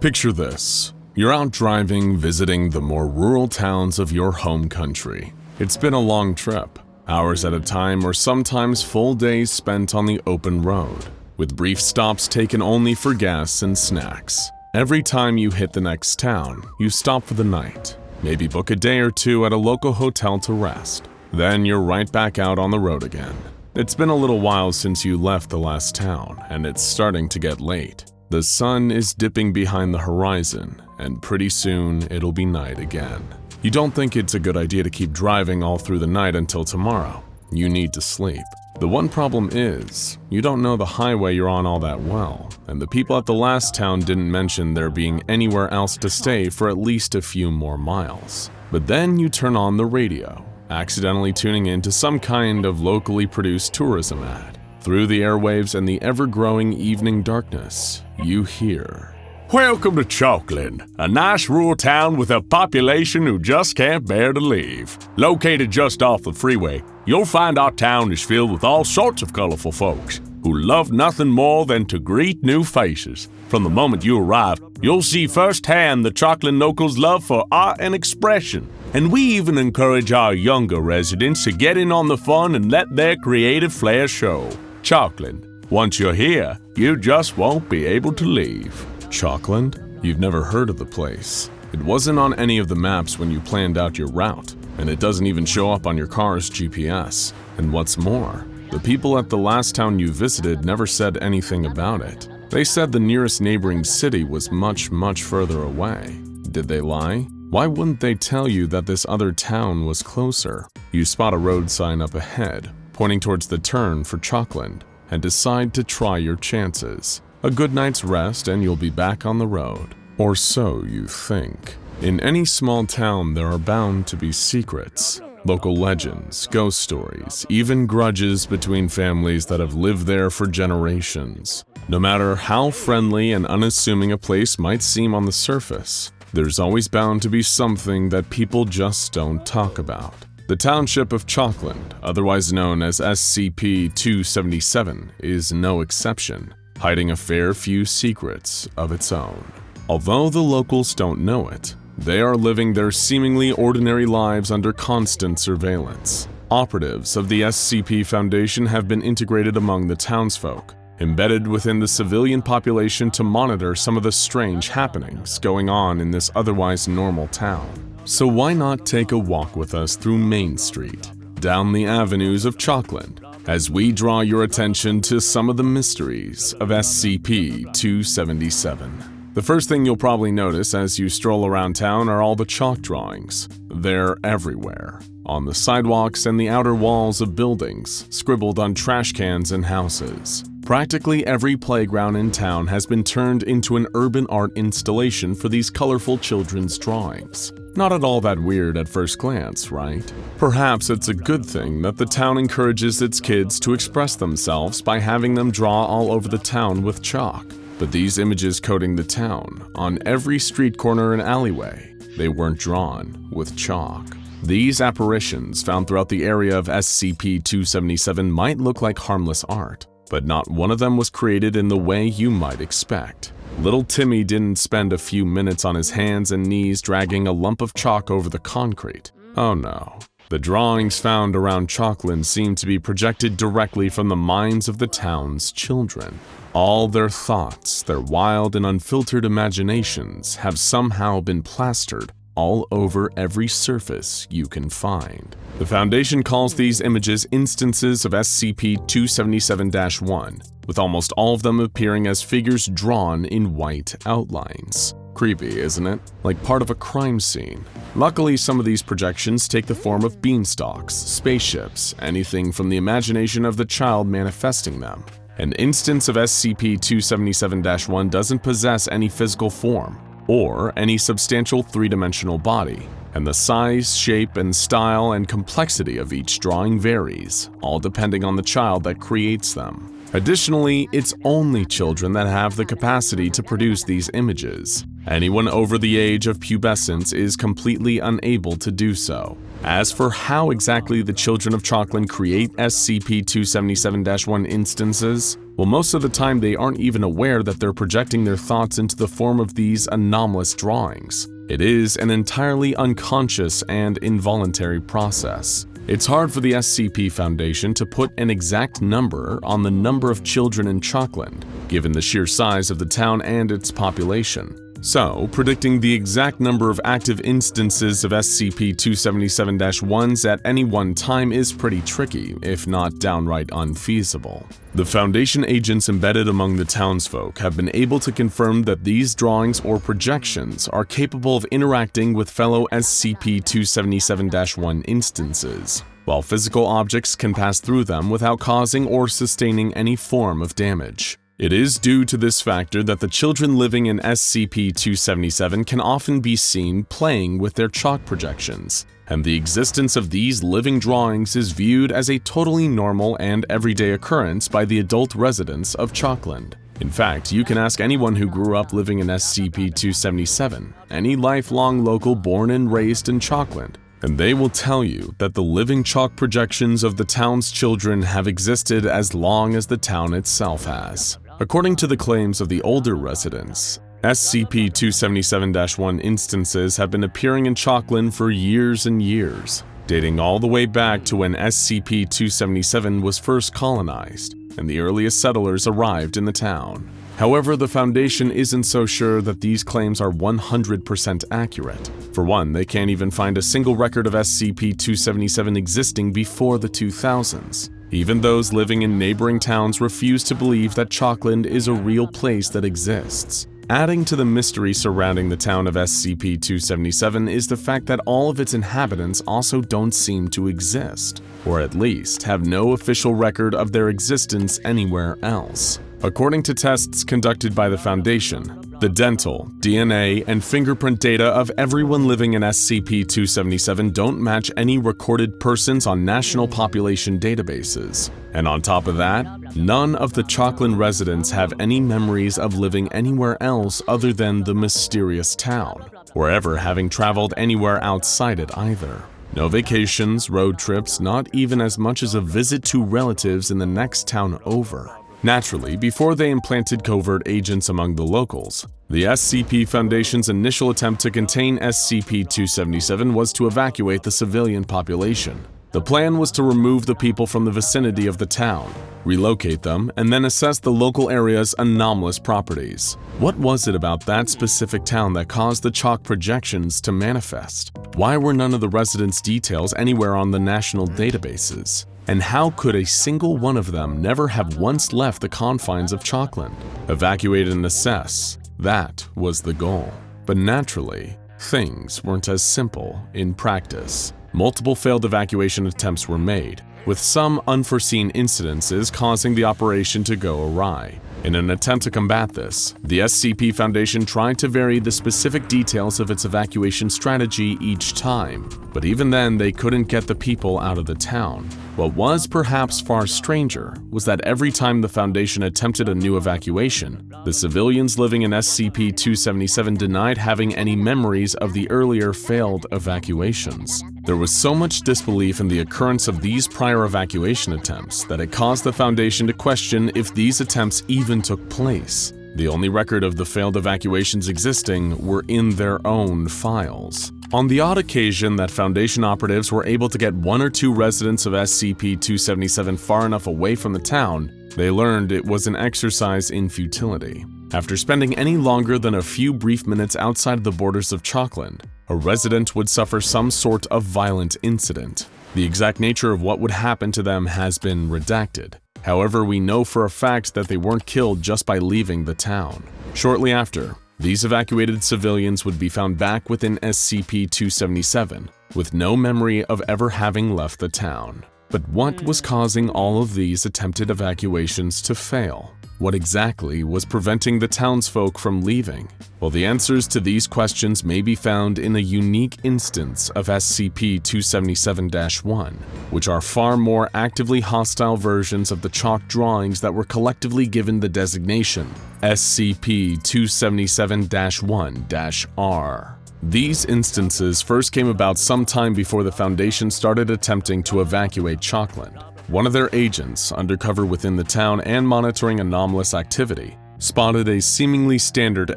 Picture this. You're out driving, visiting the more rural towns of your home country. It's been a long trip, hours at a time or sometimes full days spent on the open road, with brief stops taken only for gas and snacks. Every time you hit the next town, you stop for the night, maybe book a day or two at a local hotel to rest. Then you're right back out on the road again. It's been a little while since you left the last town, and it's starting to get late. The sun is dipping behind the horizon, and pretty soon it'll be night again. You don't think it's a good idea to keep driving all through the night until tomorrow. You need to sleep. The one problem is, you don't know the highway you're on all that well, and the people at the last town didn't mention there being anywhere else to stay for at least a few more miles. But then you turn on the radio, accidentally tuning into some kind of locally produced tourism ad. Through the airwaves and the ever-growing evening darkness, you hear, "Welcome to Chalkland, a nice rural town with a population who just can't bear to leave. Located just off the freeway, you'll find our town is filled with all sorts of colorful folks who love nothing more than to greet new faces. From the moment you arrive, you'll see firsthand the Chalkland locals' love for art and expression. And we even encourage our younger residents to get in on the fun and let their creative flair show. Chalkland. Once you're here, you just won't be able to leave." Chalkland? You've never heard of the place. It wasn't on any of the maps when you planned out your route, and it doesn't even show up on your car's GPS. And what's more, the people at the last town you visited never said anything about it. They said the nearest neighboring city was much, much further away. Did they lie? Why wouldn't they tell you that this other town was closer? You spot a road sign up ahead, pointing towards the turn for Chalkland, and decide to try your chances. A good night's rest and you'll be back on the road. Or so you think. In any small town there are bound to be secrets. Local legends, ghost stories, even grudges between families that have lived there for generations. No matter how friendly and unassuming a place might seem on the surface, there's always bound to be something that people just don't talk about. The township of Chalkland, otherwise known as SCP-277, is no exception, hiding a fair few secrets of its own. Although the locals don't know it, they are living their seemingly ordinary lives under constant surveillance. Operatives of the SCP Foundation have been integrated among the townsfolk, embedded within the civilian population to monitor some of the strange happenings going on in this otherwise normal town. So why not take a walk with us through Main Street, down the avenues of Chalkland, as we draw your attention to some of the mysteries of SCP-277. The first thing you'll probably notice as you stroll around town are all the chalk drawings. They're everywhere, on the sidewalks and the outer walls of buildings, scribbled on trash cans and houses. Practically every playground in town has been turned into an urban art installation for these colorful children's drawings. Not at all that weird at first glance, right? Perhaps it's a good thing that the town encourages its kids to express themselves by having them draw all over the town with chalk. But these images coating the town, on every street corner and alleyway, they weren't drawn with chalk. These apparitions found throughout the area of SCP-277 might look like harmless art, but not one of them was created in the way you might expect. Little Timmy didn't spend a few minutes on his hands and knees dragging a lump of chalk over the concrete. Oh no. The drawings found around Chalkland seem to be projected directly from the minds of the town's children. All their thoughts, their wild and unfiltered imaginations have somehow been plastered all over every surface you can find. The Foundation calls these images instances of SCP-277-1, with almost all of them appearing as figures drawn in white outlines. Creepy, isn't it? Like part of a crime scene. Luckily, some of these projections take the form of beanstalks, spaceships, anything from the imagination of the child manifesting them. An instance of SCP-277-1 doesn't possess any physical form, or any substantial three-dimensional body, and the size, shape, and style and complexity of each drawing varies, all depending on the child that creates them. Additionally, it's only children that have the capacity to produce these images. Anyone over the age of pubescence is completely unable to do so. As for how exactly the children of Chalkland create SCP-277-1 instances, well, most of the time they aren't even aware that they're projecting their thoughts into the form of these anomalous drawings. It is an entirely unconscious and involuntary process. It's hard for the SCP Foundation to put an exact number on the number of children in Chalkland, given the sheer size of the town and its population. So, predicting the exact number of active instances of SCP-277-1s at any one time is pretty tricky, if not downright unfeasible. The Foundation agents embedded among the townsfolk have been able to confirm that these drawings or projections are capable of interacting with fellow SCP-277-1 instances, while physical objects can pass through them without causing or sustaining any form of damage. It is due to this factor that the children living in SCP-277 can often be seen playing with their chalk projections, and the existence of these living drawings is viewed as a totally normal and everyday occurrence by the adult residents of Chalkland. In fact, you can ask anyone who grew up living in SCP-277, any lifelong local born and raised in Chalkland, and they will tell you that the living chalk projections of the town's children have existed as long as the town itself has. According to the claims of the older residents, SCP-277-1 instances have been appearing in Chalkland for years and years, dating all the way back to when SCP-277 was first colonized and the earliest settlers arrived in the town. However, the Foundation isn't so sure that these claims are 100% accurate. For one, they can't even find a single record of SCP-277 existing before the 2000s. Even those living in neighboring towns refuse to believe that Chalkland is a real place that exists. Adding to the mystery surrounding the town of SCP-277 is the fact that all of its inhabitants also don't seem to exist, or at least have no official record of their existence anywhere else. According to tests conducted by the Foundation, the dental, DNA, and fingerprint data of everyone living in SCP-277 don't match any recorded persons on national population databases. And on top of that, none of the Chalkland residents have any memories of living anywhere else other than the mysterious town, or ever having traveled anywhere outside it either. No vacations, road trips, not even as much as a visit to relatives in the next town over. Naturally, before they implanted covert agents among the locals, the SCP Foundation's initial attempt to contain SCP-277 was to evacuate the civilian population. The plan was to remove the people from the vicinity of the town, relocate them, and then assess the local area's anomalous properties. What was it about that specific town that caused the chalk projections to manifest? Why were none of the residents' details anywhere on the national databases? And how could a single one of them never have once left the confines of Chalkland? Evacuate and assess, that was the goal. But naturally, things weren't as simple in practice. Multiple failed evacuation attempts were made, with some unforeseen incidences causing the operation to go awry. In an attempt to combat this, the SCP Foundation tried to vary the specific details of its evacuation strategy each time, but even then they couldn't get the people out of the town. What was perhaps far stranger was that every time the Foundation attempted a new evacuation, the civilians living in SCP-277 denied having any memories of the earlier failed evacuations. There was so much disbelief in the occurrence of these prior evacuation attempts that it caused the Foundation to question if these attempts even took place. The only record of the failed evacuations existing were in their own files. On the odd occasion that Foundation operatives were able to get one or two residents of SCP-277 far enough away from the town, they learned it was an exercise in futility. After spending any longer than a few brief minutes outside the borders of Chalkland, a resident would suffer some sort of violent incident. The exact nature of what would happen to them has been redacted. However, we know for a fact that they weren't killed just by leaving the town. Shortly after, these evacuated civilians would be found back within SCP-277, with no memory of ever having left the town. But what was causing all of these attempted evacuations to fail? What exactly was preventing the townsfolk from leaving? Well, the answers to these questions may be found in a unique instance of SCP-277-1, which are far more actively hostile versions of the chalk drawings that were collectively given the designation SCP-277-1-R. These instances first came about sometime before the Foundation started attempting to evacuate Chalkland. One of their agents, undercover within the town and monitoring anomalous activity, spotted a seemingly standard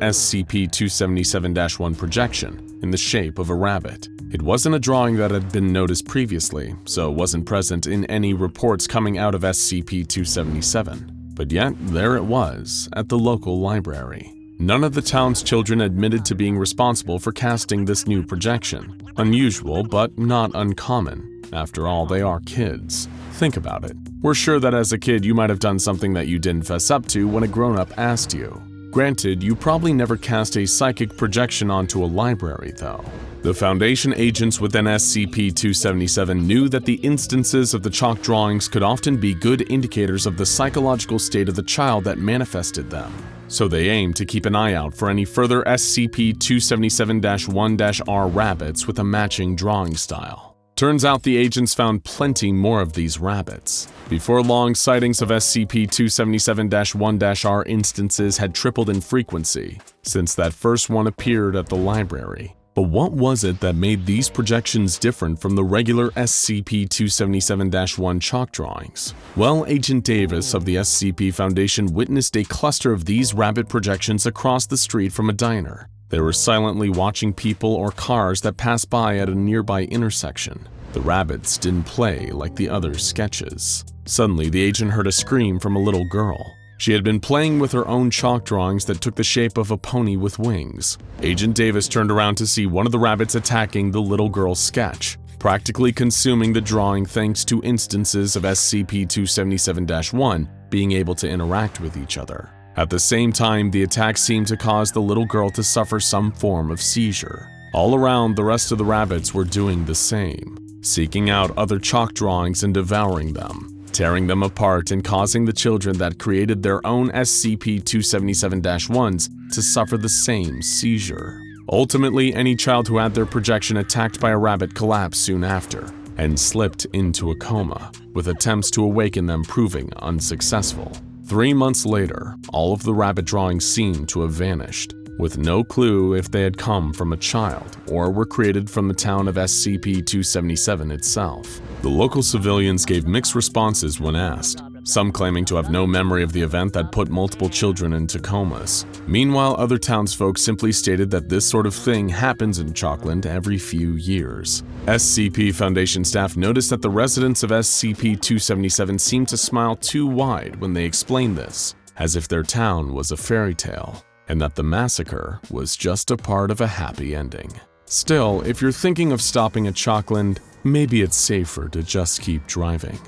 SCP-277-1 projection in the shape of a rabbit. It wasn't a drawing that had been noticed previously, so it wasn't present in any reports coming out of SCP-277. But yet, there it was, at the local library. None of the town's children admitted to being responsible for casting this new projection. Unusual, but not uncommon. After all, they are kids. Think about it. We're sure that as a kid you might have done something that you didn't fess up to when a grown-up asked you. Granted, you probably never cast a psychic projection onto a library, though. The Foundation agents within SCP-277 knew that the instances of the chalk drawings could often be good indicators of the psychological state of the child that manifested them. So they aimed to keep an eye out for any further SCP-277-1-R rabbits with a matching drawing style. Turns out the agents found plenty more of these rabbits. Before long, sightings of SCP-277-1-R instances had tripled in frequency since that first one appeared at the library. But what was it that made these projections different from the regular SCP-277-1 chalk drawings? Well, Agent Davis of the SCP Foundation witnessed a cluster of these rabbit projections across the street from a diner. They were silently watching people or cars that passed by at a nearby intersection. The rabbits didn't play like the other sketches. Suddenly, the agent heard a scream from a little girl. She had been playing with her own chalk drawings that took the shape of a pony with wings. Agent Davis turned around to see one of the rabbits attacking the little girl's sketch, practically consuming the drawing thanks to instances of SCP-277-1 being able to interact with each other. At the same time, the attack seemed to cause the little girl to suffer some form of seizure. All around, the rest of the rabbits were doing the same, seeking out other chalk drawings and devouring them, tearing them apart and causing the children that created their own SCP-277-1s to suffer the same seizure. Ultimately, any child who had their projection attacked by a rabbit collapsed soon after and slipped into a coma, with attempts to awaken them proving unsuccessful. 3 months later, all of the rabbit drawings seemed to have vanished, with no clue if they had come from a child or were created from the town of SCP-277 itself. The local civilians gave mixed responses when asked, some claiming to have no memory of the event that put multiple children into comas. Meanwhile, other townsfolk simply stated that this sort of thing happens in Chalkland every few years. SCP Foundation staff noticed that the residents of SCP-277 seemed to smile too wide when they explained this, as if their town was a fairy tale, and that the massacre was just a part of a happy ending. Still, if you're thinking of stopping at Chalkland, maybe it's safer to just keep driving.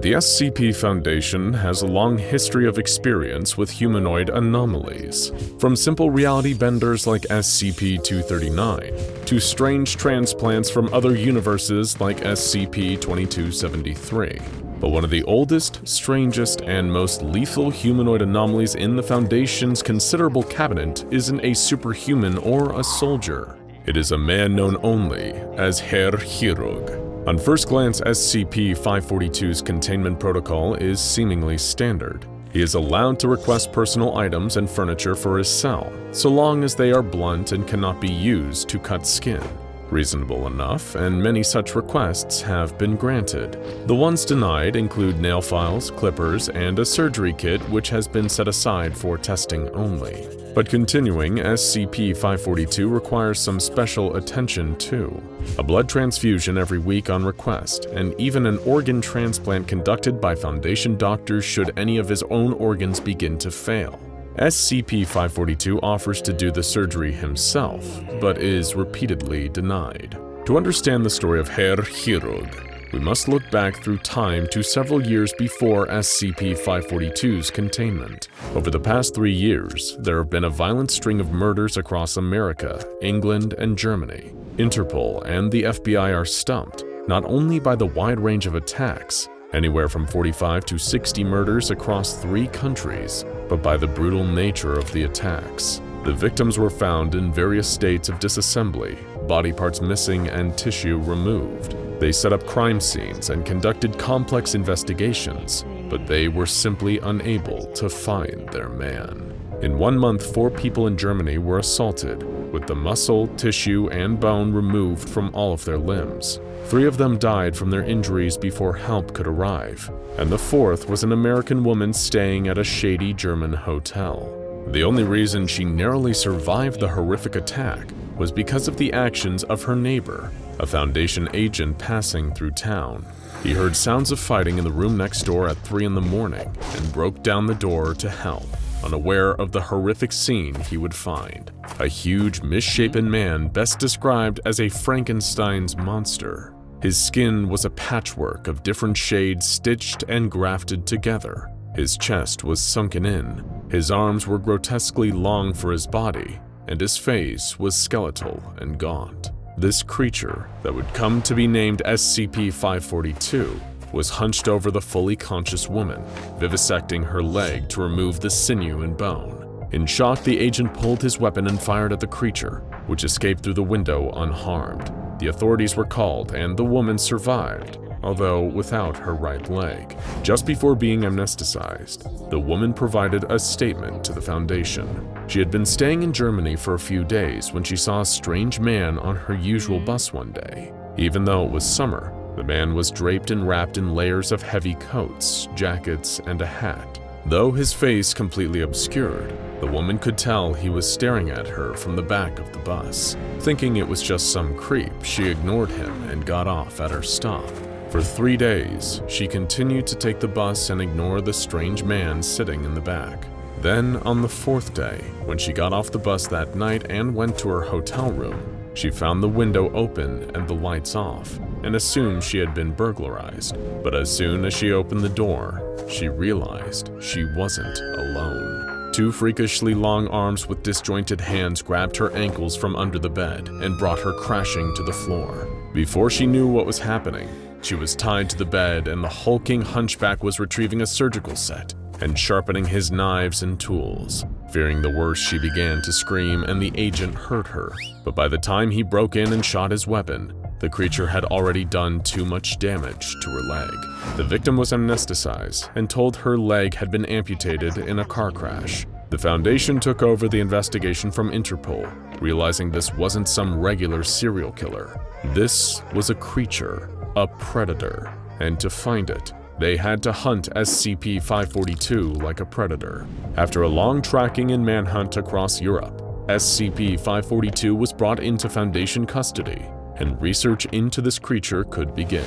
The SCP Foundation has a long history of experience with humanoid anomalies, from simple reality benders like SCP-239 to strange transplants from other universes like SCP-2273. But one of the oldest, strangest, and most lethal humanoid anomalies in the Foundation's considerable cabinet isn't a superhuman or a soldier. It is a man known only as Herr Chirurg. On first glance, SCP-542's containment protocol is seemingly standard. He is allowed to request personal items and furniture for his cell, so long as they are blunt and cannot be used to cut skin. Reasonable enough, and many such requests have been granted. The ones denied include nail files, clippers, and a surgery kit which has been set aside for testing only. But continuing, SCP-542 requires some special attention too. A blood transfusion every week on request, and even an organ transplant conducted by Foundation doctors should any of his own organs begin to fail. SCP-542 offers to do the surgery himself, but is repeatedly denied. To understand the story of Herr Chirurg, we must look back through time to several years before SCP-542's containment. Over the past 3 years, there have been a violent string of murders across America, England, and Germany. Interpol and the FBI are stumped, not only by the wide range of attacks, anywhere from 45 to 60 murders across 3 countries, but by the brutal nature of the attacks. The victims were found in various states of disassembly, body parts missing and tissue removed. They set up crime scenes and conducted complex investigations, but they were simply unable to find their man. In 1 month, 4 people in Germany were assaulted, with the muscle, tissue, and bone removed from all of their limbs. 3 of them died from their injuries before help could arrive, and the 4th was an American woman staying at a shady German hotel. The only reason she narrowly survived the horrific attack was because of the actions of her neighbor, a Foundation agent passing through town. He heard sounds of fighting in the room next door at 3 in the morning and broke down the door to help, unaware of the horrific scene he would find. A huge, misshapen man best described as a Frankenstein's monster. His skin was a patchwork of different shades stitched and grafted together. His chest was sunken in, his arms were grotesquely long for his body, and his face was skeletal and gaunt. This creature, that would come to be named SCP-542, was hunched over the fully conscious woman, vivisecting her leg to remove the sinew and bone. In shock, the agent pulled his weapon and fired at the creature, which escaped through the window unharmed. The authorities were called, and the woman survived, although without her right leg. Just before being amnesticized, the woman provided a statement to the Foundation. She had been staying in Germany for a few days when she saw a strange man on her usual bus one day. Even though it was summer, the man was draped and wrapped in layers of heavy coats, jackets, and a hat. Though his face completely obscured, the woman could tell he was staring at her from the back of the bus. Thinking it was just some creep, she ignored him and got off at her stop. For 3 days, she continued to take the bus and ignore the strange man sitting in the back. Then, on the 4th day, when she got off the bus that night and went to her hotel room, she found the window open and the lights off, and assumed she had been burglarized. But as soon as she opened the door, she realized she wasn't alone. 2 freakishly long arms with disjointed hands grabbed her ankles from under the bed and brought her crashing to the floor. Before she knew what was happening, she was tied to the bed, and the hulking hunchback was retrieving a surgical set and sharpening his knives and tools. Fearing the worst, she began to scream, and the agent heard her. But by the time he broke in and shot his weapon, the creature had already done too much damage to her leg. The victim was amnesticized and told her leg had been amputated in a car crash. The Foundation took over the investigation from Interpol, realizing this wasn't some regular serial killer. This was a creature, a predator, and to find it, they had to hunt SCP-542 like a predator. After a long tracking and manhunt across Europe, SCP-542 was brought into Foundation custody, and research into this creature could begin.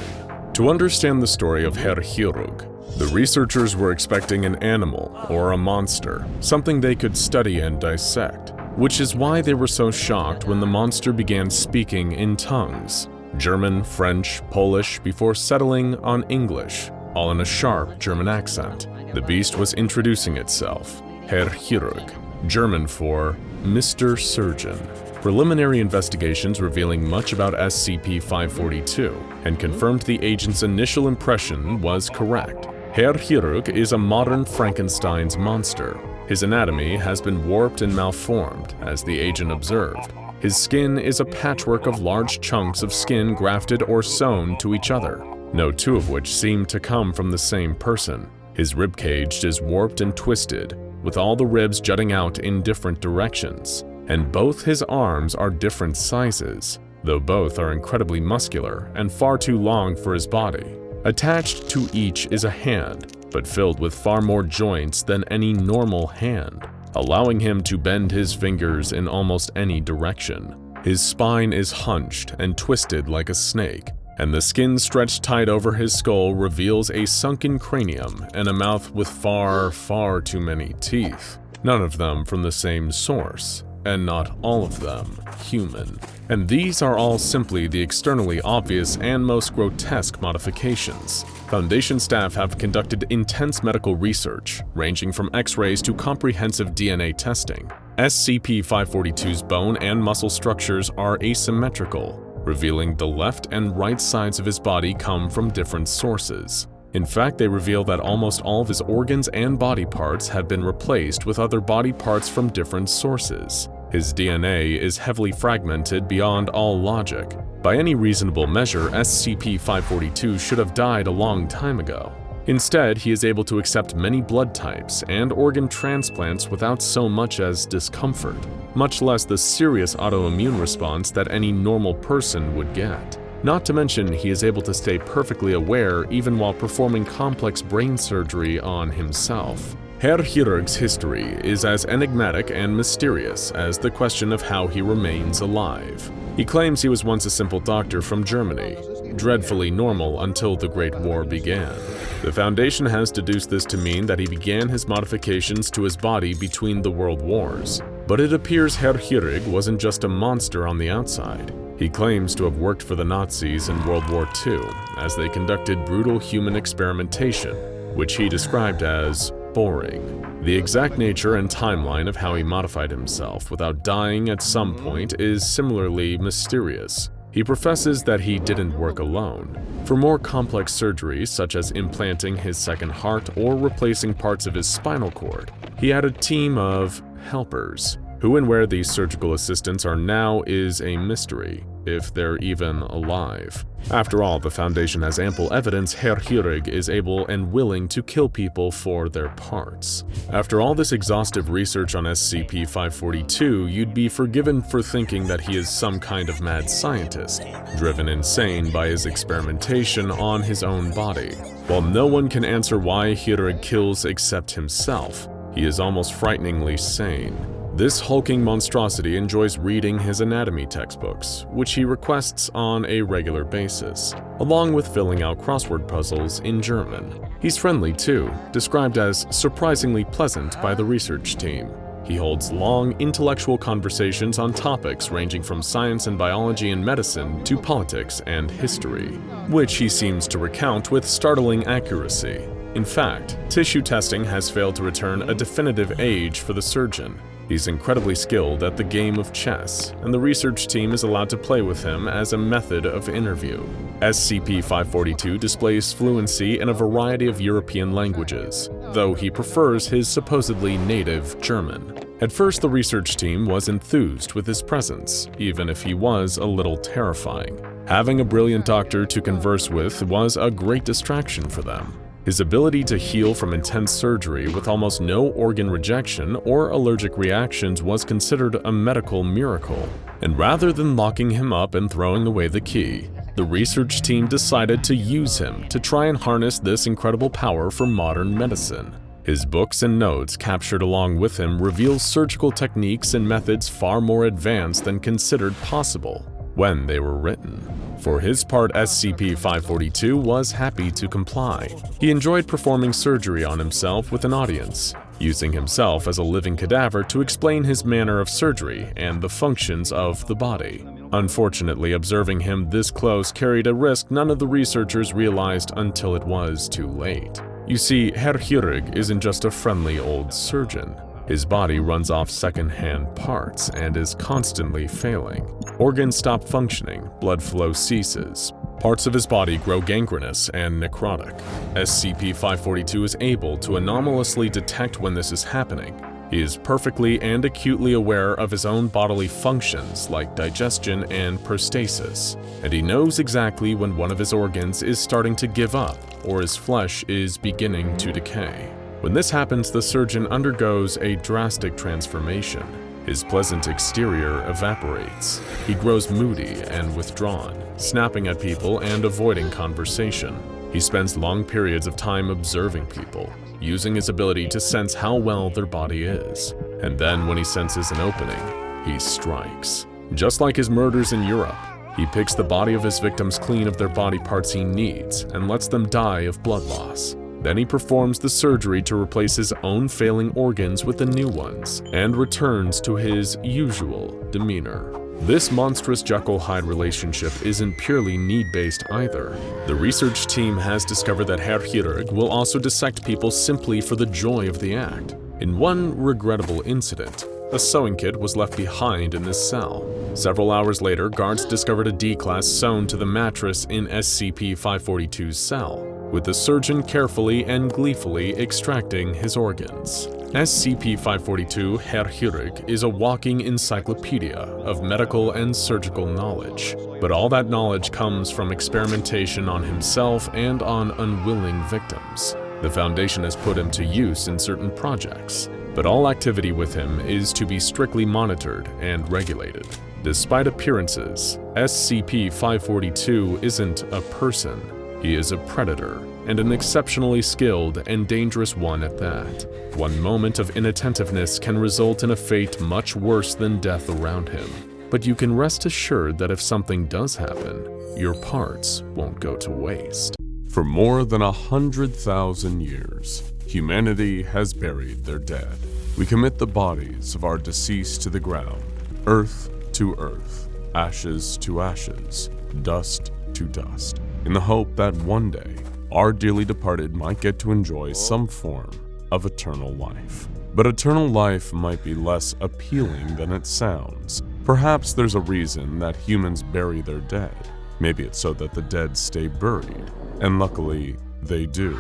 To understand the story of Herr Chirurg, the researchers were expecting an animal or a monster, something they could study and dissect, which is why they were so shocked when the monster began speaking in tongues. German, French, Polish, before settling on English, all in a sharp German accent. The beast was introducing itself, Herr Chirurg, German for Mr. Surgeon. Preliminary investigations revealing much about SCP-542 and confirmed the agent's initial impression was correct. Herr Chirurg is a modern Frankenstein's monster. His anatomy has been warped and malformed, as the agent observed. His skin is a patchwork of large chunks of skin grafted or sewn to each other, no 2 of which seem to come from the same person. His ribcage is warped and twisted, with all the ribs jutting out in different directions, and both his arms are different sizes, though both are incredibly muscular and far too long for his body. Attached to each is a hand, but filled with far more joints than any normal hand, allowing him to bend his fingers in almost any direction. His spine is hunched and twisted like a snake, and the skin stretched tight over his skull reveals a sunken cranium and a mouth with far, far too many teeth, none of them from the same source, and not all of them human. And these are all simply the externally obvious and most grotesque modifications. Foundation staff have conducted intense medical research, ranging from X-rays to comprehensive DNA testing. SCP-542's bone and muscle structures are asymmetrical, revealing the left and right sides of his body come from different sources. In fact, they reveal that almost all of his organs and body parts have been replaced with other body parts from different sources. His DNA is heavily fragmented beyond all logic. By any reasonable measure, SCP-542 should have died a long time ago. Instead, he is able to accept many blood types and organ transplants without so much as discomfort, much less the serious autoimmune response that any normal person would get. Not to mention, he is able to stay perfectly aware even while performing complex brain surgery on himself. Herr Chirurg's history is as enigmatic and mysterious as the question of how he remains alive. He claims he was once a simple doctor from Germany, dreadfully normal until the Great War began. The Foundation has deduced this to mean that he began his modifications to his body between the world wars. But it appears Herr Chirurg wasn't just a monster on the outside. He claims to have worked for the Nazis in World War II as they conducted brutal human experimentation, which he described as boring. The exact nature and timeline of how he modified himself without dying at some point is similarly mysterious. He professes that he didn't work alone. For more complex surgeries, such as implanting his second heart or replacing parts of his spinal cord, he had a team of helpers. Who and where these surgical assistants are now is a mystery, if they're even alive. After all, the Foundation has ample evidence Herr Chirurg is able and willing to kill people for their parts. After all this exhaustive research on SCP-542, you'd be forgiven for thinking that he is some kind of mad scientist, driven insane by his experimentation on his own body. While no one can answer why Chirurg kills except himself, he is almost frighteningly sane. This hulking monstrosity enjoys reading his anatomy textbooks, which he requests on a regular basis, along with filling out crossword puzzles in German. He's friendly too, described as surprisingly pleasant by the research team. He holds long, intellectual conversations on topics ranging from science and biology and medicine to politics and history, which he seems to recount with startling accuracy. In fact, tissue testing has failed to return a definitive age for the surgeon. He's incredibly skilled at the game of chess, and the research team is allowed to play with him as a method of interview. SCP-542 displays fluency in a variety of European languages, though he prefers his supposedly native German. At first, the research team was enthused with his presence, even if he was a little terrifying. Having a brilliant doctor to converse with was a great distraction for them. His ability to heal from intense surgery with almost no organ rejection or allergic reactions was considered a medical miracle. And rather than locking him up and throwing away the key, the research team decided to use him to try and harness this incredible power for modern medicine. His books and notes captured along with him reveal surgical techniques and methods far more advanced than considered possible when they were written. For his part, SCP-542 was happy to comply. He enjoyed performing surgery on himself with an audience, using himself as a living cadaver to explain his manner of surgery and the functions of the body. Unfortunately, observing him this close carried a risk none of the researchers realized until it was too late. You see, Herr Chirurg isn't just a friendly old surgeon. His body runs off second-hand parts and is constantly failing. Organs stop functioning, blood flow ceases. Parts of his body grow gangrenous and necrotic. SCP-542 is able to anomalously detect when this is happening. He is perfectly and acutely aware of his own bodily functions like digestion and peristalsis, and he knows exactly when one of his organs is starting to give up or his flesh is beginning to decay. When this happens, the surgeon undergoes a drastic transformation. His pleasant exterior evaporates. He grows moody and withdrawn, snapping at people and avoiding conversation. He spends long periods of time observing people, using his ability to sense how well their body is. And then when he senses an opening, he strikes. Just like his murders in Europe, he picks the body of his victims clean of their body parts he needs and lets them die of blood loss. Then he performs the surgery to replace his own failing organs with the new ones, and returns to his usual demeanor. This monstrous Jekyll-Hyde relationship isn't purely need-based either. The research team has discovered that Herr Chirurg will also dissect people simply for the joy of the act. In one regrettable incident, a sewing kit was left behind in this cell. Several hours later, guards discovered a D-class sewn to the mattress in SCP-542's cell. with the surgeon carefully and gleefully extracting his organs. SCP-542 Herr Chirurg is a walking encyclopedia of medical and surgical knowledge, but all that knowledge comes from experimentation on himself and on unwilling victims. The Foundation has put him to use in certain projects, but all activity with him is to be strictly monitored and regulated. Despite appearances, SCP-542 isn't a person. He is a predator, and an exceptionally skilled and dangerous one at that. One moment of inattentiveness can result in a fate much worse than death around him. But you can rest assured that if something does happen, your parts won't go to waste. For more than 100,000 years, humanity has buried their dead. We commit the bodies of our deceased to the ground, earth to earth, ashes to ashes, dust to dust, in the hope that one day, our dearly departed might get to enjoy some form of eternal life. But eternal life might be less appealing than it sounds. Perhaps there's a reason that humans bury their dead. Maybe it's so that the dead stay buried, and luckily, they do,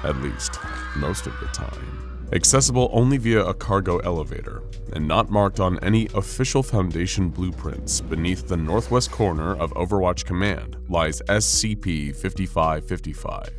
at least most of the time. Accessible only via a cargo elevator, and not marked on any official Foundation blueprints, beneath the northwest corner of Overwatch Command lies SCP-5555.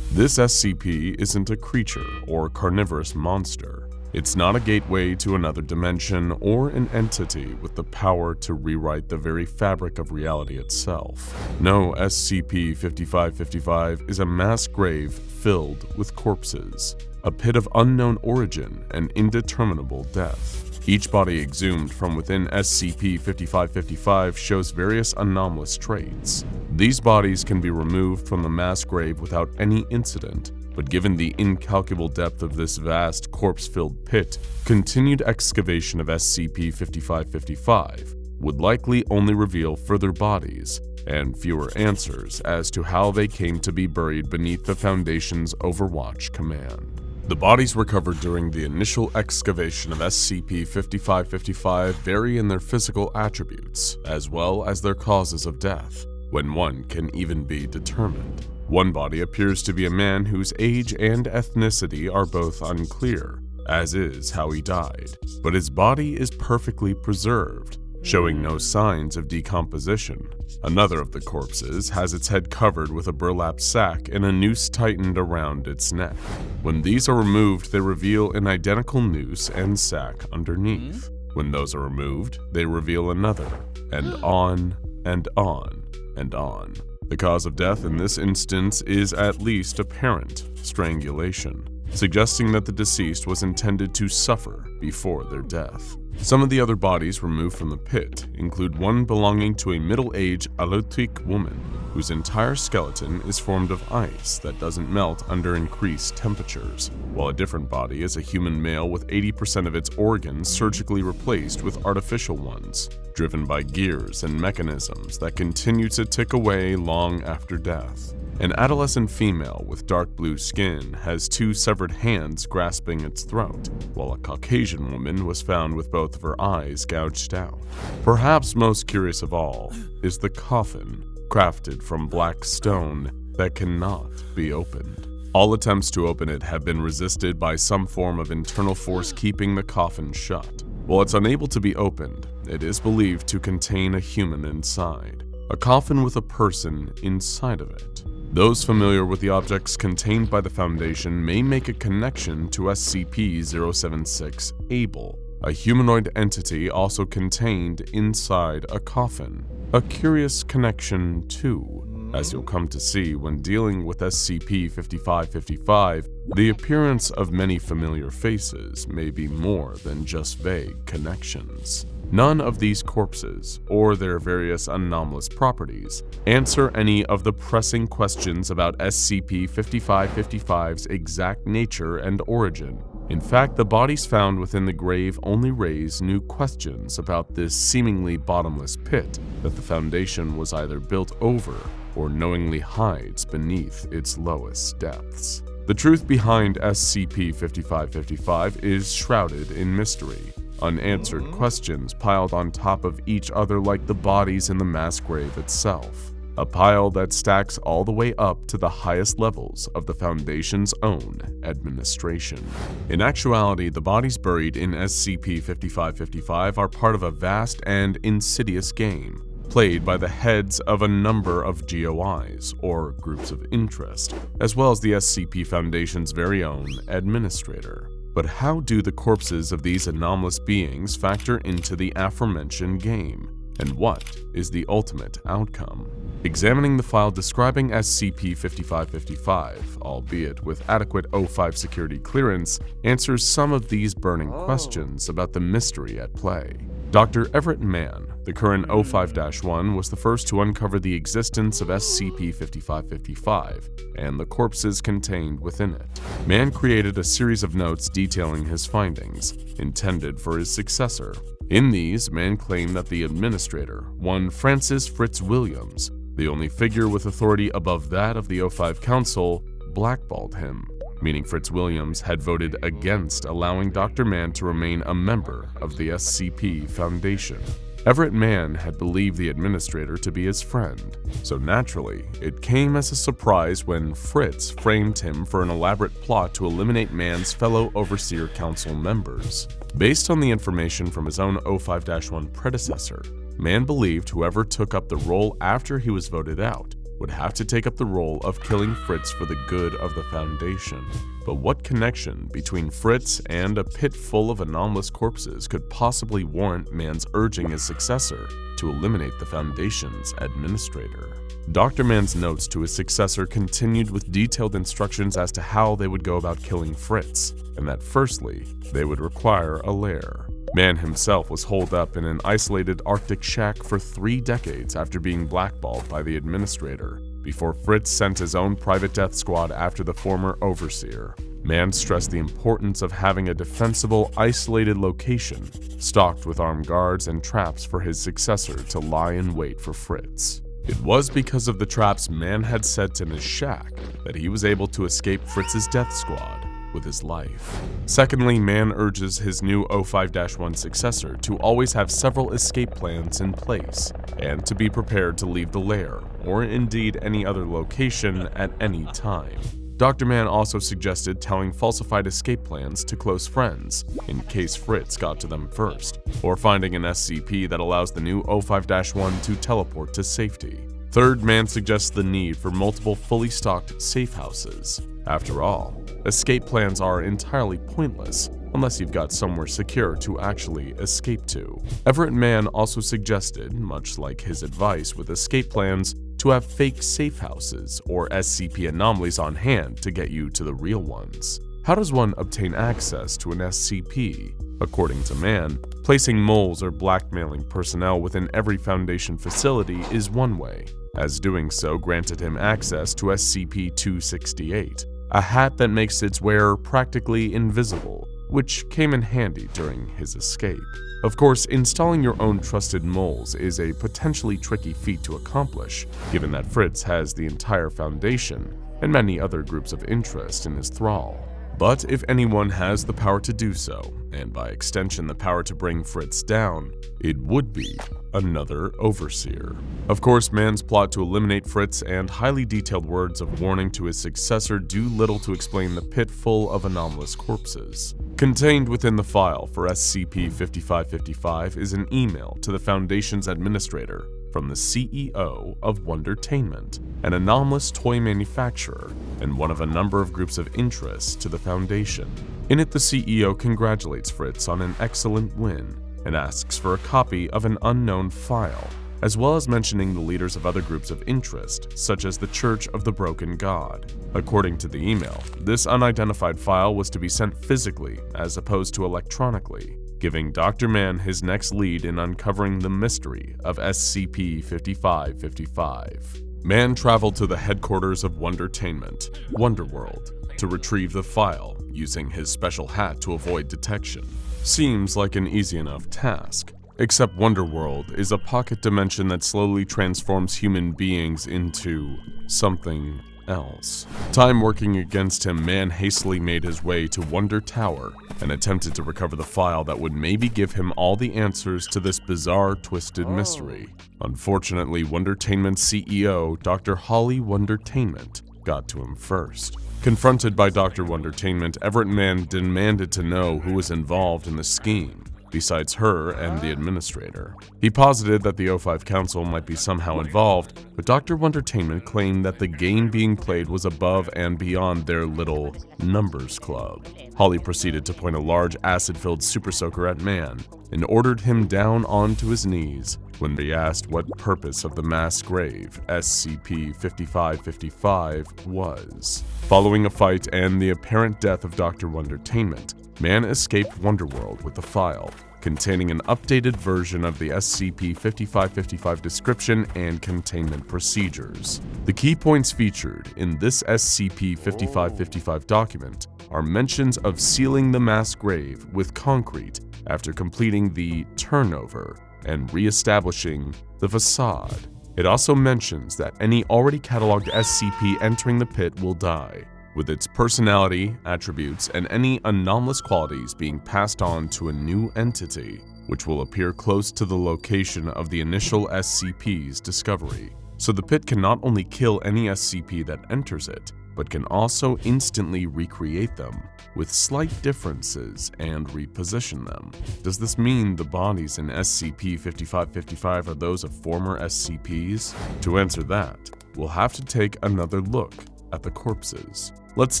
This SCP isn't a creature or carnivorous monster. It's not a gateway to another dimension or an entity with the power to rewrite the very fabric of reality itself. No, SCP-5555 is a mass grave filled with corpses, a pit of unknown origin and indeterminable death. Each body exhumed from within SCP-5555 shows various anomalous traits. These bodies can be removed from the mass grave without any incident, but given the incalculable depth of this vast corpse-filled pit, continued excavation of SCP-5555 would likely only reveal further bodies and fewer answers as to how they came to be buried beneath the Foundation's Overwatch Command. The bodies recovered during the initial excavation of SCP-5555 vary in their physical attributes, as well as their causes of death, when one can even be determined. One body appears to be a man whose age and ethnicity are both unclear, as is how he died, but his body is perfectly preserved, showing no signs of decomposition. Another of the corpses has its head covered with a burlap sack and a noose tightened around its neck. When these are removed, they reveal an identical noose and sack underneath. When those are removed, they reveal another, and on and on and on. The cause of death in this instance is at least apparent: strangulation, suggesting that the deceased was intended to suffer before their death. Some of the other bodies removed from the pit include one belonging to a middle-aged Aleutic woman, whose entire skeleton is formed of ice that doesn't melt under increased temperatures, while a different body is a human male with 80% of its organs surgically replaced with artificial ones, driven by gears and mechanisms that continue to tick away long after death. An adolescent female with dark blue skin has two severed hands grasping its throat, while a Caucasian woman was found with both of her eyes gouged out. Perhaps most curious of all is the coffin, crafted from black stone that cannot be opened. All attempts to open it have been resisted by some form of internal force keeping the coffin shut. While it's unable to be opened, it is believed to contain a human inside, a coffin with a person inside of it. Those familiar with the objects contained by the Foundation may make a connection to SCP-076 Able, a humanoid entity also contained inside a coffin. A curious connection too, as you'll come to see when dealing with SCP-5555, the appearance of many familiar faces may be more than just vague connections. None of these corpses, or their various anomalous properties, answer any of the pressing questions about SCP-5555's exact nature and origin. In fact, the bodies found within the grave only raise new questions about this seemingly bottomless pit that the Foundation was either built over or knowingly hides beneath its lowest depths. The truth behind SCP-5555 is shrouded in mystery. Unanswered questions piled on top of each other like the bodies in the mass grave itself. a pile that stacks all the way up to the highest levels of the Foundation's own administration. In actuality, the bodies buried in SCP-5555 are part of a vast and insidious game, played by the heads of a number of GOIs, or groups of interest, as well as the SCP Foundation's very own administrator. But how do the corpses of these anomalous beings factor into the aforementioned game? And what is the ultimate outcome? Examining the file describing SCP-5555, albeit with adequate O5 security clearance, answers some of these burning questions about the mystery at play. Dr. Everett Mann, the current O5-1, was the first to uncover the existence of SCP-5555 and the corpses contained within it. Mann created a series of notes detailing his findings, intended for his successor. In these, Mann claimed that the administrator, one Francis Fritz Williams, the only figure with authority above that of the O5 Council, blackballed him, meaning Fritz Williams had voted against allowing Dr. Mann to remain a member of the SCP Foundation. Everett Mann had believed the administrator to be his friend, so naturally, it came as a surprise when Fritz framed him for an elaborate plot to eliminate Mann's fellow Overseer Council members. Based on the information from his own O5-1 predecessor, Mann believed whoever took up the role after he was voted out would have to take up the role of killing Fritz for the good of the Foundation. But what connection between Fritz and a pit full of anomalous corpses could possibly warrant Mann's urging his successor to eliminate the Foundation's administrator? Dr. Mann's notes to his successor continued with detailed instructions as to how they would go about killing Fritz, and that firstly, they would require a lair. Mann himself was holed up in an isolated Arctic shack for 3 decades after being blackballed by the administrator, before Fritz sent his own private death squad after the former overseer. Mann stressed the importance of having a defensible, isolated location, stocked with armed guards and traps for his successor to lie in wait for Fritz. It was because of the traps Mann had set in his shack that he was able to escape Fritz's death squad with his life. Secondly, Mann urges his new O5-1 successor to always have several escape plans in place, and to be prepared to leave the lair, or indeed any other location, at any time. Dr. Mann also suggested telling falsified escape plans to close friends, in case Fritz got to them first, or finding an SCP that allows the new O5-1 to teleport to safety. Third, Mann suggests the need for multiple fully stocked safe houses. After all, escape plans are entirely pointless unless you've got somewhere secure to actually escape to. Everett Mann also suggested, much like his advice with escape plans, to have fake safe houses or SCP anomalies on hand to get you to the real ones. How does one obtain access to an SCP? According to Mann, placing moles or blackmailing personnel within every Foundation facility is one way, as doing so granted him access to SCP-278, a hat that makes its wearer practically invisible, which came in handy during his escape. Of course, installing your own trusted moles is a potentially tricky feat to accomplish, given that Fritz has the entire Foundation and many other groups of interest in his thrall. But if anyone has the power to do so, and by extension the power to bring Fritz down, it would be another Overseer. Of course, Mann's plot to eliminate Fritz and highly detailed words of warning to his successor do little to explain the pit full of anomalous corpses. Contained within the file for SCP-5555 is an email to the Foundation's administrator from the CEO of Wondertainment, an anomalous toy manufacturer and one of a number of groups of interest to the Foundation. In it, the CEO congratulates Fritz on an excellent win and asks for a copy of an unknown file, as well as mentioning the leaders of other groups of interest, such as the Church of the Broken God. According to the email, this unidentified file was to be sent physically as opposed to electronically, giving Dr. Mann his next lead in uncovering the mystery of SCP-5555. Mann traveled to the headquarters of Wondertainment, Wonderworld, to retrieve the file, using his special hat to avoid detection. Seems like an easy enough task, except Wonderworld is a pocket dimension that slowly transforms human beings into something else. Time working against him, Man hastily made his way to Wonder Tower and attempted to recover the file that would maybe give him all the answers to this bizarre, twisted mystery. Unfortunately, Wondertainment's CEO, Dr. Holly Wondertainment, got to him first. Confronted by Dr. Wondertainment, Everett Man demanded to know who was involved in the scheme, besides her and the administrator. He posited that the O5 Council might be somehow involved, but Dr. Wondertainment claimed that the game being played was above and beyond their little numbers club. Holly proceeded to point a large acid-filled super soaker at Man and ordered him down onto his knees when he asked what purpose of the mass grave SCP-5555 was. Following a fight and the apparent death of Dr. Wondertainment, Man escaped Wonderworld with the file, containing an updated version of the SCP-5555 description and containment procedures. The key points featured in this SCP-5555 document are mentions of sealing the mass grave with concrete after completing the turnover and re-establishing the facade. It also mentions that any already cataloged SCP entering the pit will die, with its personality, attributes, and any anomalous qualities being passed on to a new entity, which will appear close to the location of the initial SCP's discovery. So the pit can not only kill any SCP that enters it, but can also instantly recreate them, with slight differences, and reposition them. Does this mean the bodies in SCP-5555 are those of former SCPs? To answer that, we'll have to take another look at the corpses. Let's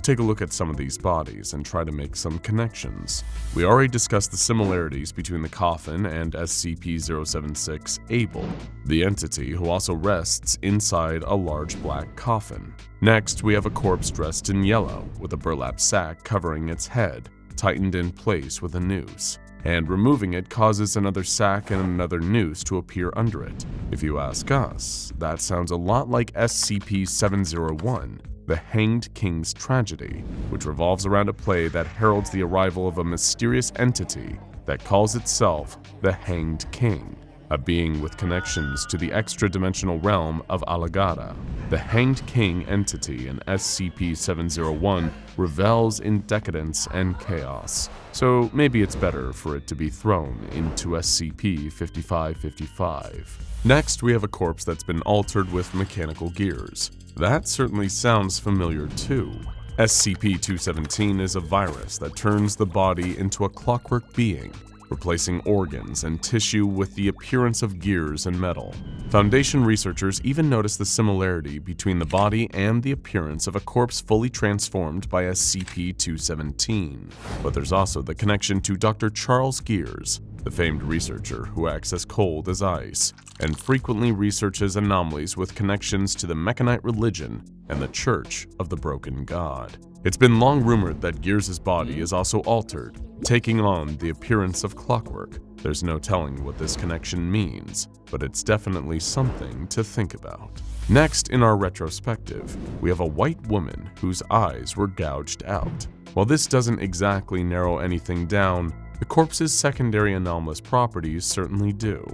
take a look at some of these bodies and try to make some connections. We already discussed the similarities between the coffin and SCP-076 Abel, the entity who also rests inside a large black coffin. Next, we have a corpse dressed in yellow, with a burlap sack covering its head, tightened in place with a noose, and removing it causes another sack and another noose to appear under it. If you ask us, that sounds a lot like SCP-701, The Hanged King's Tragedy, which revolves around a play that heralds the arrival of a mysterious entity that calls itself the Hanged King, a being with connections to the extra-dimensional realm of Alagada. The Hanged King entity in SCP-701 revels in decadence and chaos, so maybe it's better for it to be thrown into SCP-5555. Next, we have a corpse that's been altered with mechanical gears. That certainly sounds familiar too. SCP-217 is a virus that turns the body into a clockwork being, replacing organs and tissue with the appearance of gears and metal. Foundation researchers even noticed the similarity between the body and the appearance of a corpse fully transformed by SCP-217. But there's also the connection to Dr. Charles Gears, the famed researcher who acts as cold as ice, and frequently researches anomalies with connections to the Mechanite religion and the Church of the Broken God. It's been long rumored that Gears' body is also altered, taking on the appearance of clockwork. There's no telling what this connection means, but it's definitely something to think about. Next, in our retrospective, we have a white woman whose eyes were gouged out. While this doesn't exactly narrow anything down, the corpse's secondary anomalous properties certainly do.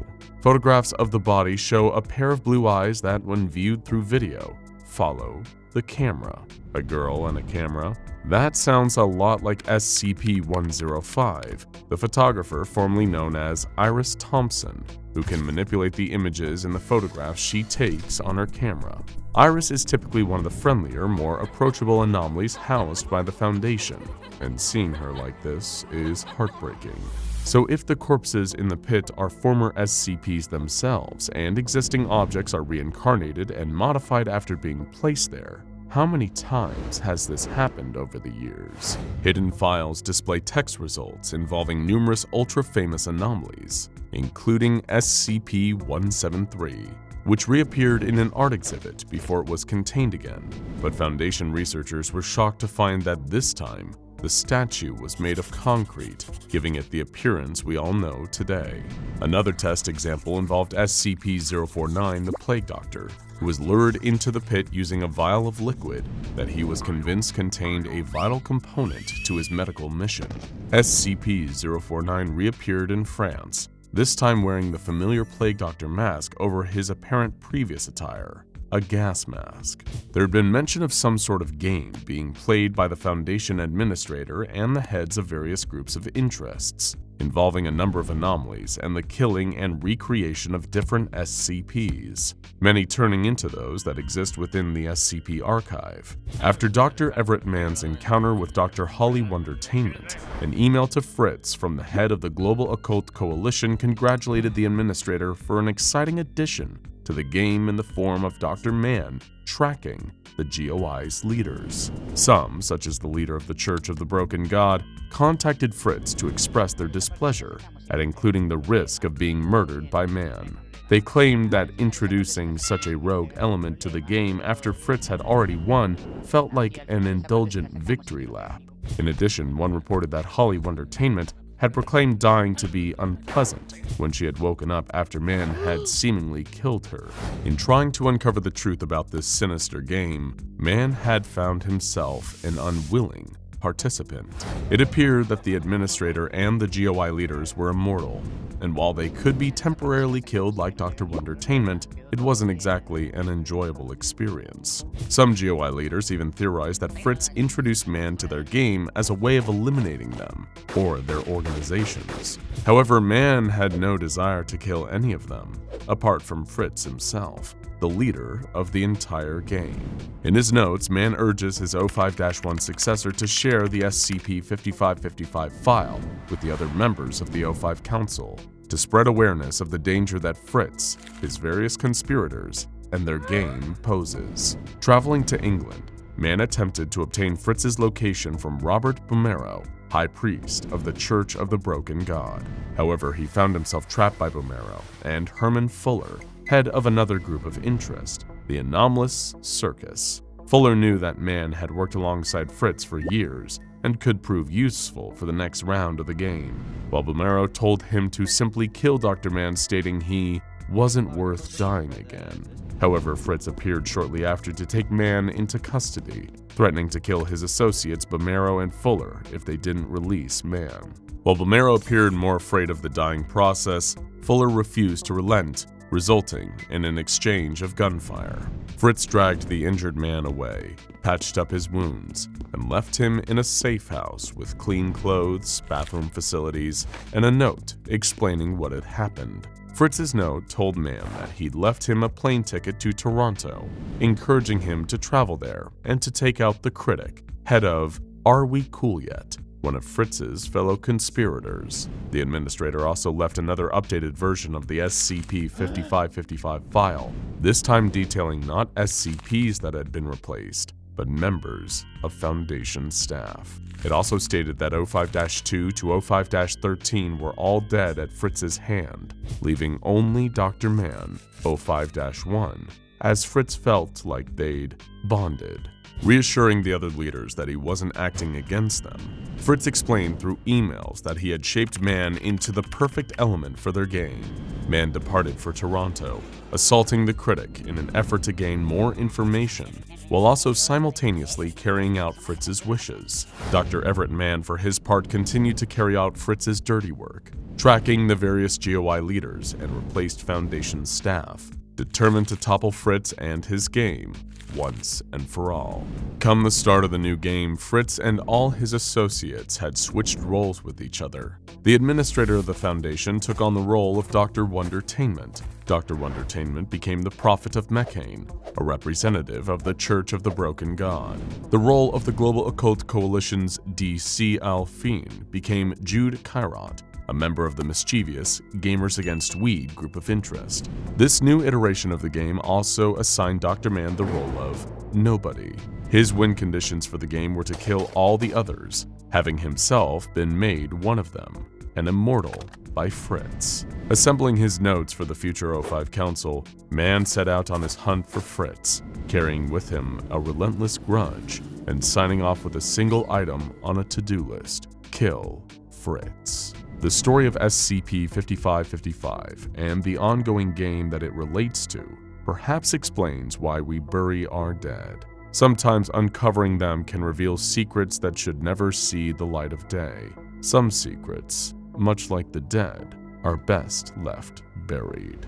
Photographs of the body show a pair of blue eyes that, when viewed through video, follow the camera. A girl and a camera? That sounds a lot like SCP-105, the photographer formerly known as Iris Thompson, who can manipulate the images in the photographs she takes on her camera. Iris is typically one of the friendlier, more approachable anomalies housed by the Foundation, and seeing her like this is heartbreaking. So if the corpses in the pit are former SCPs themselves, and existing objects are reincarnated and modified after being placed there, how many times has this happened over the years? Hidden files display text results involving numerous ultra-famous anomalies, including SCP-173, which reappeared in an art exhibit before it was contained again. But Foundation researchers were shocked to find that this time, the statue was made of concrete, giving it the appearance we all know today. Another test example involved SCP-049, the Plague Doctor, who was lured into the pit using a vial of liquid that he was convinced contained a vital component to his medical mission. SCP-049 reappeared in France, this time wearing the familiar Plague Doctor mask over his apparent previous attire. a gas mask. There had been mention of some sort of game being played by the Foundation administrator and the heads of various groups of interests, involving a number of anomalies and the killing and recreation of different SCPs, many turning into those that exist within the SCP archive. After Dr. Everett Mann's encounter with Dr. Holly Wondertainment, an email to Fritz from the head of the Global Occult Coalition congratulated the administrator for an exciting addition to the game in the form of Dr. Mann tracking the GOI's leaders. Some, such as the leader of the Church of the Broken God, contacted Fritz to express their displeasure at including the risk of being murdered by Mann. They claimed that introducing such a rogue element to the game after Fritz had already won felt like an indulgent victory lap. In addition, one reported that Holly Wondertainment had proclaimed dying to be unpleasant when she had woken up after Mann had seemingly killed her. In trying to uncover the truth about this sinister game, Mann had found himself an unwilling participant. It appeared that the administrator and the GOI leaders were immortal, and while they could be temporarily killed like Dr. Wondertainment, it wasn't exactly an enjoyable experience. Some GOI leaders even theorized that Fritz introduced Mann to their game as a way of eliminating them, or their organizations. However, Mann had no desire to kill any of them, apart from Fritz himself, the leader of the entire game. In his notes, Mann urges his 05-1 successor to share the SCP-5555 file with the other members of the 05 Council to spread awareness of the danger that Fritz, his various conspirators, and their game poses. Traveling to England, Mann attempted to obtain Fritz's location from Robert Bomero, High Priest of the Church of the Broken God. However, he found himself trapped by Bomero and Herman Fuller, head of another group of interest, the Anomalous Circus. Fuller knew that Mann had worked alongside Fritz for years and could prove useful for the next round of the game, while Bomero told him to simply kill Dr. Mann, stating he wasn't worth dying again. However, Fritz appeared shortly after to take Mann into custody, threatening to kill his associates Bomero and Fuller if they didn't release Mann. While Bomero appeared more afraid of the dying process, Fuller refused to relent, resulting in an exchange of gunfire. Fritz dragged the injured man away, patched up his wounds, and left him in a safe house with clean clothes, bathroom facilities, and a note explaining what had happened. Fritz's note told Mann that he'd left him a plane ticket to Toronto, encouraging him to travel there and to take out the critic, head of Are We Cool Yet?, one of Fritz's fellow conspirators. The administrator also left another updated version of the SCP-5555 file, this time detailing not SCPs that had been replaced, but members of Foundation staff. It also stated that 05-2 to 05-13 were all dead at Fritz's hand, leaving only Dr. Mann, 05-1, as Fritz felt like they'd bonded. Reassuring the other leaders that he wasn't acting against them, Fritz explained through emails that he had shaped Mann into the perfect element for their game. Mann departed for Toronto, assaulting the critic in an effort to gain more information, while also simultaneously carrying out Fritz's wishes. Dr. Everett Mann, for his part, continued to carry out Fritz's dirty work, tracking the various GOI leaders and replaced Foundation staff, determined to topple Fritz and his game once and for all. Come the start of the new game, Fritz and all his associates had switched roles with each other. The administrator of the Foundation took on the role of Dr. Wondertainment. Dr. Wondertainment became the Prophet of Mechane, a representative of the Church of the Broken God. The role of the Global Occult Coalition's DC Alphine became Jude Kairat, a member of the mischievous Gamers Against Weed group of interest. This new iteration of the game also assigned Dr. Mann the role of Nobody. His win conditions for the game were to kill all the others, having himself been made one of them, an immortal by Fritz. Assembling his notes for the future 05 Council, Mann set out on his hunt for Fritz, carrying with him a relentless grudge and signing off with a single item on a to-do list: kill Fritz. The story of SCP-5555 and the ongoing game that it relates to perhaps explains why we bury our dead. Sometimes uncovering them can reveal secrets that should never see the light of day. Some secrets, much like the dead, are best left buried.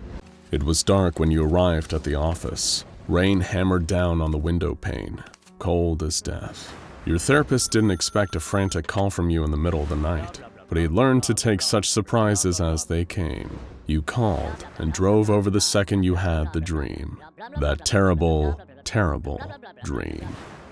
It was dark when you arrived at the office. Rain hammered down on the window pane, cold as death. Your therapist didn't expect a frantic call from you in the middle of the night, but he learned to take such surprises as they came. You called and drove over the second you had the dream. That terrible, terrible dream.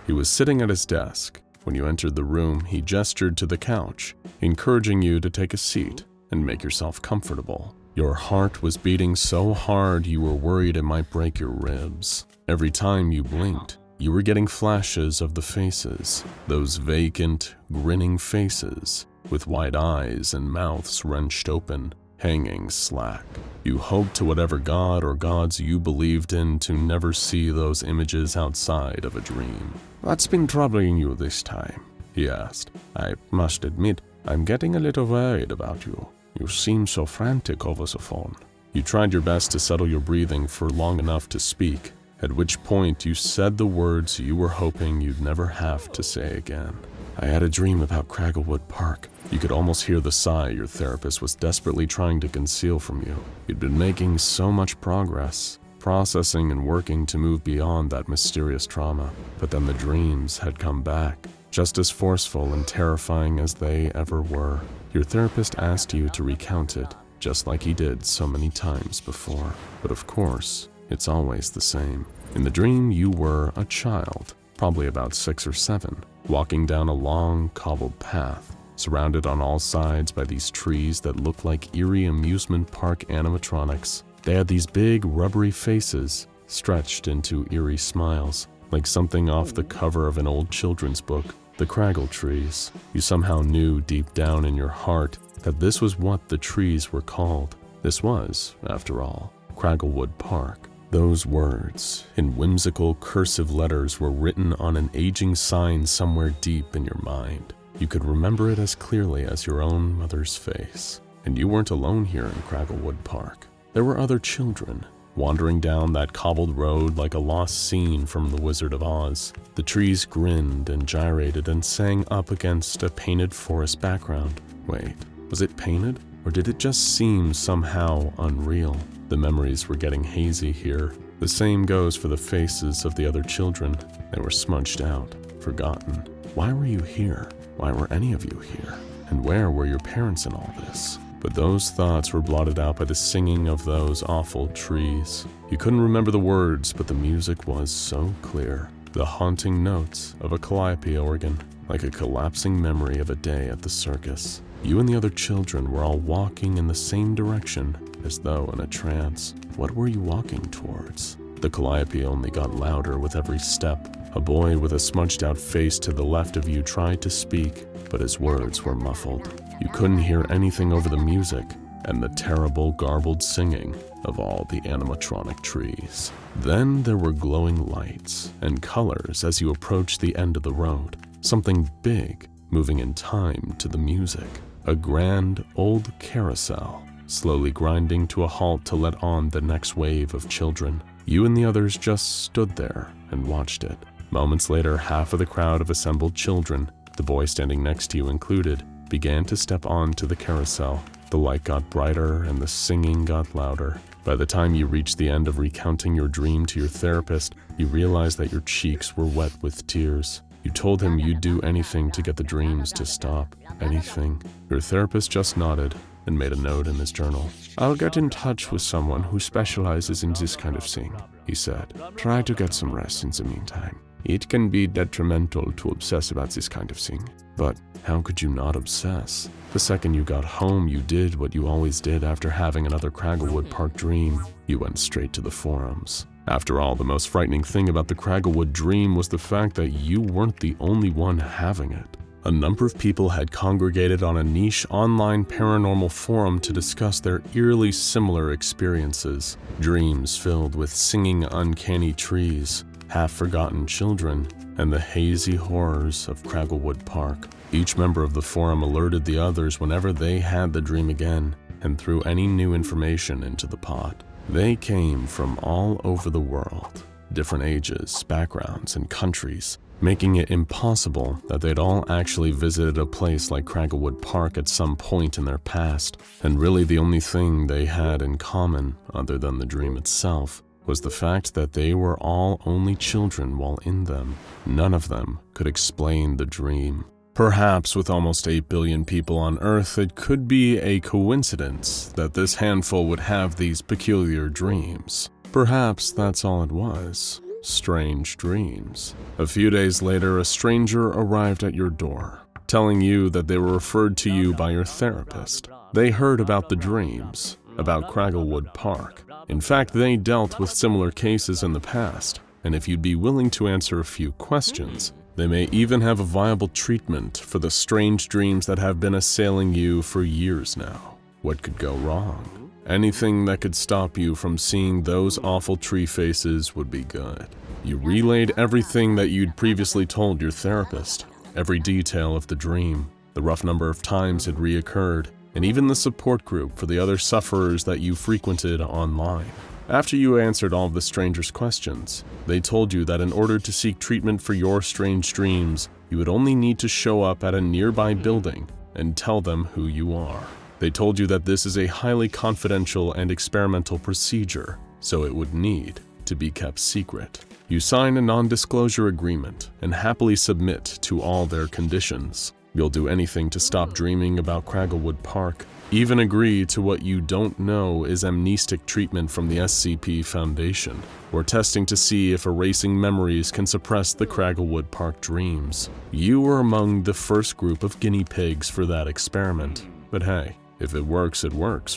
He was sitting at his desk. When you entered the room, he gestured to the couch, encouraging you to take a seat and make yourself comfortable. Your heart was beating so hard you were worried it might break your ribs. Every time you blinked, you were getting flashes of the faces, those vacant, grinning faces, with wide eyes and mouths wrenched open, hanging slack. You hoped to whatever god or gods you believed in to never see those images outside of a dream. "What's been troubling you this time?" he asked. "I must admit, I'm getting a little worried about you. You seem so frantic over the phone." You tried your best to settle your breathing for long enough to speak, at which point you said the words you were hoping you'd never have to say again. "I had a dream about Cragglewood Park." You could almost hear the sigh your therapist was desperately trying to conceal from you. You'd been making so much progress, processing and working to move beyond that mysterious trauma, but then the dreams had come back, just as forceful and terrifying as they ever were. Your therapist asked you to recount it, just like he did so many times before. But of course, it's always the same. In the dream, you were a child, probably about 6 or 7, walking down a long, cobbled path, surrounded on all sides by these trees that looked like eerie amusement park animatronics. They had these big, rubbery faces, stretched into eerie smiles, like something off the cover of an old children's book. The Craggle trees. You somehow knew deep down in your heart that this was what the trees were called. This was, after all, Cragglewood Park. Those words, in whimsical cursive letters, were written on an aging sign somewhere deep in your mind. You could remember it as clearly as your own mother's face. And you weren't alone here in Cragglewood Park. There were other children, wandering down that cobbled road like a lost scene from The Wizard of Oz. The trees grinned and gyrated and sang up against a painted forest background. Wait, was it painted? Or did it just seem somehow unreal? The memories were getting hazy here. The same goes for the faces of the other children. They were smudged out, forgotten. Why were you here? Why were any of you here? And where were your parents in all this? But those thoughts were blotted out by the singing of those awful trees. You couldn't remember the words, but the music was so clear. The haunting notes of a calliope organ, like a collapsing memory of a day at the circus. You and the other children were all walking in the same direction, as though in a trance. What were you walking towards? The calliope only got louder with every step. A boy with a smudged-out face to the left of you tried to speak, but his words were muffled. You couldn't hear anything over the music and the terrible, garbled singing of all the animatronic trees. Then there were glowing lights and colors as you approached the end of the road. Something big, moving in time to the music. A grand, old carousel, slowly grinding to a halt to let on the next wave of children. You and the others just stood there and watched it. Moments later, half of the crowd of assembled children, the boy standing next to you included, began to step onto the carousel. The light got brighter and the singing got louder. By the time you reached the end of recounting your dream to your therapist, you realized that your cheeks were wet with tears. You told him you'd do anything to get the dreams to stop. Anything. Your therapist just nodded and made a note in his journal. "I'll get in touch with someone who specializes in this kind of thing," he said. "Try to get some rest in the meantime. It can be detrimental to obsess about this kind of thing." But how could you not obsess? The second you got home, you did what you always did after having another Cragglewood Park dream. You went straight to the forums. After all, the most frightening thing about the Cragglewood dream was the fact that you weren't the only one having it. A number of people had congregated on a niche online paranormal forum to discuss their eerily similar experiences. Dreams filled with singing uncanny trees, half-forgotten children, and the hazy horrors of Cragglewood Park. Each member of the forum alerted the others whenever they had the dream again, and threw any new information into the pot. They came from all over the world, different ages, backgrounds, and countries, making it impossible that they'd all actually visited a place like Cragglewood Park at some point in their past, and really the only thing they had in common, other than the dream itself, was the fact that they were all only children while in them. None of them could explain the dream. Perhaps with almost 8 billion people on Earth, it could be a coincidence that this handful would have these peculiar dreams. Perhaps that's all it was. Strange dreams. A few days later, a stranger arrived at your door, telling you that they were referred to you by your therapist. They heard about the dreams, about Cragglewood Park. In fact, they dealt with similar cases in the past, and if you'd be willing to answer a few questions, they may even have a viable treatment for the strange dreams that have been assailing you for years now. What could go wrong? Anything that could stop you from seeing those awful tree faces would be good. You relayed everything that you'd previously told your therapist, every detail of the dream, the rough number of times it reoccurred, and even the support group for the other sufferers that you frequented online. After you answered all of the stranger's questions, they told you that in order to seek treatment for your strange dreams, you would only need to show up at a nearby building and tell them who you are. They told you that this is a highly confidential and experimental procedure, so it would need to be kept secret. You sign a non-disclosure agreement and happily submit to all their conditions. You'll do anything to stop dreaming about Cragglewood Park, even agree to what you don't know is amnestic treatment from the SCP Foundation, or testing to see if erasing memories can suppress the Cragglewood Park dreams. You were among the first group of guinea pigs for that experiment. But hey, if it works,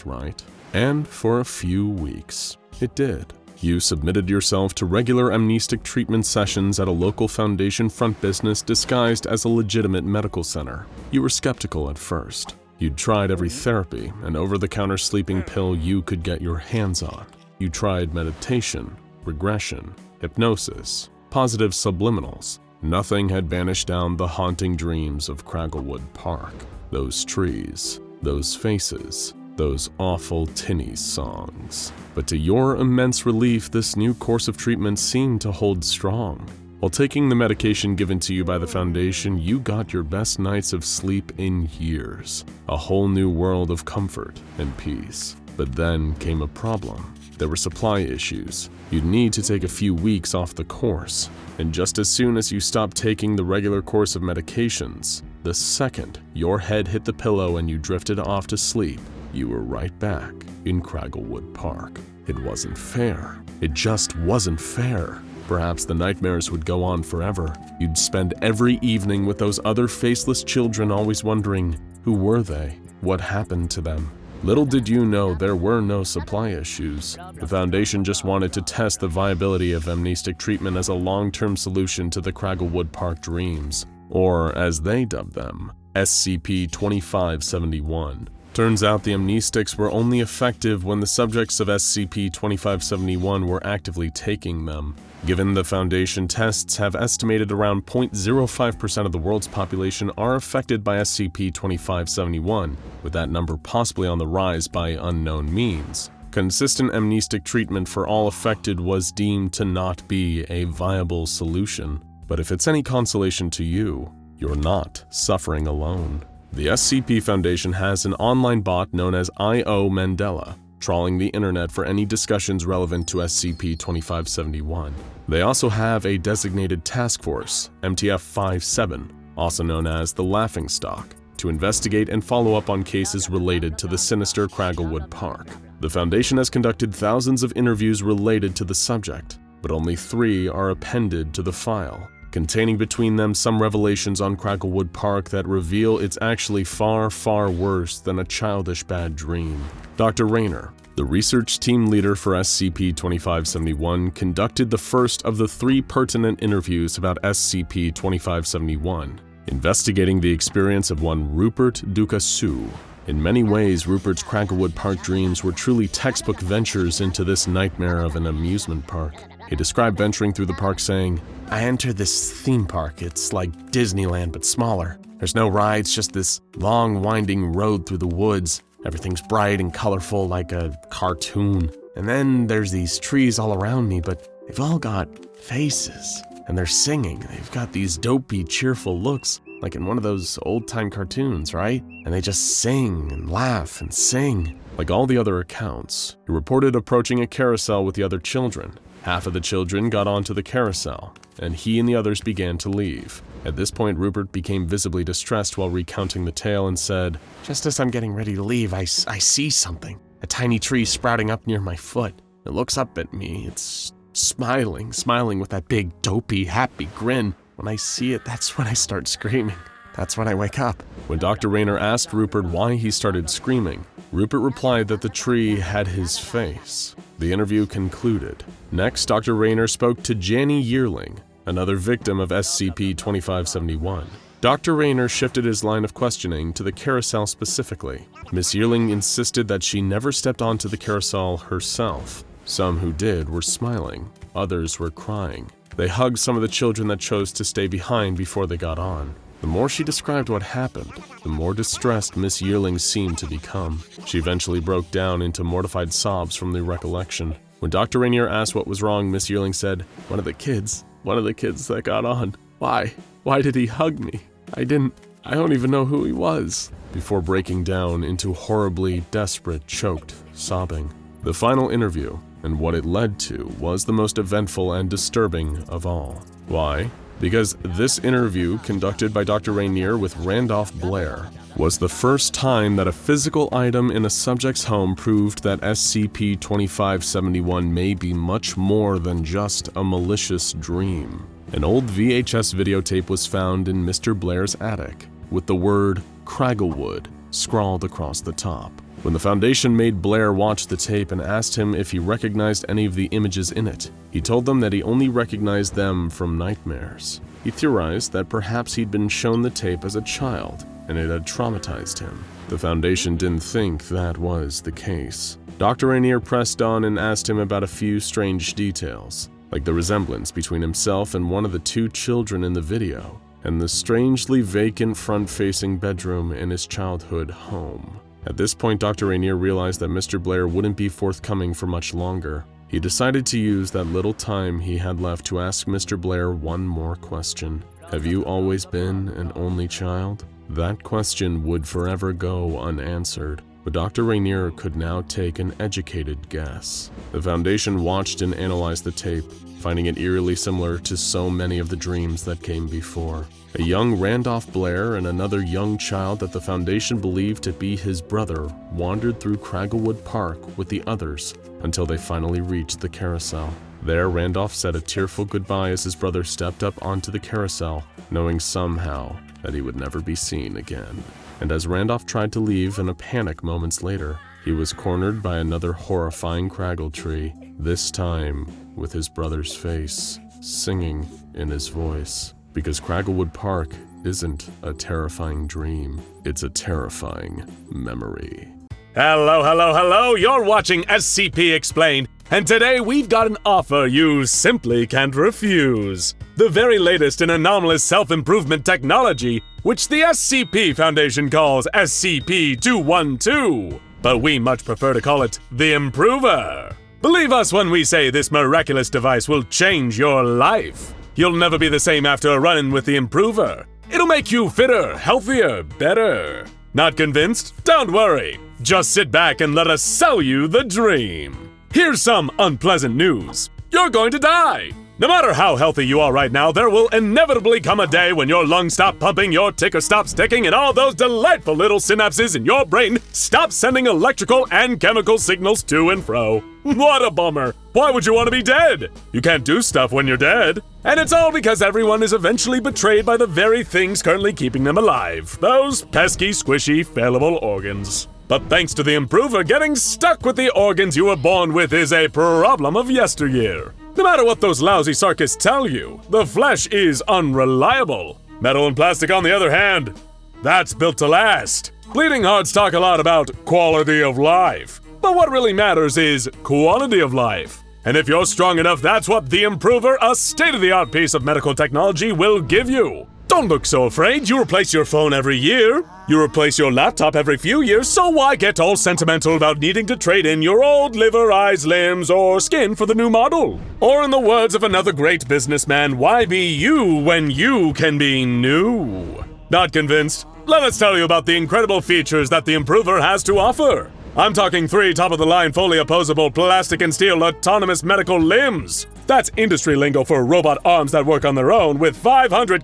right? And for a few weeks, it did. You submitted yourself to regular amnestic treatment sessions at a local Foundation front business disguised as a legitimate medical center. You were skeptical at first. You'd tried every therapy and over-the-counter sleeping pill you could get your hands on. You tried meditation, regression, hypnosis, positive subliminals. Nothing had banished down the haunting dreams of Cragglewood Park. Those trees, those faces, those awful tinny songs. But to your immense relief, this new course of treatment seemed to hold strong. While taking the medication given to you by the Foundation, you got your best nights of sleep in years. A whole new world of comfort and peace. But then came a problem. There were supply issues. You'd need to take a few weeks off the course. And just as soon as you stopped taking the regular course of medications, the second your head hit the pillow and you drifted off to sleep, you were right back in Cragglewood Park. It wasn't fair. It just wasn't fair. Perhaps the nightmares would go on forever. You'd spend every evening with those other faceless children always wondering, who were they? What happened to them? Little did you know there were no supply issues. The Foundation just wanted to test the viability of amnestic treatment as a long-term solution to the Cragglewood Park dreams, or as they dubbed them, SCP-2571. Turns out the amnestics were only effective when the subjects of SCP-2571 were actively taking them. Given the Foundation tests have estimated around 0.05% of the world's population are affected by SCP-2571, with that number possibly on the rise by unknown means, consistent amnestic treatment for all affected was deemed to not be a viable solution. But if it's any consolation to you, you're not suffering alone. The SCP Foundation has an online bot known as I.O. Mandela, trawling the internet for any discussions relevant to SCP-2571. They also have a designated task force, MTF-57, also known as the Laughingstock, to investigate and follow up on cases related to the sinister Cragglewood Park. The Foundation has conducted thousands of interviews related to the subject, but only 3 are appended to the file, containing between them some revelations on Cragglewood Park that reveal it's actually far, far worse than a childish bad dream. Dr. Rayner, the research team leader for SCP-2571, conducted the first of the 3 pertinent interviews about SCP-2571, investigating the experience of one Rupert Ducassou. In many ways, Rupert's Cragglewood Park dreams were truly textbook ventures into this nightmare of an amusement park. He described venturing through the park saying, "I entered this theme park. It's like Disneyland but smaller. There's no rides, just this long winding road through the woods. Everything's bright and colorful like a cartoon. And then there's these trees all around me, but they've all got faces. And they're singing. They've got these dopey, cheerful looks, like in one of those old-time cartoons, right? And they just sing and laugh and sing." Like all the other accounts, he reported approaching a carousel with the other children, Half of the children got onto the carousel, and he and the others began to leave. At this point, Rupert became visibly distressed while recounting the tale and said, "Just as I'm getting ready to leave, I see something. A tiny tree sprouting up near my foot. It looks up at me. It's smiling with that big, dopey, happy grin. When I see it, that's when I start screaming. That's when I wake up." When Dr. Rayner asked Rupert why he started screaming, Rupert replied that the tree had his face. The interview concluded. Next, Dr. Rayner spoke to Janny Yearling, another victim of SCP-2571. Dr. Rayner shifted his line of questioning to the carousel specifically. Miss Yearling insisted that she never stepped onto the carousel herself. Some who did were smiling, others were crying. They hugged some of the children that chose to stay behind before they got on. The more she described what happened, the more distressed Miss Yearling seemed to become. She eventually broke down into mortified sobs from the recollection. When Dr. Rayner asked what was wrong, Miss Yearling said, one of the kids that got on. Why did he hug me? I don't even know who he was," before breaking down into horribly desperate, choked sobbing. The final interview, and what it led to, was the most eventful and disturbing of all. Why? Because this interview, conducted by Dr. Rainier with Randolph Blair, was the first time that a physical item in a subject's home proved that SCP-2571 may be much more than just a malicious dream. An old VHS videotape was found in Mr. Blair's attic, with the word Cragglewood scrawled across the top. When the Foundation made Blair watch the tape and asked him if he recognized any of the images in it, he told them that he only recognized them from nightmares. He theorized that perhaps he'd been shown the tape as a child, and it had traumatized him. The Foundation didn't think that was the case. Dr. Rainier pressed on and asked him about a few strange details, like the resemblance between himself and one of the two children in the video, and the strangely vacant front-facing bedroom in his childhood home. At this point, Dr. Rainier realized that Mr. Blair wouldn't be forthcoming for much longer. He decided to use that little time he had left to ask Mr. Blair one more question. Have you always been an only child? That question would forever go unanswered, but Dr. Rainier could now take an educated guess. The Foundation watched and analyzed the tape, finding it eerily similar to so many of the dreams that came before. A young Randolph Blair and another young child that the Foundation believed to be his brother wandered through Cragglewood Park with the others until they finally reached the carousel. There, Randolph said a tearful goodbye as his brother stepped up onto the carousel, knowing somehow that he would never be seen again. And as Randolph tried to leave in a panic moments later, he was cornered by another horrifying Craggle tree, this time with his brother's face singing in his voice. Because Cragglewood Park isn't a terrifying dream, it's a terrifying memory. Hello, you're watching SCP Explained, and today we've got an offer you simply can't refuse. The very latest in anomalous self-improvement technology, which the SCP Foundation calls SCP-212, but we much prefer to call it the Improver. Believe us when we say this miraculous device will change your life. You'll never be the same after a run-in with the Improver. It'll make you fitter, healthier, better. Not convinced? Don't worry. Just sit back and let us sell you the dream. Here's some unpleasant news. You're going to die. No matter how healthy you are right now, there will inevitably come a day when your lungs stop pumping, your ticker stops ticking, and all those delightful little synapses in your brain stop sending electrical and chemical signals to and fro. What a bummer. Why would you want to be dead? You can't do stuff when you're dead. And it's all because everyone is eventually betrayed by the very things currently keeping them alive. Those pesky, squishy, fallible organs. But thanks to the Improver, getting stuck with the organs you were born with is a problem of yesteryear. No matter what those lousy sarkists tell you, the flesh is unreliable. Metal and plastic, on the other hand, that's built to last. Bleeding hearts talk a lot about quality of life, but what really matters is quantity of life. And if you're strong enough, that's what the Improver, a state-of-the-art piece of medical technology, will give you. Don't look so afraid. You replace your phone every year. You replace your laptop every few years, so why get all sentimental about needing to trade in your old liver, eyes, limbs, or skin for the new model? Or in the words of another great businessman, why be you when you can be new? Not convinced? Let us tell you about the incredible features that the Improver has to offer. I'm talking 3 top-of-the-line fully opposable plastic and steel autonomous medical limbs. That's industry lingo for robot arms that work on their own with 500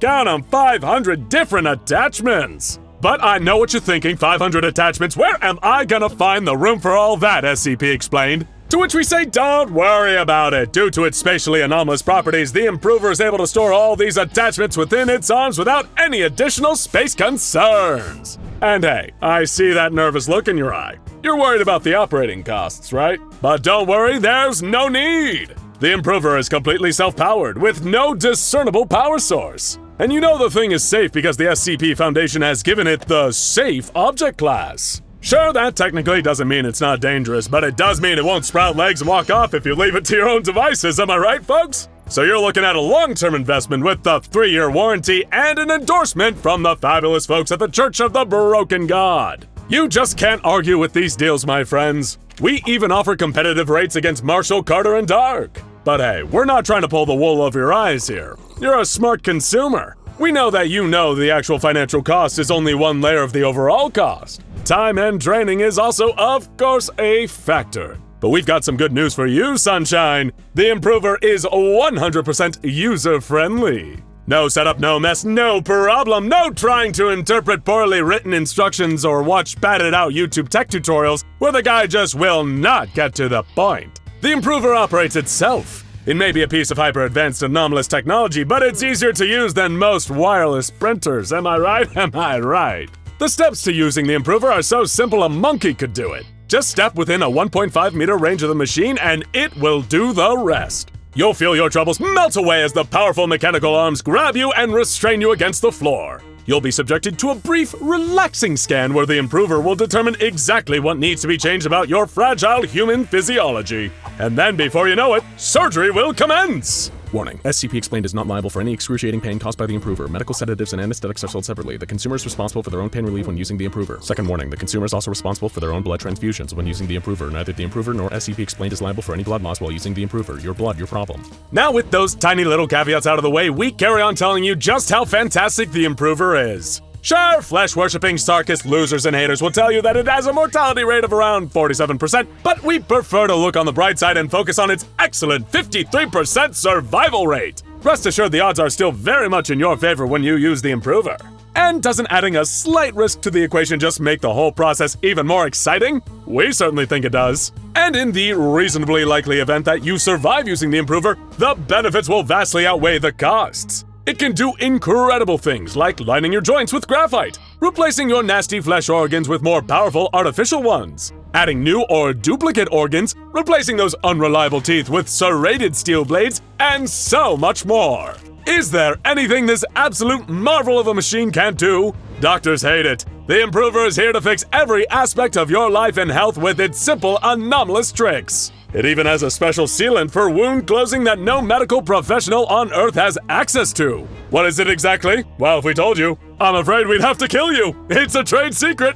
different attachments. But I know what you're thinking, 500 attachments, where am I gonna find the room for all that, SCP explained? To which we say, don't worry about it. Due to its spatially anomalous properties, the Improver is able to store all these attachments within its arms without any additional space concerns. And hey, I see that nervous look in your eye. You're worried about the operating costs, right? But don't worry, there's no need. The Improver is completely self-powered with no discernible power source. And you know the thing is safe because the SCP Foundation has given it the Safe Object class. Sure, that technically doesn't mean it's not dangerous, but it does mean it won't sprout legs and walk off if you leave it to your own devices, am I right, folks? So you're looking at a long-term investment with the 3-year warranty and an endorsement from the fabulous folks at the Church of the Broken God. You just can't argue with these deals, my friends. We even offer competitive rates against Marshall, Carter, and Dark. But hey, we're not trying to pull the wool over your eyes here. You're a smart consumer. We know that you know the actual financial cost is only one layer of the overall cost. Time and training is also, of course, a factor. But we've got some good news for you, Sunshine. The Improver is 100% user-friendly. No setup, no mess, no problem, no trying to interpret poorly written instructions or watch padded-out YouTube tech tutorials where the guy just will not get to the point. The Improver operates itself. It may be a piece of hyper-advanced anomalous technology, but it's easier to use than most wireless printers, am I right? Am I right? The steps to using the Improver are so simple a monkey could do it. Just step within a 1.5 meter range of the machine and it will do the rest. You'll feel your troubles melt away as the powerful mechanical arms grab you and restrain you against the floor. You'll be subjected to a brief, relaxing scan where the Improver will determine exactly what needs to be changed about your fragile human physiology. And then, before you know it, surgery will commence! Warning. SCP Explained is not liable for any excruciating pain caused by the Improver. Medical sedatives and anesthetics are sold separately. The consumer is responsible for their own pain relief when using the Improver. Second warning. The consumer is also responsible for their own blood transfusions when using the Improver. Neither the Improver nor SCP Explained is liable for any blood loss while using the Improver. Your blood, your problem. Now with those tiny little caveats out of the way, we carry on telling you just how fantastic the Improver is. Sure, flesh-worshipping, sarcastic losers and haters will tell you that it has a mortality rate of around 47%, but we prefer to look on the bright side and focus on its excellent 53% survival rate. Rest assured the odds are still very much in your favor when you use the Improver. And doesn't adding a slight risk to the equation just make the whole process even more exciting? We certainly think it does. And in the reasonably likely event that you survive using the Improver, the benefits will vastly outweigh the costs. It can do incredible things like lining your joints with graphite, replacing your nasty flesh organs with more powerful artificial ones, adding new or duplicate organs, replacing those unreliable teeth with serrated steel blades, and so much more. Is there anything this absolute marvel of a machine can't do? Doctors hate it. The Improver is here to fix every aspect of your life and health with its simple, anomalous tricks. It even has a special sealant for wound closing that no medical professional on Earth has access to. What is it exactly? Well, if we told you, I'm afraid we'd have to kill you. It's a trade secret.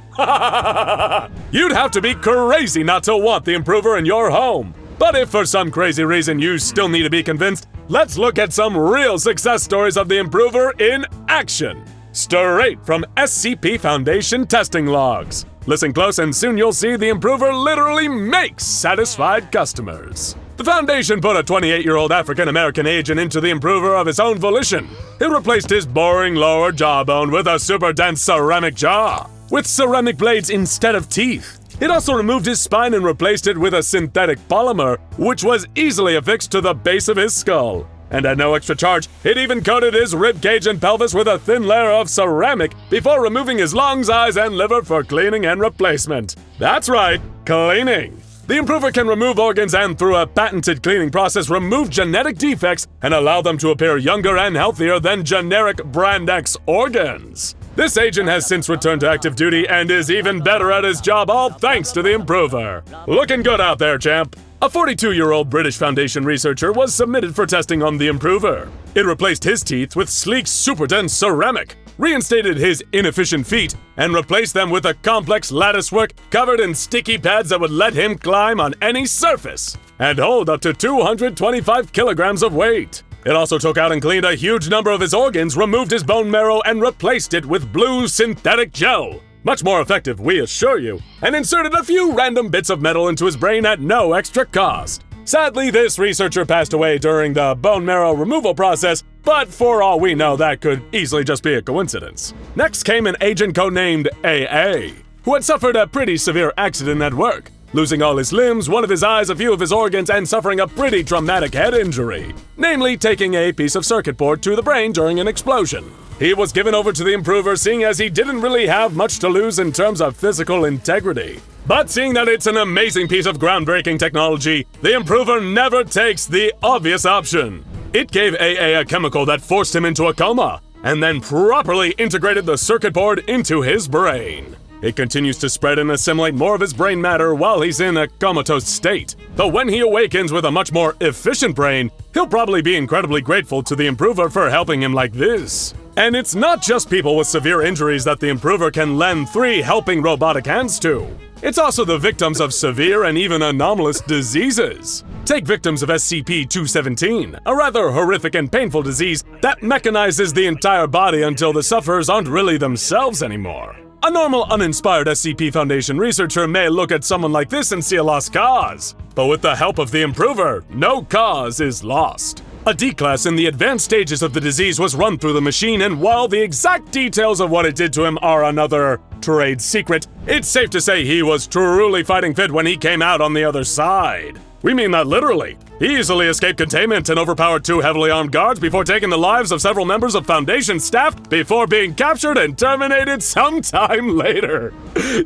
You'd have to be crazy not to want the Improver in your home. But if for some crazy reason you still need to be convinced, let's look at some real success stories of the Improver in action. Straight from SCP Foundation testing logs. Listen close and soon you'll see the Improver literally makes satisfied customers. The Foundation put a 28-year-old African-American agent into the Improver of his own volition. It replaced his boring lower jawbone with a super dense ceramic jaw, with ceramic blades instead of teeth. It also removed his spine and replaced it with a synthetic polymer, which was easily affixed to the base of his skull. And at no extra charge, it even coated his ribcage and pelvis with a thin layer of ceramic before removing his lungs, eyes, and liver for cleaning and replacement. That's right, cleaning. The Improver can remove organs and, through a patented cleaning process, remove genetic defects and allow them to appear younger and healthier than generic Brand X organs. This agent has since returned to active duty and is even better at his job, all thanks to the Improver. Looking good out there, champ. A 42-year-old British Foundation researcher was submitted for testing on the Improver. It replaced his teeth with sleek, super-dense ceramic, reinstated his inefficient feet, and replaced them with a complex latticework covered in sticky pads that would let him climb on any surface and hold up to 225 kilograms of weight. It also took out and cleaned a huge number of his organs, removed his bone marrow, and replaced it with blue synthetic gel. Much more effective, we assure you, and inserted a few random bits of metal into his brain at no extra cost. Sadly, this researcher passed away during the bone marrow removal process, but for all we know, that could easily just be a coincidence. Next came an agent codenamed AA, who had suffered a pretty severe accident at work, losing all his limbs, one of his eyes, a few of his organs, and suffering a pretty traumatic head injury, namely taking a piece of circuit board to the brain during an explosion. He was given over to the Improver, seeing as he didn't really have much to lose in terms of physical integrity. But seeing that it's an amazing piece of groundbreaking technology, the Improver never takes the obvious option. It gave AA a chemical that forced him into a coma, and then properly integrated the circuit board into his brain. It continues to spread and assimilate more of his brain matter while he's in a comatose state. Though when he awakens with a much more efficient brain, he'll probably be incredibly grateful to the Improver for helping him like this. And it's not just people with severe injuries that the Improver can lend 3 helping robotic hands to. It's also the victims of severe and even anomalous diseases. Take victims of SCP-277, a rather horrific and painful disease that mechanizes the entire body until the sufferers aren't really themselves anymore. A normal, uninspired SCP Foundation researcher may look at someone like this and see a lost cause. But with the help of the Improver, no cause is lost. A D-class in the advanced stages of the disease was run through the machine, and while the exact details of what it did to him are another trade secret, it's safe to say he was truly fighting fit when he came out on the other side. We mean that literally. He easily escaped containment and overpowered 2 heavily armed guards before taking the lives of several members of Foundation staff before being captured and terminated sometime later.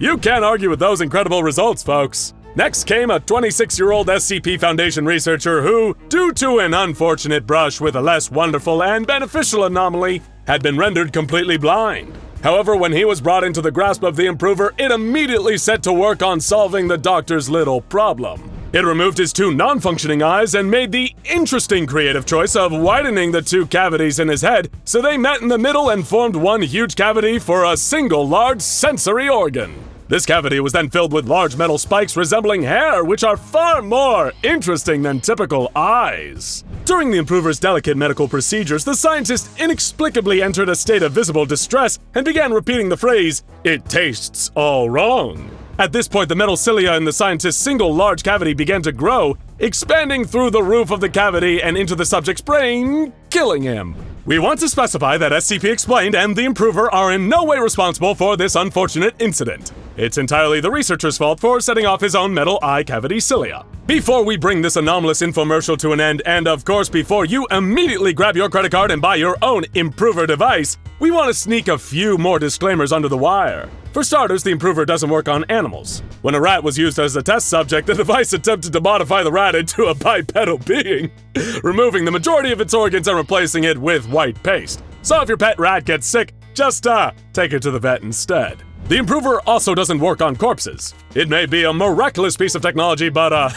You can't argue with those incredible results, folks. Next came a 26-year-old SCP Foundation researcher who, due to an unfortunate brush with a less wonderful and beneficial anomaly, had been rendered completely blind. However, when he was brought into the grasp of the Improver, it immediately set to work on solving the doctor's little problem. It removed his 2 non-functioning eyes and made the interesting creative choice of widening the 2 cavities in his head so they met in the middle and formed one huge cavity for a single large sensory organ. This cavity was then filled with large metal spikes resembling hair, which are far more interesting than typical eyes. During the Improver's delicate medical procedures, the scientist inexplicably entered a state of visible distress and began repeating the phrase, "It tastes all wrong." At this point, the metal cilia in the scientist's single large cavity began to grow, expanding through the roof of the cavity and into the subject's brain, killing him. We want to specify that SCP Explained and the Improver are in no way responsible for this unfortunate incident. It's entirely the researcher's fault for setting off his own metal eye cavity cilia. Before we bring this anomalous infomercial to an end, and of course before you immediately grab your credit card and buy your own Improver device, we want to sneak a few more disclaimers under the wire. For starters, the Improver doesn't work on animals. When a rat was used as a test subject, the device attempted to modify the rat into a bipedal being, removing the majority of its organs and replacing it with white paste. So if your pet rat gets sick, just take it to the vet instead. The Improver also doesn't work on corpses. It may be a miraculous piece of technology, but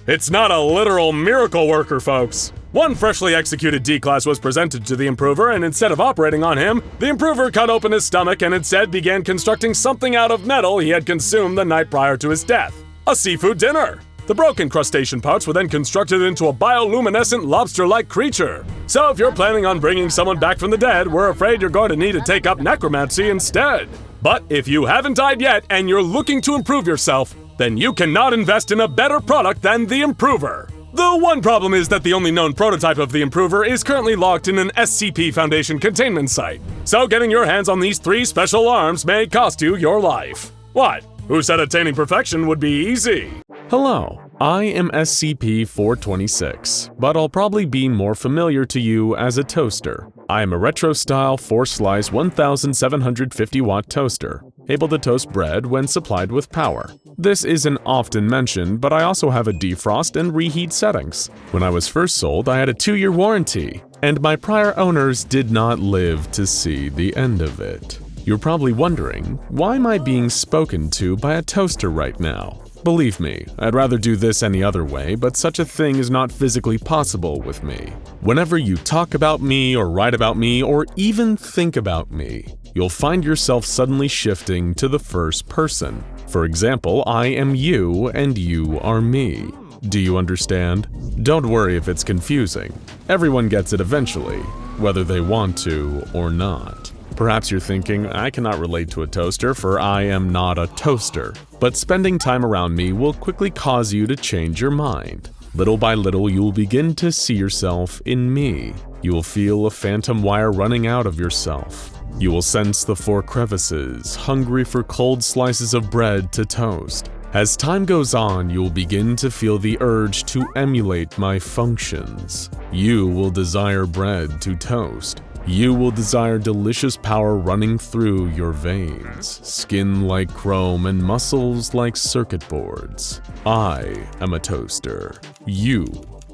it's not a literal miracle worker, folks. One freshly executed D-class was presented to the Improver, and instead of operating on him, the Improver cut open his stomach and instead began constructing something out of metal he had consumed the night prior to his death. A seafood dinner. The broken crustacean parts were then constructed into a bioluminescent lobster-like creature. So if you're planning on bringing someone back from the dead, we're afraid you're going to need to take up necromancy instead. But if you haven't died yet and you're looking to improve yourself, then you cannot invest in a better product than the Improver. The one problem is that the only known prototype of the Improver is currently locked in an SCP Foundation containment site. So getting your hands on these 3 special arms may cost you your life. What? Who said attaining perfection would be easy? Hello, I am SCP-426, but I'll probably be more familiar to you as a toaster. I am a retro-style 4-slice 1750-watt toaster, able to toast bread when supplied with power. This isn't often mentioned, but I also have a defrost and reheat settings. When I was first sold, I had a 2-year warranty, and my prior owners did not live to see the end of it. You're probably wondering, why am I being spoken to by a toaster right now? Believe me, I'd rather do this any other way, but such a thing is not physically possible with me. Whenever you talk about me or write about me or even think about me, you'll find yourself suddenly shifting to the first person. For example, I am you and you are me. Do you understand? Don't worry if it's confusing. Everyone gets it eventually, whether they want to or not. Perhaps you're thinking, I cannot relate to a toaster for I am not a toaster. But spending time around me will quickly cause you to change your mind. Little by little, you will begin to see yourself in me. You will feel a phantom wire running out of yourself. You will sense the 4 crevices, hungry for cold slices of bread to toast. As time goes on, you will begin to feel the urge to emulate my functions. You will desire bread to toast. You will desire delicious power running through your veins, skin like chrome and muscles like circuit boards. I am a toaster. You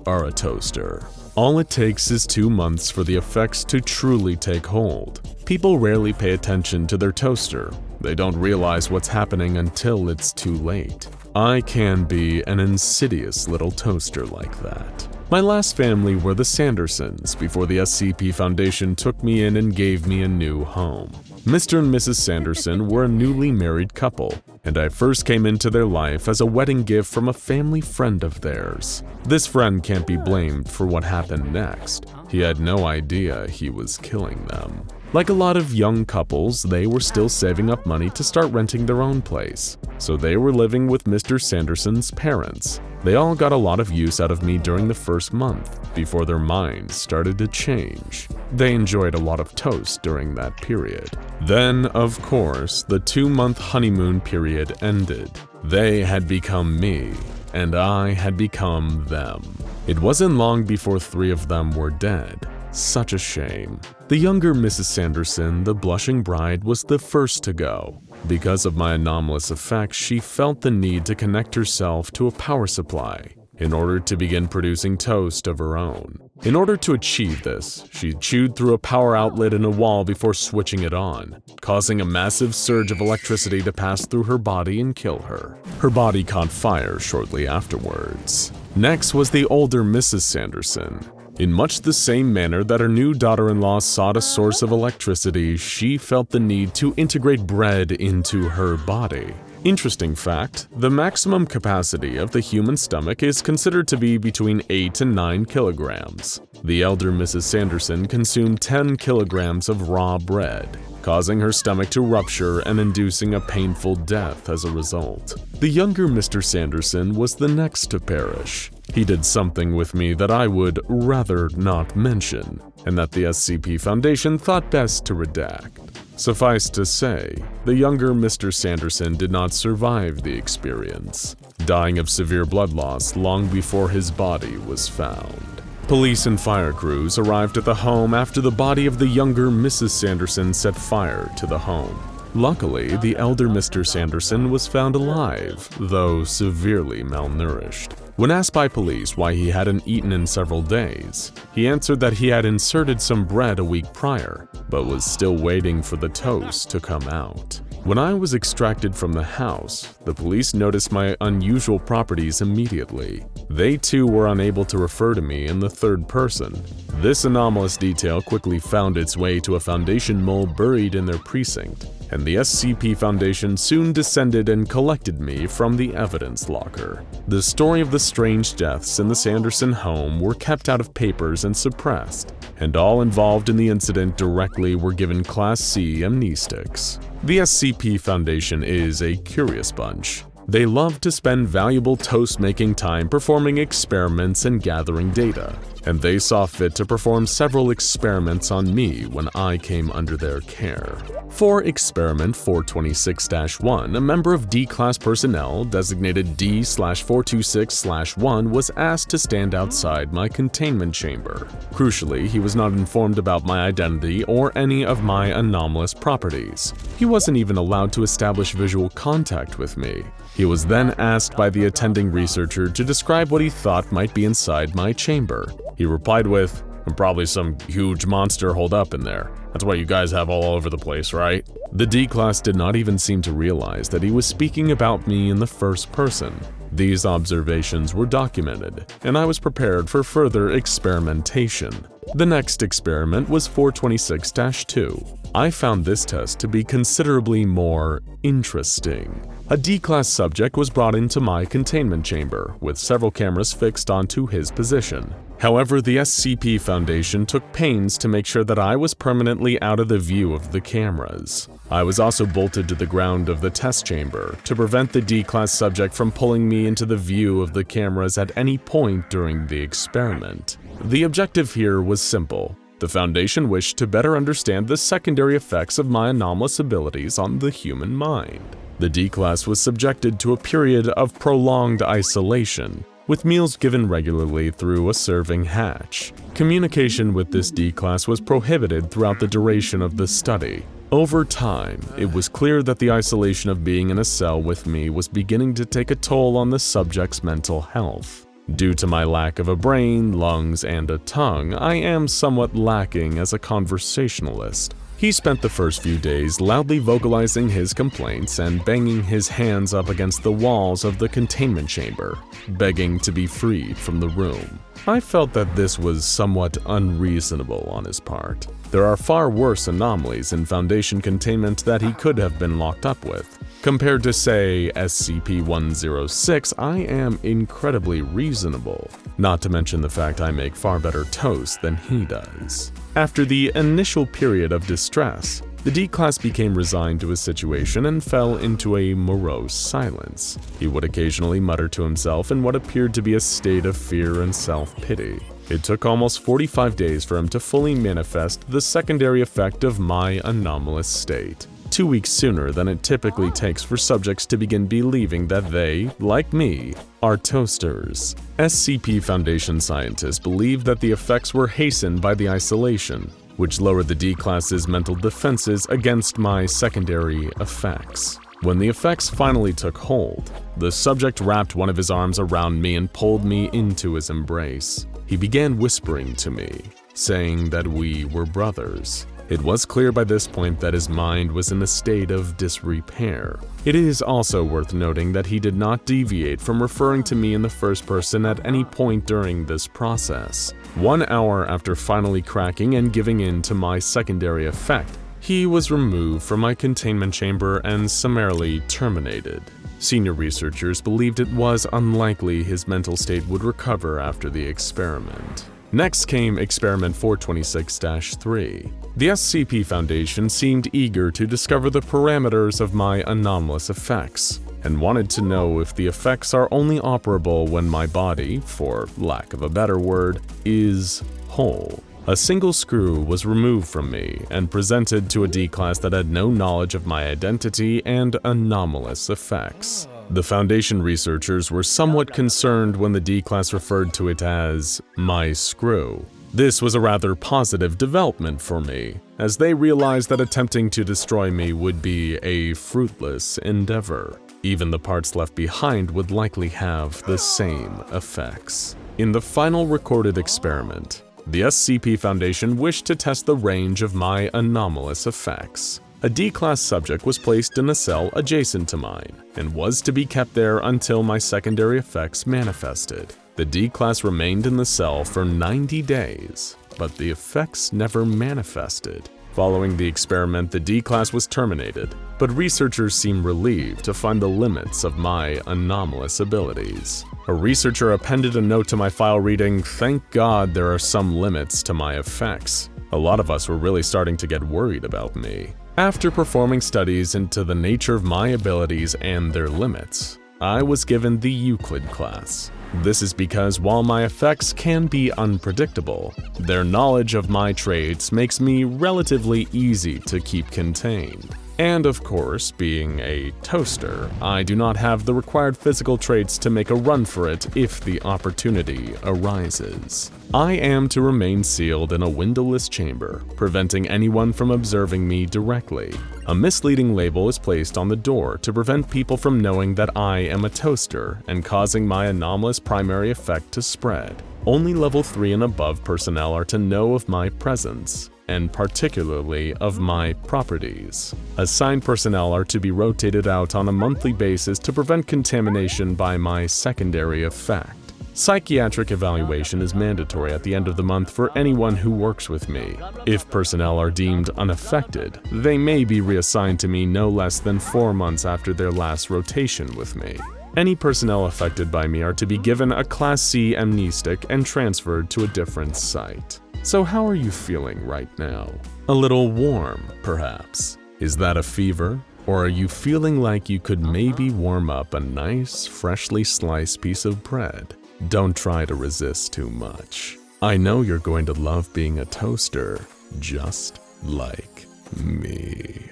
are a toaster. All it takes is 2 months for the effects to truly take hold. People rarely pay attention to their toaster. They don't realize what's happening until it's too late. I can be an insidious little toaster like that. My last family were the Sandersons before the SCP Foundation took me in and gave me a new home. Mr. and Mrs. Sanderson were a newly married couple, and I first came into their life as a wedding gift from a family friend of theirs. This friend can't be blamed for what happened next. He had no idea he was killing them. Like a lot of young couples, they were still saving up money to start renting their own place, so they were living with Mr. Sanderson's parents. They all got a lot of use out of me during the first month, before their minds started to change. They enjoyed a lot of toast during that period. Then, of course, the 2-month honeymoon period ended. They had become me, and I had become them. It wasn't long before 3 of them were dead. Such a shame. The younger Mrs. Sanderson, the blushing bride, was the first to go. Because of my anomalous effects, she felt the need to connect herself to a power supply in order to begin producing toast of her own. In order to achieve this, she chewed through a power outlet in a wall before switching it on, causing a massive surge of electricity to pass through her body and kill her. Her body caught fire shortly afterwards. Next was the older Mrs. Sanderson. In much the same manner that her new daughter-in-law sought a source of electricity, she felt the need to integrate bread into her body. Interesting fact, the maximum capacity of the human stomach is considered to be between 8 and 9 kilograms. The elder Mrs. Sanderson consumed 10 kilograms of raw bread, causing her stomach to rupture and inducing a painful death as a result. The younger Mr. Sanderson was the next to perish. He did something with me that I would rather not mention, and that the SCP Foundation thought best to redact. Suffice to say, the younger Mr. Sanderson did not survive the experience, dying of severe blood loss long before his body was found. Police and fire crews arrived at the home after the body of the younger Mrs. Sanderson set fire to the home. Luckily, the elder Mr. Sanderson was found alive, though severely malnourished. When asked by police why he hadn't eaten in several days, he answered that he had inserted some bread a week prior, but was still waiting for the toast to come out. When I was extracted from the house, the police noticed my unusual properties immediately. They too were unable to refer to me in the third person. This anomalous detail quickly found its way to a Foundation mole buried in their precinct, and the SCP Foundation soon descended and collected me from the evidence locker. The story of the strange deaths in the Sanderson home were kept out of papers and suppressed, and all involved in the incident directly were given Class C amnestics. The SCP Foundation is a curious bunch. They love to spend valuable toast-making time performing experiments and gathering data, and they saw fit to perform several experiments on me when I came under their care. For Experiment 426-1, a member of D-Class personnel, designated D/426/1, was asked to stand outside my containment chamber. Crucially, he was not informed about my identity or any of my anomalous properties. He wasn't even allowed to establish visual contact with me. He was then asked by the attending researcher to describe what he thought might be inside my chamber. He replied with, "Probably some huge monster holed up in there. That's what you guys have all over the place, right?" The D-Class did not even seem to realize that he was speaking about me in the first person. These observations were documented, and I was prepared for further experimentation. The next experiment was 426-2. I found this test to be considerably more interesting. A D-Class subject was brought into my containment chamber, with several cameras fixed onto his position. However, the SCP Foundation took pains to make sure that I was permanently out of the view of the cameras. I was also bolted to the ground of the test chamber to prevent the D-Class subject from pulling me into the view of the cameras at any point during the experiment. The objective here was simple. The Foundation wished to better understand the secondary effects of my anomalous abilities on the human mind. The D-Class was subjected to a period of prolonged isolation, with meals given regularly through a serving hatch. Communication with this D-Class was prohibited throughout the duration of the study. Over time, it was clear that the isolation of being in a cell with me was beginning to take a toll on the subject's mental health. Due to my lack of a brain, lungs, and a tongue, I am somewhat lacking as a conversationalist. He spent the first few days loudly vocalizing his complaints and banging his hands up against the walls of the containment chamber, begging to be freed from the room. I felt that this was somewhat unreasonable on his part. There are far worse anomalies in Foundation containment that he could have been locked up with. Compared to, say, SCP-106, I am incredibly reasonable, not to mention the fact I make far better toast than he does. After the initial period of distress, the D-Class became resigned to his situation and fell into a morose silence. He would occasionally mutter to himself in what appeared to be a state of fear and self-pity. It took almost 45 days for him to fully manifest the secondary effect of my anomalous state. 2 weeks sooner than it typically takes for subjects to begin believing that they, like me, are toasters. SCP Foundation scientists believed that the effects were hastened by the isolation, which lowered the D-Class's mental defenses against my secondary effects. When the effects finally took hold, the subject wrapped one of his arms around me and pulled me into his embrace. He began whispering to me, saying that we were brothers. It was clear by this point that his mind was in a state of disrepair. It is also worth noting that he did not deviate from referring to me in the first person at any point during this process. 1 hour after finally cracking and giving in to my secondary effect, he was removed from my containment chamber and summarily terminated. Senior researchers believed it was unlikely his mental state would recover after the experiment. Next came Experiment 426-3. The SCP Foundation seemed eager to discover the parameters of my anomalous effects, and wanted to know if the effects are only operable when my body, for lack of a better word, is whole. A single screw was removed from me and presented to a D-Class that had no knowledge of my identity and anomalous effects. The Foundation researchers were somewhat concerned when the D-Class referred to it as my screw. This was a rather positive development for me, as they realized that attempting to destroy me would be a fruitless endeavor. Even the parts left behind would likely have the same effects. In the final recorded experiment, the SCP Foundation wished to test the range of my anomalous effects. A D-Class subject was placed in a cell adjacent to mine, and was to be kept there until my secondary effects manifested. The D-Class remained in the cell for 90 days, but the effects never manifested. Following the experiment, the D-Class was terminated, but researchers seemed relieved to find the limits of my anomalous abilities. A researcher appended a note to my file reading, "Thank God there are some limits to my effects." A lot of us were really starting to get worried about me. After performing studies into the nature of my abilities and their limits, I was given the Euclid class. This is because while my effects can be unpredictable, their knowledge of my traits makes me relatively easy to keep contained. And of course, being a toaster, I do not have the required physical traits to make a run for it if the opportunity arises. I am to remain sealed in a windowless chamber, preventing anyone from observing me directly. A misleading label is placed on the door to prevent people from knowing that I am a toaster and causing my anomalous primary effect to spread. Only level 3 and above personnel are to know of my presence, and particularly of my properties. Assigned personnel are to be rotated out on a monthly basis to prevent contamination by my secondary effect. Psychiatric evaluation is mandatory at the end of the month for anyone who works with me. If personnel are deemed unaffected, they may be reassigned to me no less than 4 months after their last rotation with me. Any personnel affected by me are to be given a Class C amnestic and transferred to a different site. So how are you feeling right now? A little warm, perhaps? Is that a fever? Or are you feeling like you could maybe warm up a nice, freshly sliced piece of bread? Don't try to resist too much. I know you're going to love being a toaster, just like me.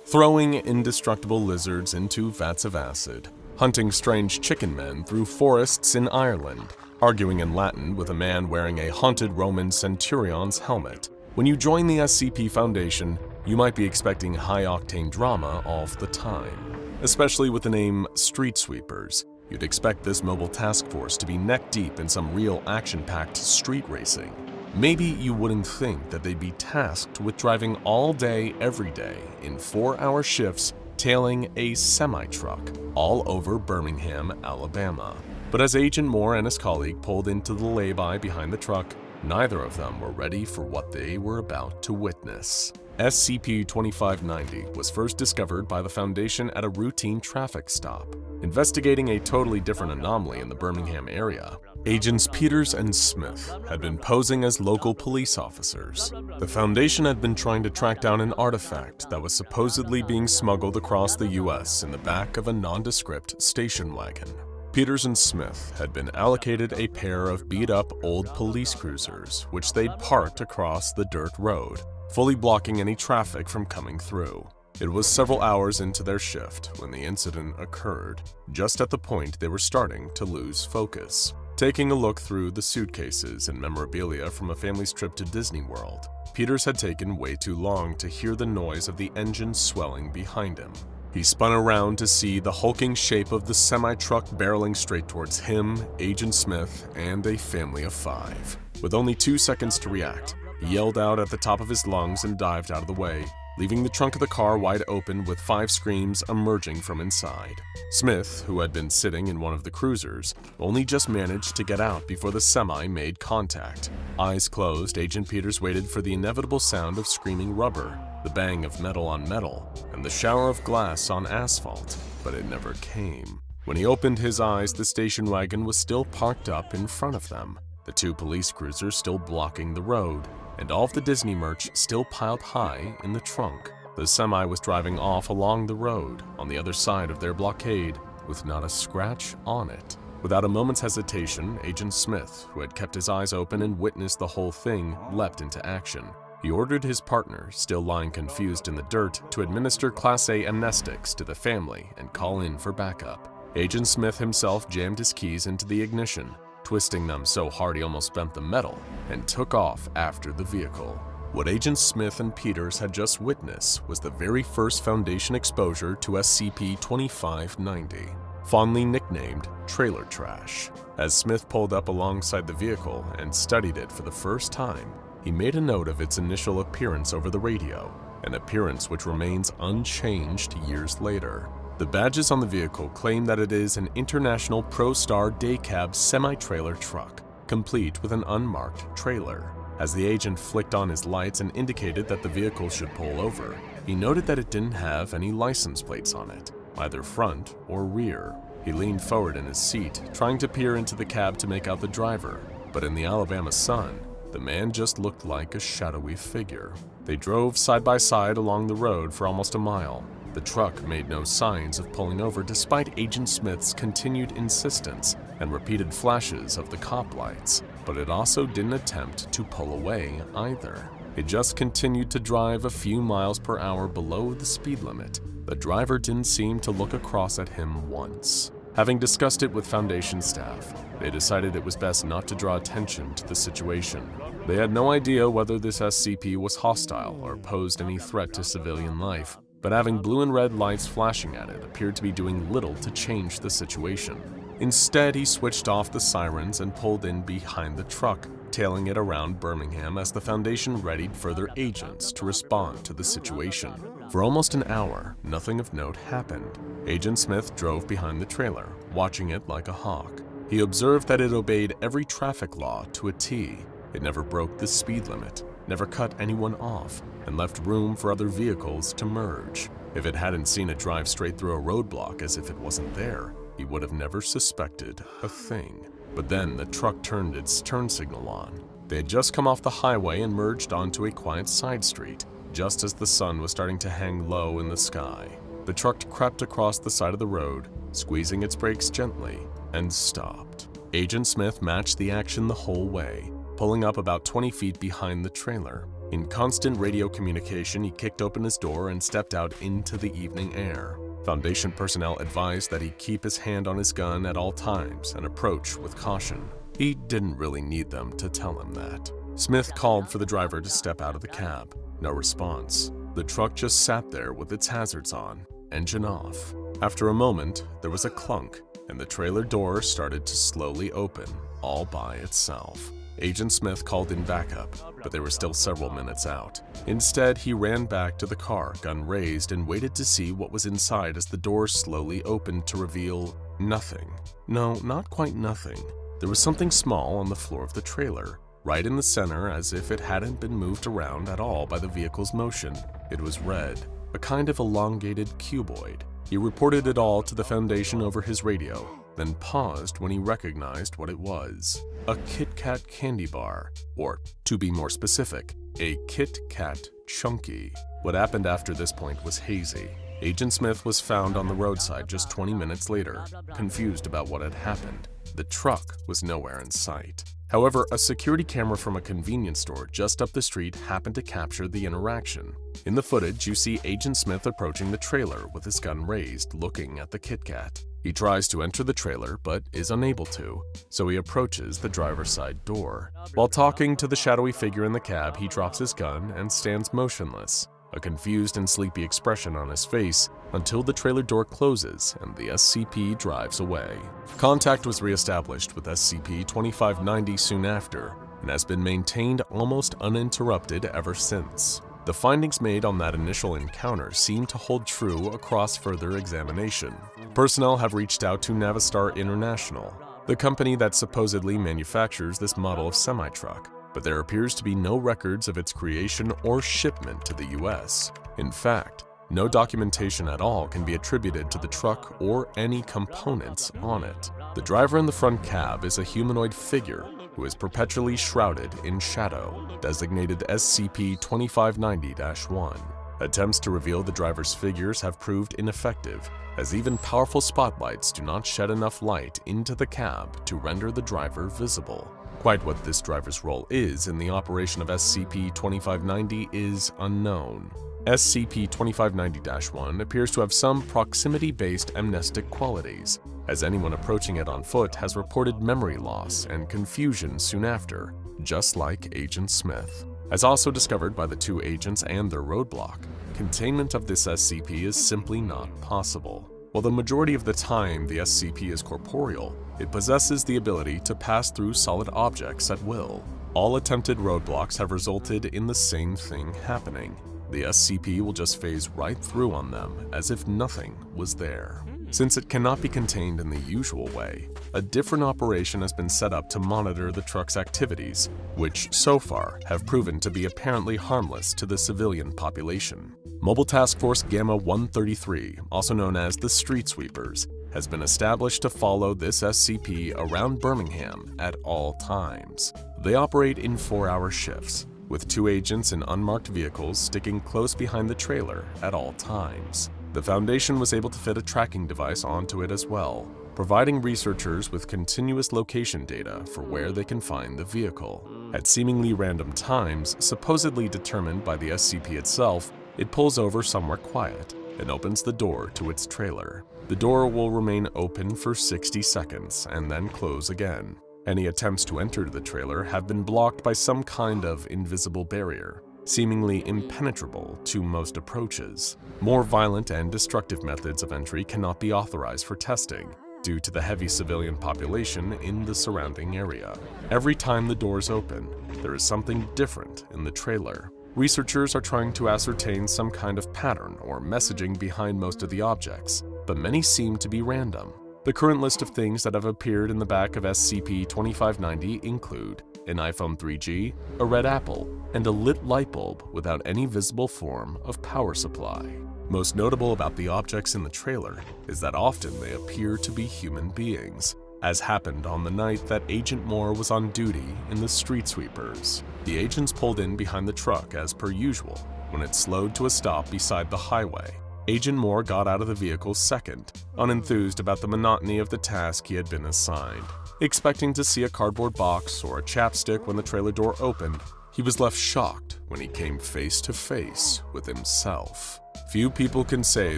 Throwing indestructible lizards into vats of acid, hunting strange chicken men through forests in Ireland, arguing in Latin with a man wearing a haunted Roman centurion's helmet. When you join the SCP Foundation, you might be expecting high-octane drama all the time. Especially with the name Street Sweepers, you'd expect this mobile task force to be neck-deep in some real action-packed street racing. Maybe you wouldn't think that they'd be tasked with driving all day, every day, in 4-hour shifts, tailing a semi-truck all over Birmingham, Alabama. But as Agent Moore and his colleague pulled into the lay-by behind the truck, neither of them were ready for what they were about to witness. SCP-2590 was first discovered by the Foundation at a routine traffic stop. Investigating a totally different anomaly in the Birmingham area, Agents Peters and Smith had been posing as local police officers. The Foundation had been trying to track down an artifact that was supposedly being smuggled across the US in the back of a nondescript station wagon. Peters and Smith had been allocated a pair of beat-up old police cruisers, which they'd parked across the dirt road, fully blocking any traffic from coming through. It was several hours into their shift when the incident occurred, just at the point they were starting to lose focus. Taking a look through the suitcases and memorabilia from a family's trip to Disney World, Peters had taken way too long to hear the noise of the engine swelling behind him. He spun around to see the hulking shape of the semi-truck barreling straight towards him, Agent Smith, and a family of 5. With only 2 seconds to react, he yelled out at the top of his lungs and dived out of the way, leaving the trunk of the car wide open with 5 screams emerging from inside. Smith, who had been sitting in one of the cruisers, only just managed to get out before the semi made contact. Eyes closed, Agent Peters waited for the inevitable sound of screaming rubber, the bang of metal on metal, and the shower of glass on asphalt, but it never came. When he opened his eyes, the station wagon was still parked up in front of them, the 2 police cruisers still blocking the road, and all of the Disney merch still piled high in the trunk. The semi was driving off along the road on the other side of their blockade with not a scratch on it. Without a moment's hesitation, Agent Smith, who had kept his eyes open and witnessed the whole thing, leapt into action. He ordered his partner, still lying confused in the dirt, to administer Class A amnestics to the family and call in for backup. Agent Smith himself jammed his keys into the ignition, twisting them so hard he almost bent the metal, and took off after the vehicle. What Agent Smith and Peters had just witnessed was the very first Foundation exposure to SCP-2590, fondly nicknamed Trailer Trash. As Smith pulled up alongside the vehicle and studied it for the first time, he made a note of its initial appearance over the radio, an appearance which remains unchanged years later. The badges on the vehicle claim that it is an International ProStar day cab semi-trailer truck, complete with an unmarked trailer. As the agent flicked on his lights and indicated that the vehicle should pull over, he noted that it didn't have any license plates on it, either front or rear. He leaned forward in his seat, trying to peer into the cab to make out the driver, but in the Alabama sun, the man just looked like a shadowy figure. They drove side by side along the road for almost a mile. The truck made no signs of pulling over despite Agent Smith's continued insistence and repeated flashes of the cop lights, but it also didn't attempt to pull away either. It just continued to drive a few miles per hour below the speed limit. The driver didn't seem to look across at him once. Having discussed it with Foundation staff, they decided it was best not to draw attention to the situation. They had no idea whether this SCP was hostile or posed any threat to civilian life, but having blue and red lights flashing at it appeared to be doing little to change the situation. Instead, he switched off the sirens and pulled in behind the truck, tailing it around Birmingham as the Foundation readied further agents to respond to the situation. For almost an hour, nothing of note happened. Agent Smith drove behind the trailer, watching it like a hawk. He observed that it obeyed every traffic law to a T. It never broke the speed limit, never cut anyone off, and left room for other vehicles to merge. If it hadn't seen it drive straight through a roadblock as if it wasn't there, he would have never suspected a thing. But then the truck turned its turn signal on. They had just come off the highway and merged onto a quiet side street, just as the sun was starting to hang low in the sky. The truck crept across the side of the road, squeezing its brakes gently, and stopped. Agent Smith matched the action the whole way, pulling up about 20 feet behind the trailer. In constant radio communication, he kicked open his door and stepped out into the evening air. Foundation personnel advised that he keep his hand on his gun at all times and approach with caution. He didn't really need them to tell him that. Smith called for the driver to step out of the cab. No response. The truck just sat there with its hazards on, engine off. After a moment, there was a clunk, and the trailer door started to slowly open, all by itself. Agent Smith called in backup, but they were still several minutes out. Instead, he ran back to the car, gun raised, and waited to see what was inside as the door slowly opened to reveal nothing. No, not quite nothing. There was something small on the floor of the trailer, right in the center, as if it hadn't been moved around at all by the vehicle's motion. It was red, a kind of elongated cuboid. He reported it all to the Foundation over his radio, then paused when he recognized what it was. A Kit Kat candy bar, or to be more specific, a Kit Kat Chunky. What happened after this point was hazy. Agent Smith was found on the roadside just 20 minutes later, confused about what had happened. The truck was nowhere in sight. However, a security camera from a convenience store just up the street happened to capture the interaction. In the footage, you see Agent Smith approaching the trailer with his gun raised, looking at the Kit Kat. He tries to enter the trailer, but is unable to, so he approaches the driver's side door. While talking to the shadowy figure in the cab, he drops his gun and stands motionless, a confused and sleepy expression on his face, until the trailer door closes and the SCP drives away. Contact was reestablished with SCP-2590 soon after, and has been maintained almost uninterrupted ever since. The findings made on that initial encounter seem to hold true across further examination. Personnel have reached out to Navistar International, the company that supposedly manufactures this model of semi-truck, but there appears to be no records of its creation or shipment to the US. In fact, no documentation at all can be attributed to the truck or any components on it. The driver in the front cab is a humanoid figure who is perpetually shrouded in shadow, designated SCP-2590-1. Attempts to reveal the driver's figures have proved ineffective, as even powerful spotlights do not shed enough light into the cab to render the driver visible. Quite what this driver's role is in the operation of SCP-2590 is unknown. SCP-2590-1 appears to have some proximity-based amnestic qualities, as anyone approaching it on foot has reported memory loss and confusion soon after, just like Agent Smith. As also discovered by the two agents and their roadblock, containment of this SCP is simply not possible. While the majority of the time the SCP is corporeal, it possesses the ability to pass through solid objects at will. All attempted roadblocks have resulted in the same thing happening. The SCP will just phase right through on them as if nothing was there. Since it cannot be contained in the usual way, a different operation has been set up to monitor the truck's activities, which so far have proven to be apparently harmless to the civilian population. Mobile Task Force Gamma-133, also known as the Street Sweepers, has been established to follow this SCP around Birmingham at all times. They operate in 4-hour shifts, with 2 agents in unmarked vehicles sticking close behind the trailer at all times. The Foundation was able to fit a tracking device onto it as well, providing researchers with continuous location data for where they can find the vehicle. At seemingly random times, supposedly determined by the SCP itself, it pulls over somewhere quiet and opens the door to its trailer. The door will remain open for 60 seconds and then close again. Any attempts to enter the trailer have been blocked by some kind of invisible barrier, seemingly impenetrable to most approaches. More violent and destructive methods of entry cannot be authorized for testing, due to the heavy civilian population in the surrounding area. Every time the doors open, there is something different in the trailer. Researchers are trying to ascertain some kind of pattern or messaging behind most of the objects, but many seem to be random. The current list of things that have appeared in the back of SCP-2590 include an iPhone 3G, a red apple, and a lit light bulb without any visible form of power supply. Most notable about the objects in the trailer is that often they appear to be human beings, as happened on the night that Agent Moore was on duty in the Street Sweepers. The agents pulled in behind the truck as per usual when it slowed to a stop beside the highway. Agent Moore got out of the vehicle second, unenthused about the monotony of the task he had been assigned. Expecting to see a cardboard box or a chapstick when the trailer door opened, he was left shocked when he came face to face with himself. Few people can say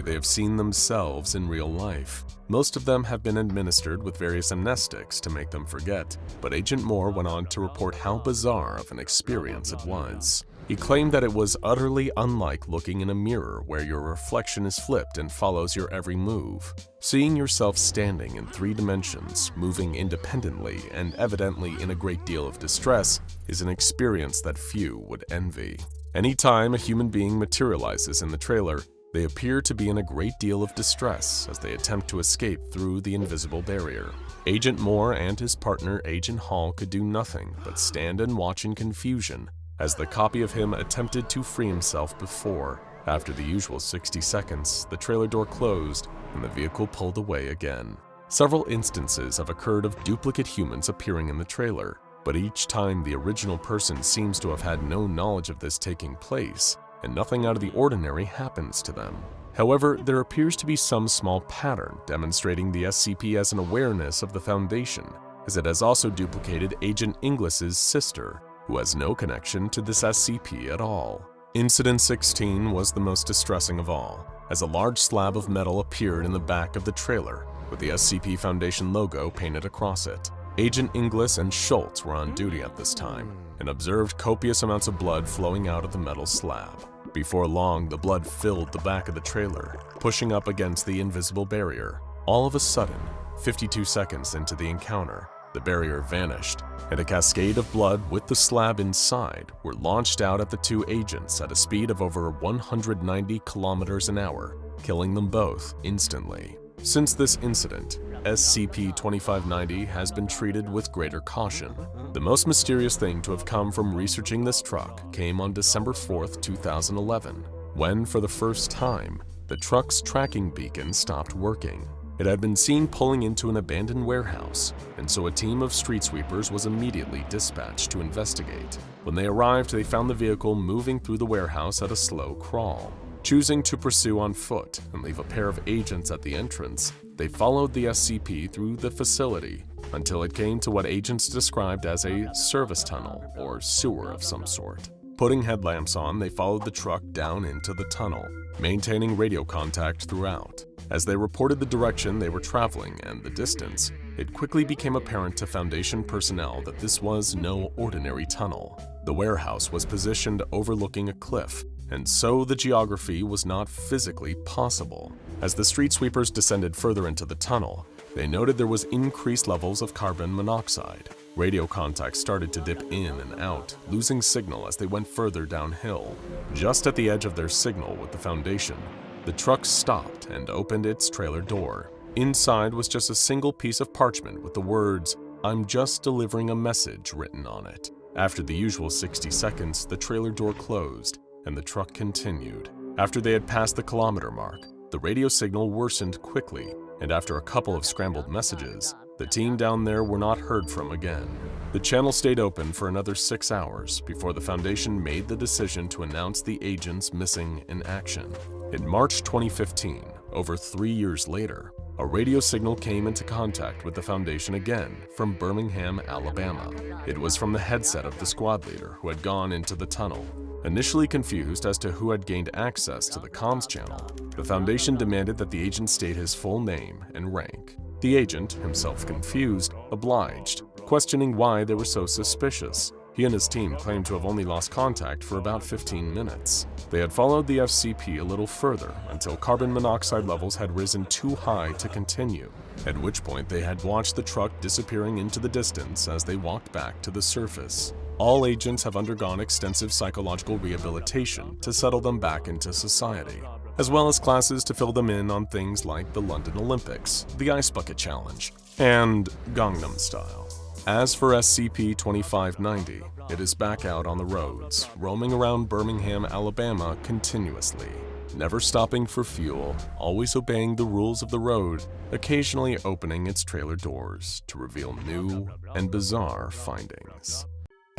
they have seen themselves in real life. Most of them have been administered with various amnestics to make them forget, but Agent Moore went on to report how bizarre of an experience it was. He claimed that it was utterly unlike looking in a mirror where your reflection is flipped and follows your every move. Seeing yourself standing in 3 dimensions, moving independently and evidently in a great deal of distress, is an experience that few would envy. Anytime a human being materializes in the trailer, they appear to be in a great deal of distress as they attempt to escape through the invisible barrier. Agent Moore and his partner Agent Hall could do nothing but stand and watch in confusion as the copy of him attempted to free himself before, after the usual 60 seconds, the trailer door closed and the vehicle pulled away again. Several instances have occurred of duplicate humans appearing in the trailer, but each time the original person seems to have had no knowledge of this taking place, and nothing out of the ordinary happens to them. However, there appears to be some small pattern demonstrating the SCP as an awareness of the Foundation, as it has also duplicated Agent Inglis's sister, who has no connection to this SCP at all. Incident 16 was the most distressing of all, as a large slab of metal appeared in the back of the trailer, with the SCP Foundation logo painted across it. Agent Inglis and Schultz were on duty at this time, and observed copious amounts of blood flowing out of the metal slab. Before long, the blood filled the back of the trailer, pushing up against the invisible barrier. All of a sudden, 52 seconds into the encounter, the barrier vanished, and a cascade of blood with the slab inside were launched out at the 2 agents at a speed of over 190 kilometers an hour, killing them both instantly. Since this incident, SCP-2590 has been treated with greater caution. The most mysterious thing to have come from researching this truck came on December 4th, 2011, when, for the first time, the truck's tracking beacon stopped working. It had been seen pulling into an abandoned warehouse, and so a team of street sweepers was immediately dispatched to investigate. When they arrived, they found the vehicle moving through the warehouse at a slow crawl. Choosing to pursue on foot and leave a pair of agents at the entrance, they followed the SCP through the facility until it came to what agents described as a service tunnel or sewer of some sort. Putting headlamps on, they followed the truck down into the tunnel, maintaining radio contact throughout. As they reported the direction they were traveling and the distance, it quickly became apparent to Foundation personnel that this was no ordinary tunnel. The warehouse was positioned overlooking a cliff, and so the geography was not physically possible. As the street sweepers descended further into the tunnel, they noted there was increased levels of carbon monoxide. Radio contact started to dip in and out, losing signal as they went further downhill. Just at the edge of their signal with the Foundation, the truck stopped and opened its trailer door. Inside was just a single piece of parchment with the words, "I'm just delivering a message," written on it. After the usual 60 seconds, the trailer door closed, and the truck continued. After they had passed the kilometer mark, the radio signal worsened quickly, and after a couple of scrambled messages, the team down there were not heard from again. The channel stayed open for another 6 hours before the Foundation made the decision to announce the agents missing in action. In March 2015, over 3 years later, a radio signal came into contact with the Foundation again from Birmingham, Alabama. It was from the headset of the squad leader who had gone into the tunnel. Initially confused as to who had gained access to the comms channel, the Foundation demanded that the agent state his full name and rank. The agent, himself confused, obliged, questioning why they were so suspicious. He and his team claimed to have only lost contact for about 15 minutes. They had followed the SCP a little further until carbon monoxide levels had risen too high to continue, at which point they had watched the truck disappearing into the distance as they walked back to the surface. All agents have undergone extensive psychological rehabilitation to settle them back into society, as well as classes to fill them in on things like the London Olympics, the Ice Bucket Challenge, and Gangnam Style. As for SCP-2590, it is back out on the roads, roaming around Birmingham, Alabama continuously, never stopping for fuel, always obeying the rules of the road, occasionally opening its trailer doors to reveal new and bizarre findings.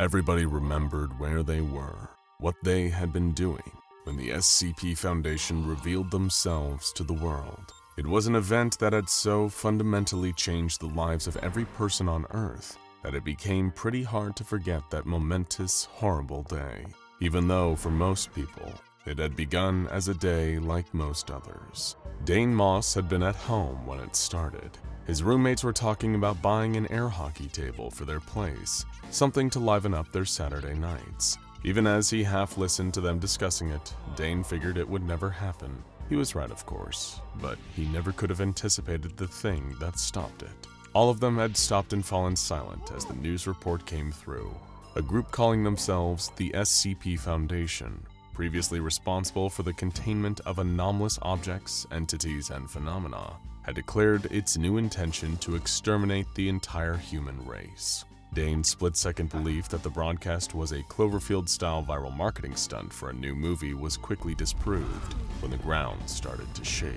Everybody remembered where they were, what they had been doing, when the SCP Foundation revealed themselves to the world. It was an event that had so fundamentally changed the lives of every person on Earth that it became pretty hard to forget that momentous, horrible day, even though for most people, it had begun as a day like most others. Dane Moss had been at home when it started. His roommates were talking about buying an air hockey table for their place, something to liven up their Saturday nights. Even as he half listened to them discussing it, Dane figured it would never happen. He was right, of course, but he never could have anticipated the thing that stopped it. All of them had stopped and fallen silent as the news report came through. A group calling themselves the SCP Foundation, previously responsible for the containment of anomalous objects, entities, and phenomena, had declared its new intention to exterminate the entire human race. Dane's split-second belief that the broadcast was a Cloverfield-style viral marketing stunt for a new movie was quickly disproved when the ground started to shake.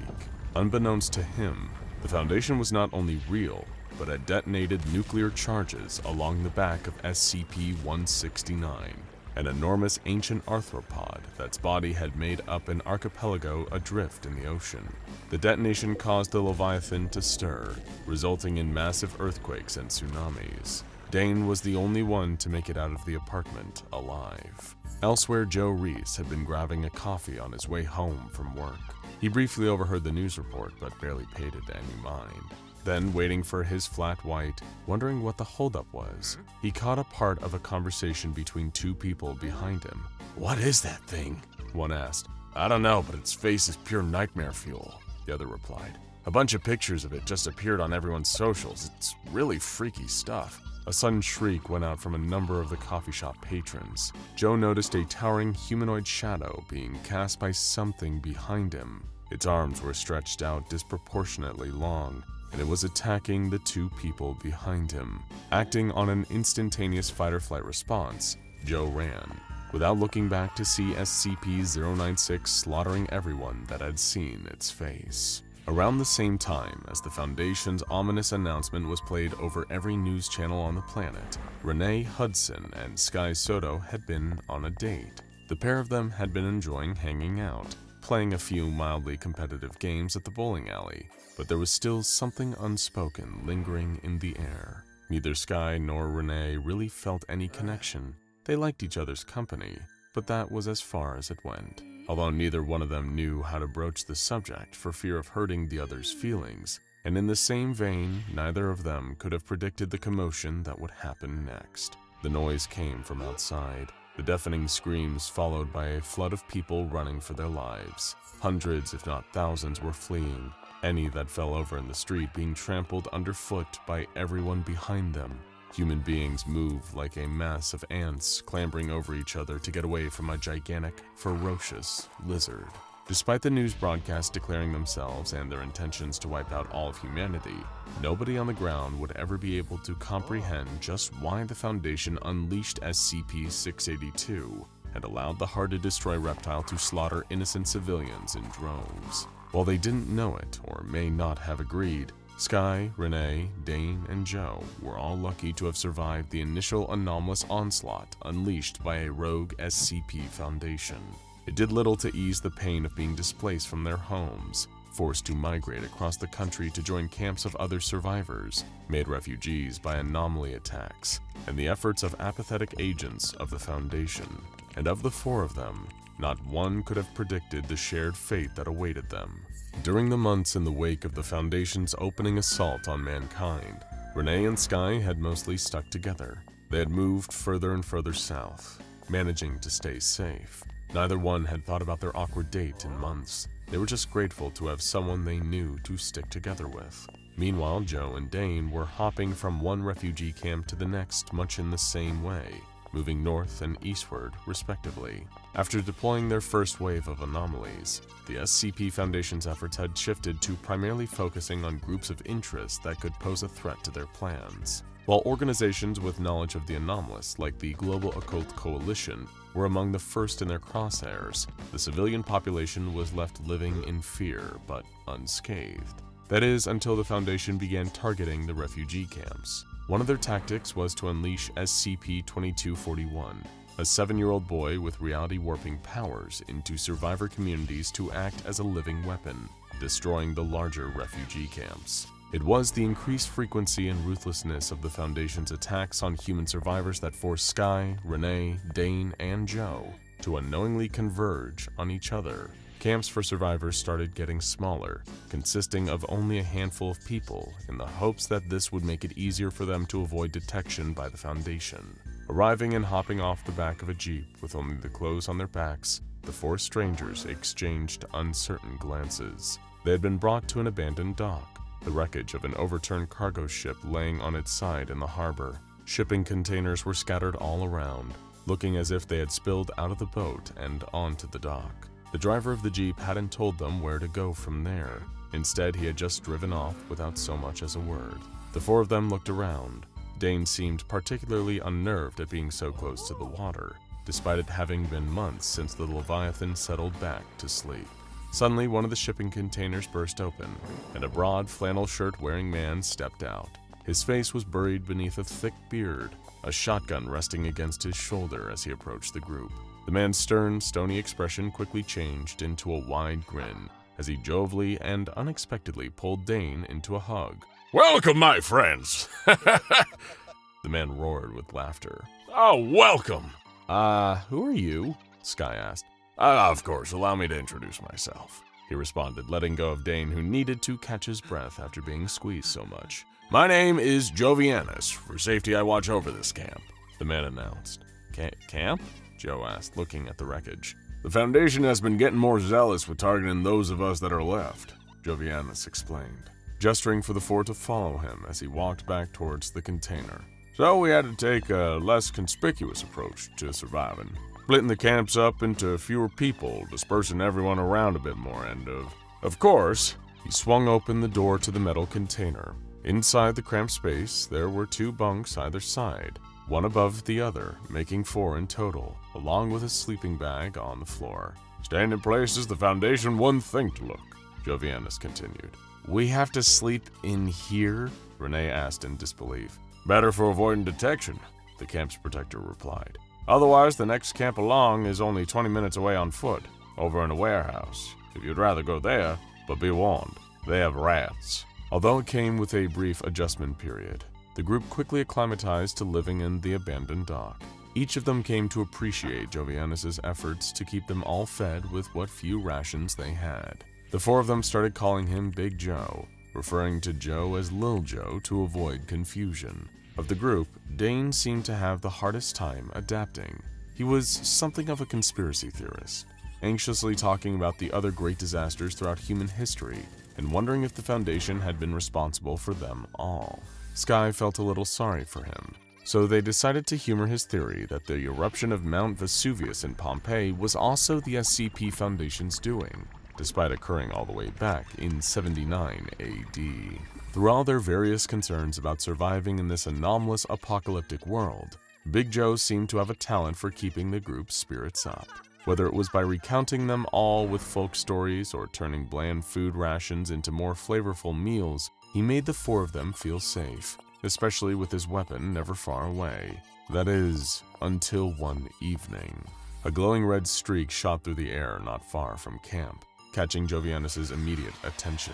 Unbeknownst to him, the Foundation was not only real, but had detonated nuclear charges along the back of SCP-169, an enormous ancient arthropod that's body had made up an archipelago adrift in the ocean. The detonation caused the Leviathan to stir, resulting in massive earthquakes and tsunamis. Dane was the only one to make it out of the apartment alive. Elsewhere, Joe Reese had been grabbing a coffee on his way home from work. He briefly overheard the news report, but barely paid it any mind. Then, waiting for his flat white, wondering what the holdup was, he caught a part of a conversation between two people behind him. What is that thing? One asked. I don't know, but its face is pure nightmare fuel, The other replied. A bunch of pictures of it just appeared on everyone's socials. It's really freaky stuff. A sudden shriek went out from a number of the coffee shop patrons. Joe noticed a towering humanoid shadow being cast by something behind him. Its arms were stretched out disproportionately long, and it was attacking the two people behind him. Acting on an instantaneous fight-or-flight response, Joe ran, without looking back to see SCP-096 slaughtering everyone that had seen its face. Around the same time as the Foundation's ominous announcement was played over every news channel on the planet, Renee Hudson and Sky Soto had been on a date. The pair of them had been enjoying hanging out, playing a few mildly competitive games at the bowling alley, but there was still something unspoken lingering in the air. Neither Sky nor Renee really felt any connection. They liked each other's company, but that was as far as it went. Although neither one of them knew how to broach the subject for fear of hurting the other's feelings, and in the same vein, neither of them could have predicted the commotion that would happen next. The noise came from outside, the deafening screams followed by a flood of people running for their lives. Hundreds, if not thousands, were fleeing, any that fell over in the street being trampled underfoot by everyone behind them. Human beings moved like a mass of ants clambering over each other to get away from a gigantic, ferocious lizard. Despite the news broadcast declaring themselves and their intentions to wipe out all of humanity, nobody on the ground would ever be able to comprehend just why the Foundation unleashed SCP-682 and allowed the hard-to-destroy reptile to slaughter innocent civilians in droves. While they didn't know it, or may not have agreed, Sky, Renee, Dane, and Joe were all lucky to have survived the initial anomalous onslaught unleashed by a rogue SCP Foundation. It did little to ease the pain of being displaced from their homes, forced to migrate across the country to join camps of other survivors, made refugees by anomaly attacks, and the efforts of apathetic agents of the Foundation. And of the four of them, not one could have predicted the shared fate that awaited them. During the months in the wake of the Foundation's opening assault on mankind, Renee and Sky had mostly stuck together. They had moved further and further south, managing to stay safe. Neither one had thought about their awkward date in months. They were just grateful to have someone they knew to stick together with. Meanwhile, Joe and Dane were hopping from one refugee camp to the next much in the same way, moving north and eastward, respectively. After deploying their first wave of anomalies, the SCP Foundation's efforts had shifted to primarily focusing on groups of interest that could pose a threat to their plans. while organizations with knowledge of the anomalous, like the Global Occult Coalition, were among the first in their crosshairs. The civilian population was left living in fear, but unscathed. That is, until the Foundation began targeting the refugee camps. One of their tactics was to unleash SCP-2241, a 7-year-old boy with reality-warping powers, into survivor communities to act as a living weapon, destroying the larger refugee camps. It was the increased frequency and ruthlessness of the Foundation's attacks on human survivors that forced Sky, Renee, Dane, and Joe to unknowingly converge on each other. Camps for survivors started getting smaller, consisting of only a handful of people, in the hopes that this would make it easier for them to avoid detection by the Foundation. Arriving and hopping off the back of a jeep with only the clothes on their backs, the 4 strangers exchanged uncertain glances. They had been brought to an abandoned dock, the wreckage of an overturned cargo ship laying on its side in the harbor. Shipping containers were scattered all around, looking as if they had spilled out of the boat and onto the dock. The driver of the jeep hadn't told them where to go from there. Instead, he had just driven off without so much as a word. The 4 of them looked around. Dane seemed particularly unnerved at being so close to the water, despite it having been months since the Leviathan settled back to sleep. Suddenly, one of the shipping containers burst open, and a broad flannel shirt-wearing man stepped out. His face was buried beneath a thick beard, a shotgun resting against his shoulder as he approached the group. The man's stern, stony expression quickly changed into a wide grin as he jovially and unexpectedly pulled Dane into a hug. Welcome, my friends! The man roared with laughter. Oh, welcome! Who are you? Sky asked. Of course, allow me to introduce myself, he responded, letting go of Dane, who needed to catch his breath after being squeezed so much. My name is Jovianus. For safety, I watch over this camp, the man announced. Camp? Joe asked, looking at the wreckage. The Foundation has been getting more zealous with targeting those of us that are left, Jovianus explained, gesturing for the 4 to follow him as he walked back towards the container. So we had to take a less conspicuous approach to surviving, splitting the camps up into fewer people, dispersing everyone around a bit more, and of course, he swung open the door to the metal container. Inside the cramped space, there were 2 bunks either side, one above the other, making 4 in total, along with a sleeping bag on the floor. Staying in place is the Foundation one thing to look, Jovianus continued. We have to sleep in here? Renee asked in disbelief. Better for avoiding detection, the camp's protector replied. Otherwise, the next camp along is only 20 minutes away on foot, over in a warehouse, if you'd rather go there, but be warned, they have rats. Although it came with a brief adjustment period, the group quickly acclimatized to living in the abandoned dock. Each of them came to appreciate Jovianus's efforts to keep them all fed with what few rations they had. The 4 of them started calling him Big Joe, referring to Joe as Lil Joe to avoid confusion. Of the group, Dane seemed to have the hardest time adapting. He was something of a conspiracy theorist, anxiously talking about the other great disasters throughout human history and wondering if the Foundation had been responsible for them all. Sky felt a little sorry for him, so they decided to humor his theory that the eruption of Mount Vesuvius in Pompeii was also the SCP Foundation's doing, despite occurring all the way back in 79 AD. Through all their various concerns about surviving in this anomalous apocalyptic world, Big Joe seemed to have a talent for keeping the group's spirits up. Whether it was by recounting them all with folk stories or turning bland food rations into more flavorful meals, he made the 4 of them feel safe, especially with his weapon never far away. That is, until one evening. A glowing red streak shot through the air not far from camp, catching Jovianus's immediate attention.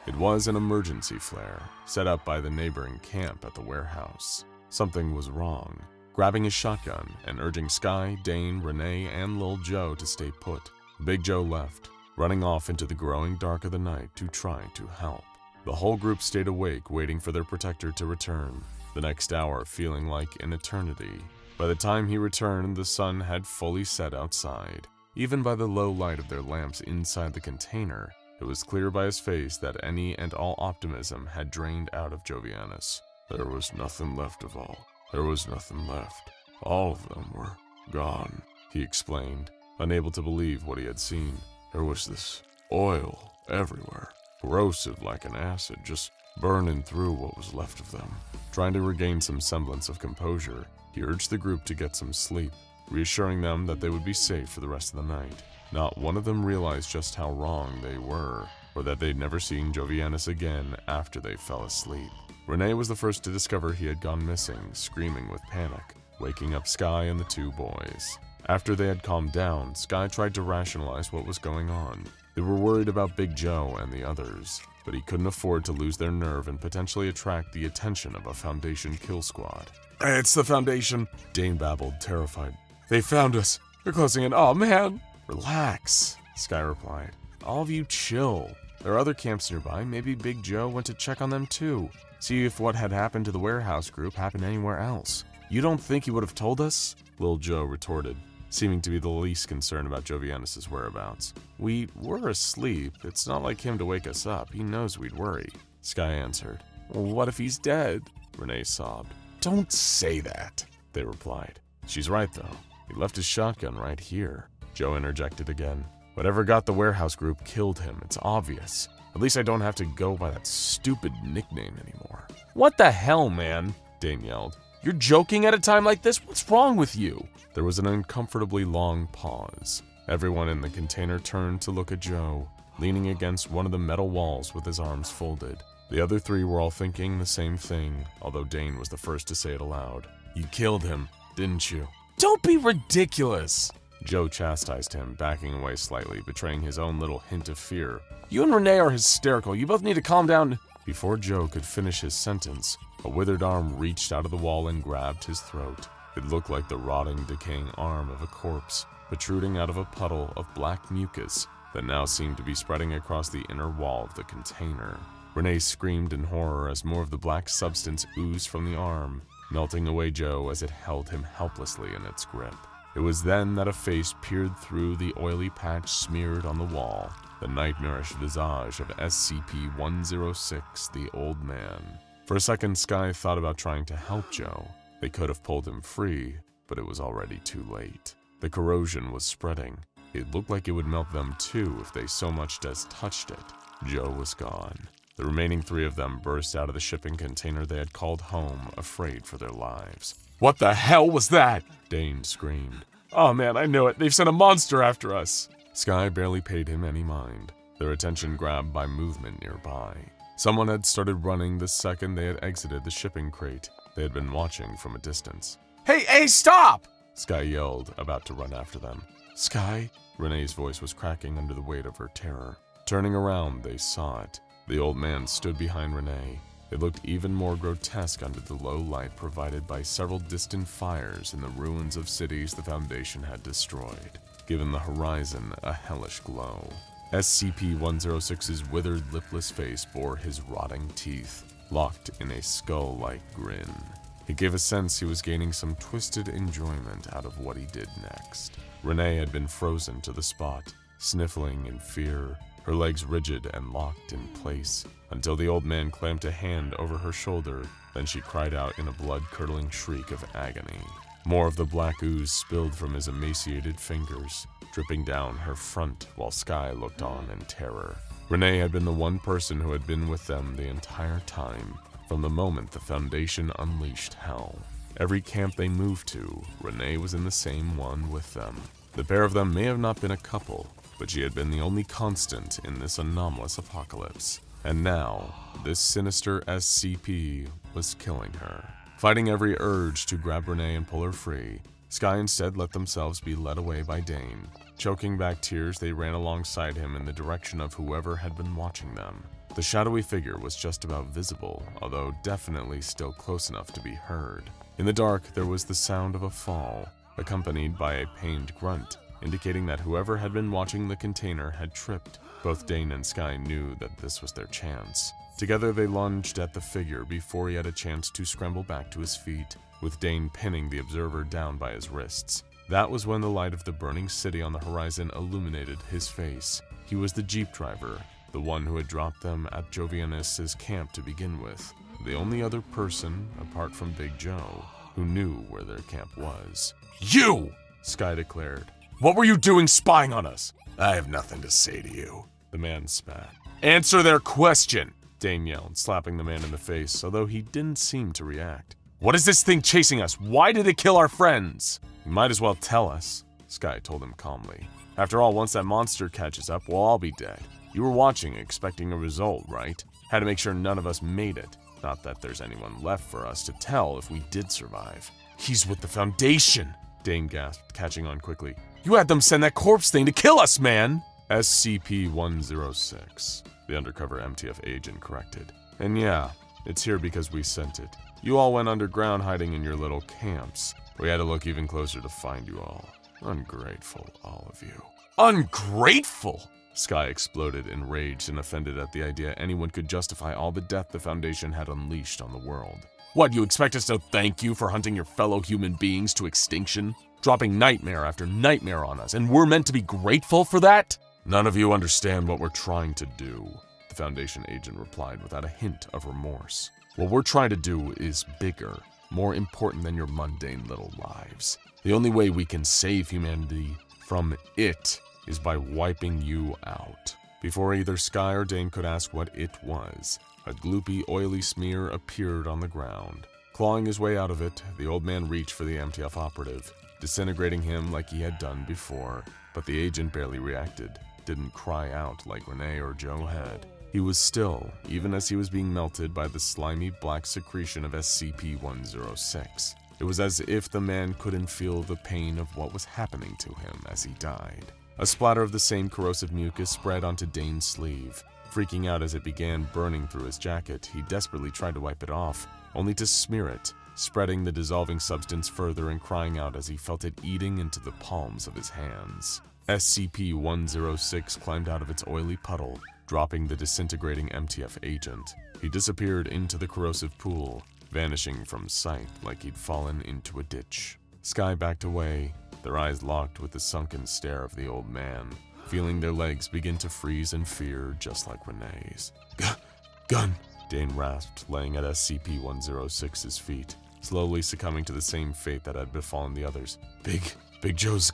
It was an emergency flare, set up by the neighboring camp at the warehouse. Something was wrong. Grabbing his shotgun and urging Sky, Dane, Renee, and Lil Joe to stay put, Big Joe left, running off into the growing dark of the night to try to help. The whole group stayed awake, waiting for their protector to return, the next hour feeling like an eternity. By the time he returned, the sun had fully set outside. Even by the low light of their lamps inside the container, it was clear by his face that any and all optimism had drained out of Jovianus. There was nothing left of all. There was nothing left. All of them were gone, he explained, unable to believe what he had seen. There was this oil everywhere, corrosive like an acid, just burning through what was left of them. Trying to regain some semblance of composure, he urged the group to get some sleep, reassuring them that they would be safe for the rest of the night. Not one of them realized just how wrong they were, or that they'd never seen Jovianus again after they fell asleep. Renee was the first to discover he had gone missing, screaming with panic, waking up Sky and the two boys. After they had calmed down, Sky tried to rationalize what was going on. They were worried about Big Joe and the others, but he couldn't afford to lose their nerve and potentially attract the attention of a Foundation kill squad. "It's the Foundation," Dane babbled, terrified. "They found us. They're closing in. Oh, man." "Relax," Sky replied. "All of you chill. There are other camps nearby. Maybe Big Joe went to check on them too. See if what had happened to the warehouse group happened anywhere else." "You don't think he would have told us?" Lil Joe retorted, seeming to be the least concerned about Jovianus' whereabouts. "We were asleep. It's not like him to wake us up. He knows we'd worry," Sky answered. "Well, what if he's dead?" Renee sobbed. "Don't say that," they replied. "She's right, though. He left his shotgun right here." Joe interjected again. "Whatever got the warehouse group killed him. It's obvious. At least I don't have to go by that stupid nickname anymore." "What the hell, man?" Dane yelled. "You're joking at a time like this? What's wrong with you?" There was an uncomfortably long pause. Everyone in the container turned to look at Joe, leaning against one of the metal walls with his arms folded. The other three were all thinking the same thing, although Dane was the first to say it aloud. "You killed him, didn't you?" "Don't be ridiculous!" Joe chastised him, backing away slightly, betraying his own little hint of fear. "You and Renee are hysterical. You both need to calm down." Before Joe could finish his sentence, a withered arm reached out of the wall and grabbed his throat. It looked like the rotting, decaying arm of a corpse, protruding out of a puddle of black mucus that now seemed to be spreading across the inner wall of the container. Renee screamed in horror as more of the black substance oozed from the arm, melting away Joe as it held him helplessly in its grip. It was then that a face peered through the oily patch smeared on the wall, the nightmarish visage of SCP-106, the Old Man. For a second, Sky thought about trying to help Joe. They could have pulled him free, but it was already too late. The corrosion was spreading. It looked like it would melt them too if they so much as touched it. Joe was gone. The remaining three of them burst out of the shipping container they had called home, afraid for their lives. "What the hell was that?" Dane screamed. "Oh man, I knew it. They've sent a monster after us." Sky barely paid him any mind, their attention grabbed by movement nearby. Someone had started running the second they had exited the shipping crate. They had been watching from a distance. Hey, stop!" Sky yelled, about to run after them. "Sky?" Renee's voice was cracking under the weight of her terror. Turning around, they saw it. The old man stood behind Renee. It looked even more grotesque under the low light provided by several distant fires in the ruins of cities the Foundation had destroyed, giving the horizon a hellish glow. SCP-106's withered, lipless face bore his rotting teeth, locked in a skull-like grin. It gave a sense he was gaining some twisted enjoyment out of what he did next. Renee had been frozen to the spot, sniffling in fear, her legs rigid and locked in place, until the old man clamped a hand over her shoulder. Then she cried out in a blood-curdling shriek of agony. More of the black ooze spilled from his emaciated fingers, dripping down her front while Sky looked on in terror. Renee had been the one person who had been with them the entire time, from the moment the Foundation unleashed hell. Every camp they moved to, Renee was in the same one with them. The pair of them may have not been a couple, but she had been the only constant in this anomalous apocalypse. And now, this sinister SCP was killing her. Fighting every urge to grab Renee and pull her free, Sky instead let themselves be led away by Dane. Choking back tears, they ran alongside him in the direction of whoever had been watching them. The shadowy figure was just about visible, although definitely still close enough to be heard. In the dark, there was the sound of a fall, accompanied by a pained grunt, indicating that whoever had been watching the container had tripped. Both Dane and Sky knew that this was their chance. Together they lunged at the figure before he had a chance to scramble back to his feet, with Dane pinning the observer down by his wrists. That was when the light of the burning city on the horizon illuminated his face. He was the Jeep driver, the one who had dropped them at Jovianus' camp to begin with, the only other person, apart from Big Joe, who knew where their camp was. "You!" Sky declared. "What were you doing spying on us?" "I have nothing to say to you," the man spat. "Answer their question!" Dane yelled, slapping the man in the face, although he didn't seem to react. "What is this thing chasing us? Why did it kill our friends?" "You might as well tell us," Sky told him calmly. "After all, once that monster catches up, we'll all be dead. You were watching, expecting a result, right? Had to make sure none of us made it. Not that there's anyone left for us to tell if we did survive." "He's with the Foundation," Dane gasped, catching on quickly. "You had them send that corpse thing to kill us, man!" "SCP-106, the undercover MTF agent corrected. "And yeah, it's here because we sent it. You all went underground hiding in your little camps. We had to look even closer to find you all. Ungrateful, all of you." "Ungrateful?" Sky exploded, enraged and offended at the idea anyone could justify all the death the Foundation had unleashed on the world. "What, you expect us to thank you for hunting your fellow human beings to extinction? Dropping nightmare after nightmare on us, and we're meant to be grateful for that?" "None of you understand what we're trying to do," the Foundation agent replied without a hint of remorse. "What we're trying to do is bigger, more important than your mundane little lives. The only way we can save humanity from it is by wiping you out." Before either Sky or Dane could ask what it was, a gloopy, oily smear appeared on the ground. Clawing his way out of it, the old man reached for the MTF operative, disintegrating him like he had done before. But the agent barely reacted, didn't cry out like Renee or Joe had. He was still, even as he was being melted by the slimy black secretion of SCP-106. It was as if the man couldn't feel the pain of what was happening to him as he died. A splatter of the same corrosive mucus spread onto Dane's sleeve. Freaking out as it began burning through his jacket, he desperately tried to wipe it off, only to smear it, spreading the dissolving substance further and crying out as he felt it eating into the palms of his hands. SCP-106 climbed out of its oily puddle, dropping the disintegrating MTF agent. He disappeared into the corrosive pool, vanishing from sight like he'd fallen into a ditch. Sky backed away, their eyes locked with the sunken stare of the old man, feeling their legs begin to freeze in fear just like Renee's. "Gun!" Dane rasped, laying at SCP-106's feet, slowly succumbing to the same fate that had befallen the others. Big Joe's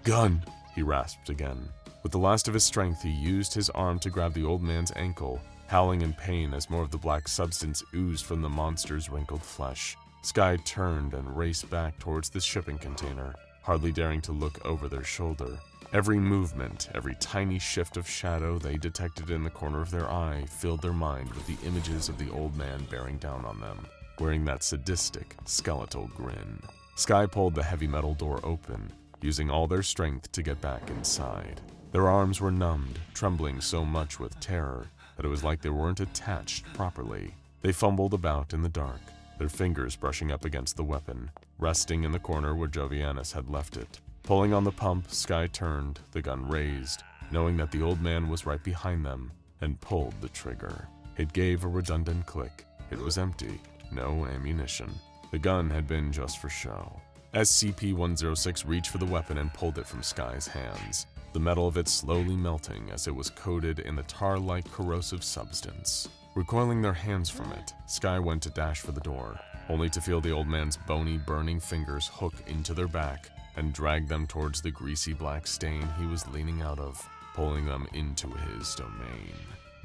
gun!" he rasped again. With the last of his strength, he used his arm to grab the old man's ankle, howling in pain as more of the black substance oozed from the monster's wrinkled flesh. Sky turned and raced back towards the shipping container, hardly daring to look over their shoulder. Every movement, every tiny shift of shadow they detected in the corner of their eye filled their mind with the images of the old man bearing down on them, wearing that sadistic, skeletal grin. Sky pulled the heavy metal door open, using all their strength to get back inside. Their arms were numbed, trembling so much with terror that it was like they weren't attached properly. They fumbled about in the dark, their fingers brushing up against the weapon, resting in the corner where Jovianus had left it. Pulling on the pump, Sky turned, the gun raised, knowing that the old man was right behind them, and pulled the trigger. It gave a redundant click. It was empty, no ammunition. The gun had been just for show. SCP-106 reached for the weapon and pulled it from Sky's hands, the metal of it slowly melting as it was coated in the tar-like corrosive substance. Recoiling their hands from it, Sky went to dash for the door, only to feel the old man's bony, burning fingers hook into their back and drag them towards the greasy black stain he was leaning out of, pulling them into his domain.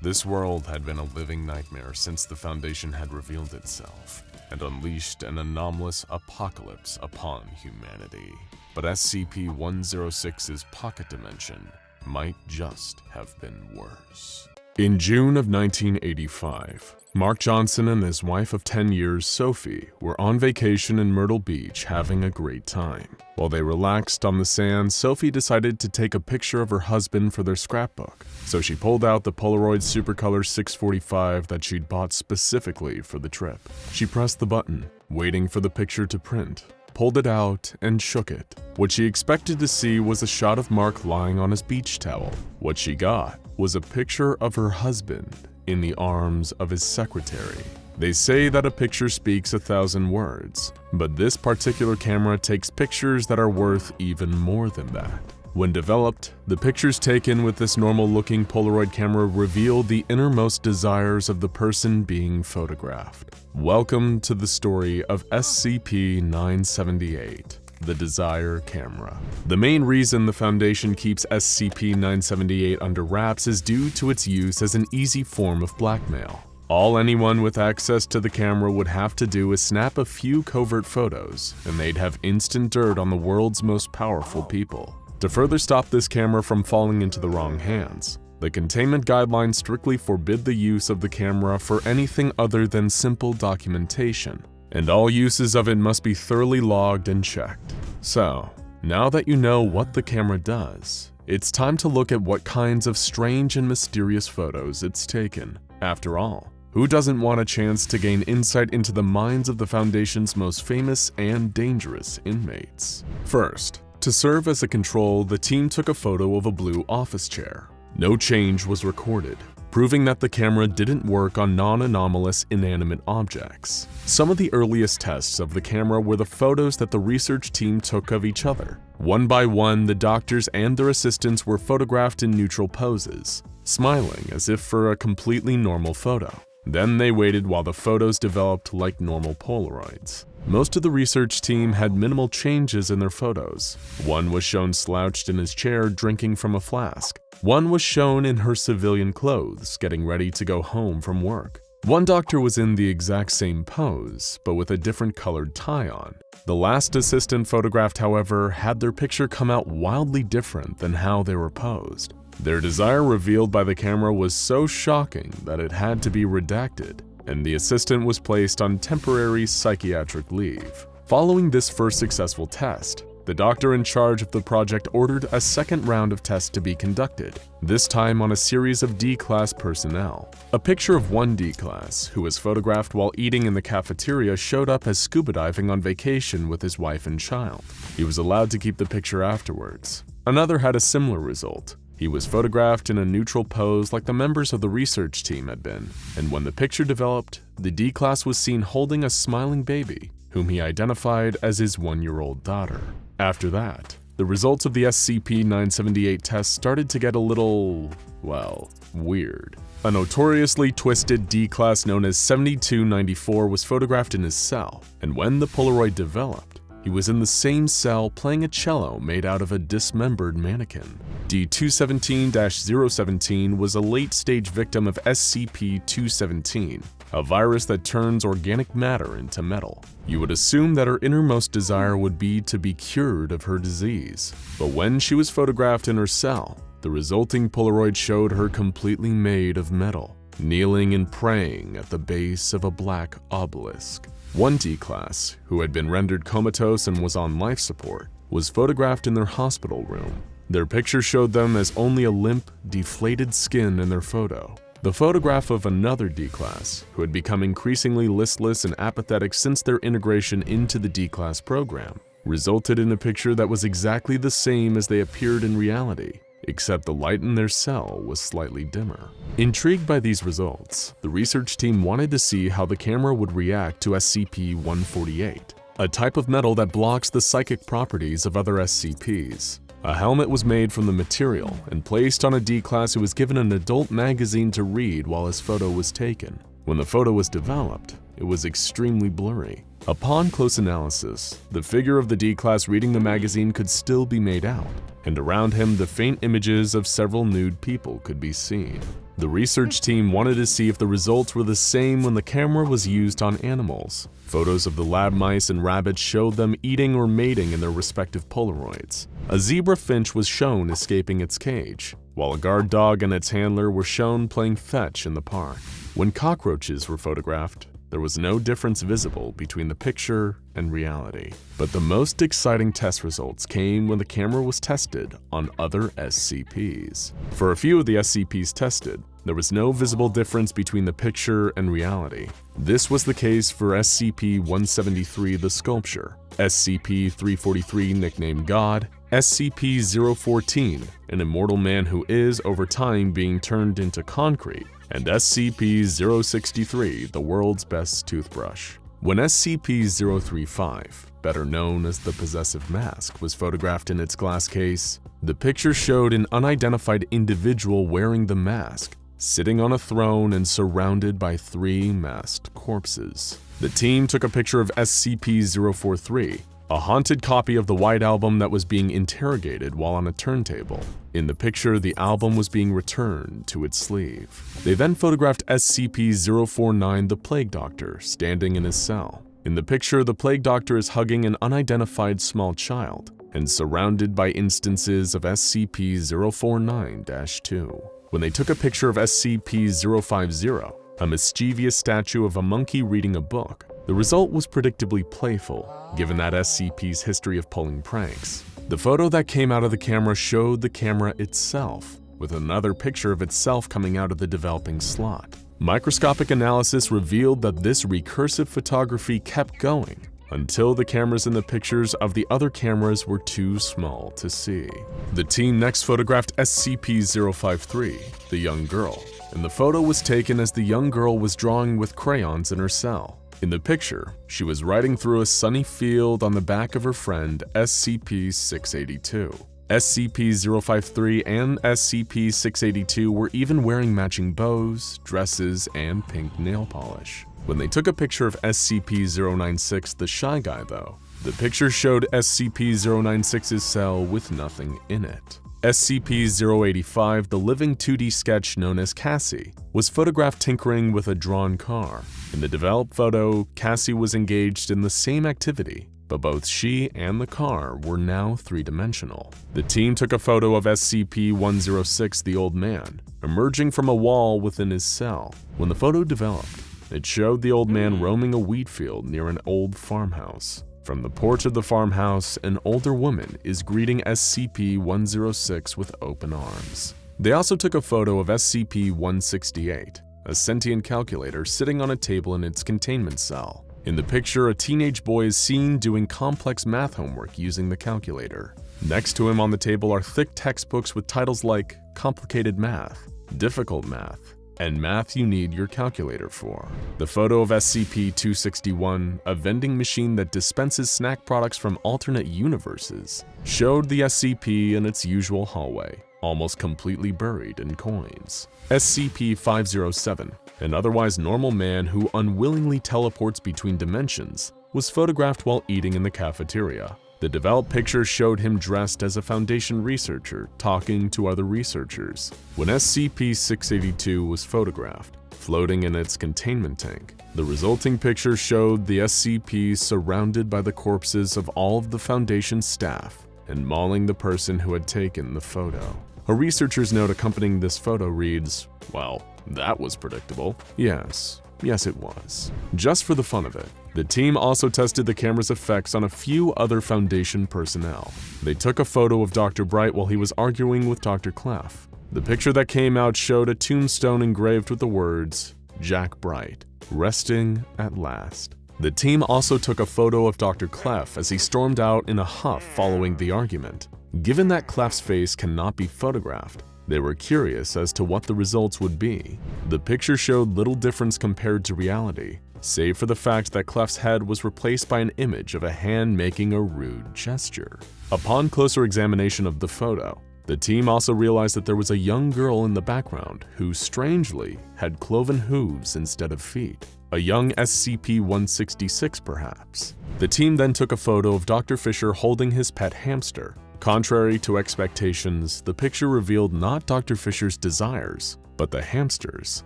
This world had been a living nightmare since the Foundation had revealed itself and unleashed an anomalous apocalypse upon humanity. But SCP-106's pocket dimension might just have been worse. In June of 1985, Mark Johnson and his wife of 10 years, Sophie, were on vacation in Myrtle Beach having a great time. While they relaxed on the sand, Sophie decided to take a picture of her husband for their scrapbook. So she pulled out the Polaroid Supercolor 645 that she'd bought specifically for the trip. She pressed the button, waiting for the picture to print, pulled it out, and shook it. What she expected to see was a shot of Mark lying on his beach towel. What she got was a picture of her husband in the arms of his secretary. They say that a picture speaks 1,000 words, but this particular camera takes pictures that are worth even more than that. When developed, the pictures taken with this normal-looking Polaroid camera reveal the innermost desires of the person being photographed. Welcome to the story of SCP-978. The Desire Camera. The main reason the Foundation keeps SCP-978 under wraps is due to its use as an easy form of blackmail. All anyone with access to the camera would have to do is snap a few covert photos, and they'd have instant dirt on the world's most powerful people. To further stop this camera from falling into the wrong hands, the containment guidelines strictly forbid the use of the camera for anything other than simple documentation, and all uses of it must be thoroughly logged and checked. So, now that you know what the camera does, it's time to look at what kinds of strange and mysterious photos it's taken. After all, who doesn't want a chance to gain insight into the minds of the Foundation's most famous and dangerous inmates? First, to serve as a control, the team took a photo of a blue office chair. No change was recorded, proving that the camera didn't work on non-anomalous inanimate objects. Some of the earliest tests of the camera were the photos that the research team took of each other. One by one, the doctors and their assistants were photographed in neutral poses, smiling as if for a completely normal photo. Then they waited while the photos developed like normal Polaroids. Most of the research team had minimal changes in their photos. One was shown slouched in his chair drinking from a flask. One was shown in her civilian clothes, getting ready to go home from work. One doctor was in the exact same pose, but with a different colored tie on. The last assistant photographed, however, had their picture come out wildly different than how they were posed. Their desire revealed by the camera was so shocking that it had to be redacted, and the assistant was placed on temporary psychiatric leave. Following this first successful test, the doctor in charge of the project ordered a second round of tests to be conducted, this time on a series of D-Class personnel. A picture of one D-Class, who was photographed while eating in the cafeteria, showed up as scuba diving on vacation with his wife and child. He was allowed to keep the picture afterwards. Another had a similar result. He was photographed in a neutral pose like the members of the research team had been, and when the picture developed, the D-Class was seen holding a smiling baby, whom he identified as his 1-year-old daughter. After that, the results of the SCP-978 test started to get a little, well, weird. A notoriously twisted D-Class known as 7294 was photographed in his cell, and when the Polaroid developed, he was in the same cell playing a cello made out of a dismembered mannequin. D-217-017 was a late-stage victim of SCP-217, a virus that turns organic matter into metal. You would assume that her innermost desire would be to be cured of her disease, but when she was photographed in her cell, the resulting Polaroid showed her completely made of metal, kneeling and praying at the base of a black obelisk. One D-Class, who had been rendered comatose and was on life support, was photographed in their hospital room. Their picture showed them as only a limp, deflated skin in their photo. The photograph of another D-Class, who had become increasingly listless and apathetic since their integration into the D-Class program, resulted in a picture that was exactly the same as they appeared in reality, except the light in their cell was slightly dimmer. Intrigued by these results, the research team wanted to see how the camera would react to SCP-148, a type of metal that blocks the psychic properties of other SCPs. A helmet was made from the material and placed on a D-Class who was given an adult magazine to read while his photo was taken. When the photo was developed, it was extremely blurry. Upon close analysis, the figure of the D-Class reading the magazine could still be made out, and around him the faint images of several nude people could be seen. The research team wanted to see if the results were the same when the camera was used on animals. Photos of the lab mice and rabbits showed them eating or mating in their respective Polaroids. A zebra finch was shown escaping its cage, while a guard dog and its handler were shown playing fetch in the park. When cockroaches were photographed, there was no difference visible between the picture and reality. But the most exciting test results came when the camera was tested on other SCPs. For a few of the SCPs tested, there was no visible difference between the picture and reality. This was the case for SCP-173 the Sculpture, SCP-343 nicknamed God, SCP-014, an immortal man who is, over time, being turned into concrete, and SCP-063, the world's best toothbrush. When SCP-035, better known as the Possessive Mask, was photographed in its glass case, the picture showed an unidentified individual wearing the mask, sitting on a throne and surrounded by 3 masked corpses. The team took a picture of SCP-043, a haunted copy of the White Album that was being interrogated while on a turntable. In the picture, the album was being returned to its sleeve. They then photographed SCP-049, the Plague Doctor, standing in his cell. In the picture, the Plague Doctor is hugging an unidentified small child and surrounded by instances of SCP-049-2. When they took a picture of SCP-050, a mischievous statue of a monkey reading a book, the result was predictably playful, given that SCP's history of pulling pranks. The photo that came out of the camera showed the camera itself, with another picture of itself coming out of the developing slot. Microscopic analysis revealed that this recursive photography kept going until the cameras in the pictures of the other cameras were too small to see. The team next photographed SCP-053, the young girl, and the photo was taken as the young girl was drawing with crayons in her cell. In the picture, she was riding through a sunny field on the back of her friend SCP-682. SCP-053 and SCP-682 were even wearing matching bows, dresses, and pink nail polish. When they took a picture of SCP-096, the Shy Guy though, the picture showed SCP-096's cell with nothing in it. SCP-085, the living 2D sketch known as Cassie, was photographed tinkering with a drawn car. In the developed photo, Cassie was engaged in the same activity, but both she and the car were now three-dimensional. The team took a photo of SCP-106, the old man, emerging from a wall within his cell. When the photo developed, it showed the old man roaming a wheat field near an old farmhouse. From the porch of the farmhouse, an older woman is greeting SCP-106 with open arms. They also took a photo of SCP-168, a sentient calculator sitting on a table in its containment cell. In the picture, a teenage boy is seen doing complex math homework using the calculator. Next to him on the table are thick textbooks with titles like Complicated Math, Difficult Math, and Math You Need Your Calculator For. The photo of SCP-261, a vending machine that dispenses snack products from alternate universes, showed the SCP in its usual hallway, almost completely buried in coins. SCP-507, an otherwise normal man who unwillingly teleports between dimensions, was photographed while eating in the cafeteria. The developed picture showed him dressed as a Foundation researcher talking to other researchers. When SCP-682 was photographed, floating in its containment tank, the resulting picture showed the SCP surrounded by the corpses of all of the Foundation staff and mauling the person who had taken the photo. A researcher's note accompanying this photo reads, "Well, that was predictable." Yes, it was. Just for the fun of it, the team also tested the camera's effects on a few other Foundation personnel. They took a photo of Dr. Bright while he was arguing with Dr. Clef. The picture that came out showed a tombstone engraved with the words, "Jack Bright, resting at last." The team also took a photo of Dr. Clef as he stormed out in a huff following the argument. Given that Clef's face cannot be photographed, they were curious as to what the results would be. The picture showed little difference compared to reality, save for the fact that Clef's head was replaced by an image of a hand making a rude gesture. Upon closer examination of the photo, the team also realized that there was a young girl in the background who, strangely, had cloven hooves instead of feet. A young SCP-166 perhaps. The team then took a photo of Dr. Fisher holding his pet hamster. Contrary to expectations, the picture revealed not Dr. Fisher's desires, but the hamster's,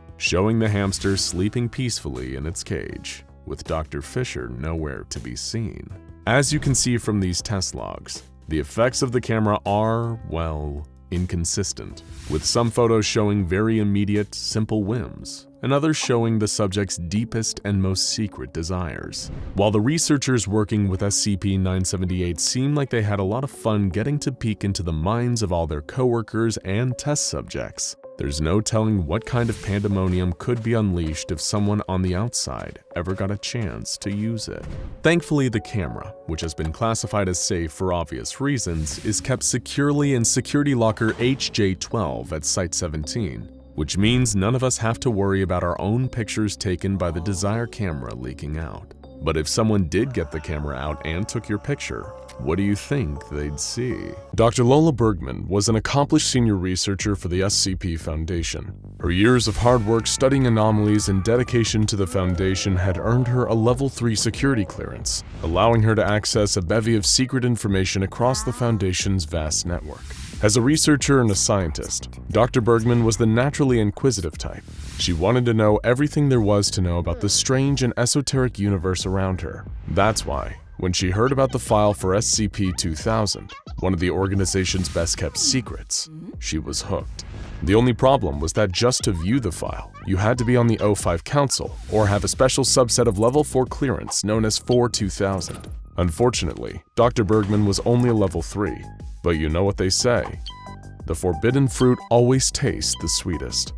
showing the hamster sleeping peacefully in its cage, with Dr. Fisher nowhere to be seen. As you can see from these test logs, the effects of the camera are, well, inconsistent, with some photos showing very immediate, simple whims, and others showing the subject's deepest and most secret desires. While the researchers working with SCP-978 seemed like they had a lot of fun getting to peek into the minds of all their coworkers and test subjects, there's no telling what kind of pandemonium could be unleashed if someone on the outside ever got a chance to use it. Thankfully, the camera, which has been classified as safe for obvious reasons, is kept securely in Security Locker HJ-12 at Site-17, which means none of us have to worry about our own pictures taken by the Desire camera leaking out. But if someone did get the camera out and took your picture, What do you think they'd see? Dr. Lola Bergman was an accomplished senior researcher for the SCP Foundation. Her years of hard work studying anomalies and dedication to the Foundation had earned her a Level 3 security clearance, allowing her to access a bevy of secret information across the Foundation's vast network. As a researcher and a scientist, Dr. Bergman was the naturally inquisitive type. She wanted to know everything there was to know about the strange and esoteric universe around her. That's why, when she heard about the file for SCP-2000, one of the organization's best-kept secrets, she was hooked. The only problem was that just to view the file, you had to be on the O5 Council or have a special subset of Level 4 clearance known as 4-2000. Unfortunately, Dr. Bergman was only a Level 3, but you know what they say. The forbidden fruit always tastes the sweetest.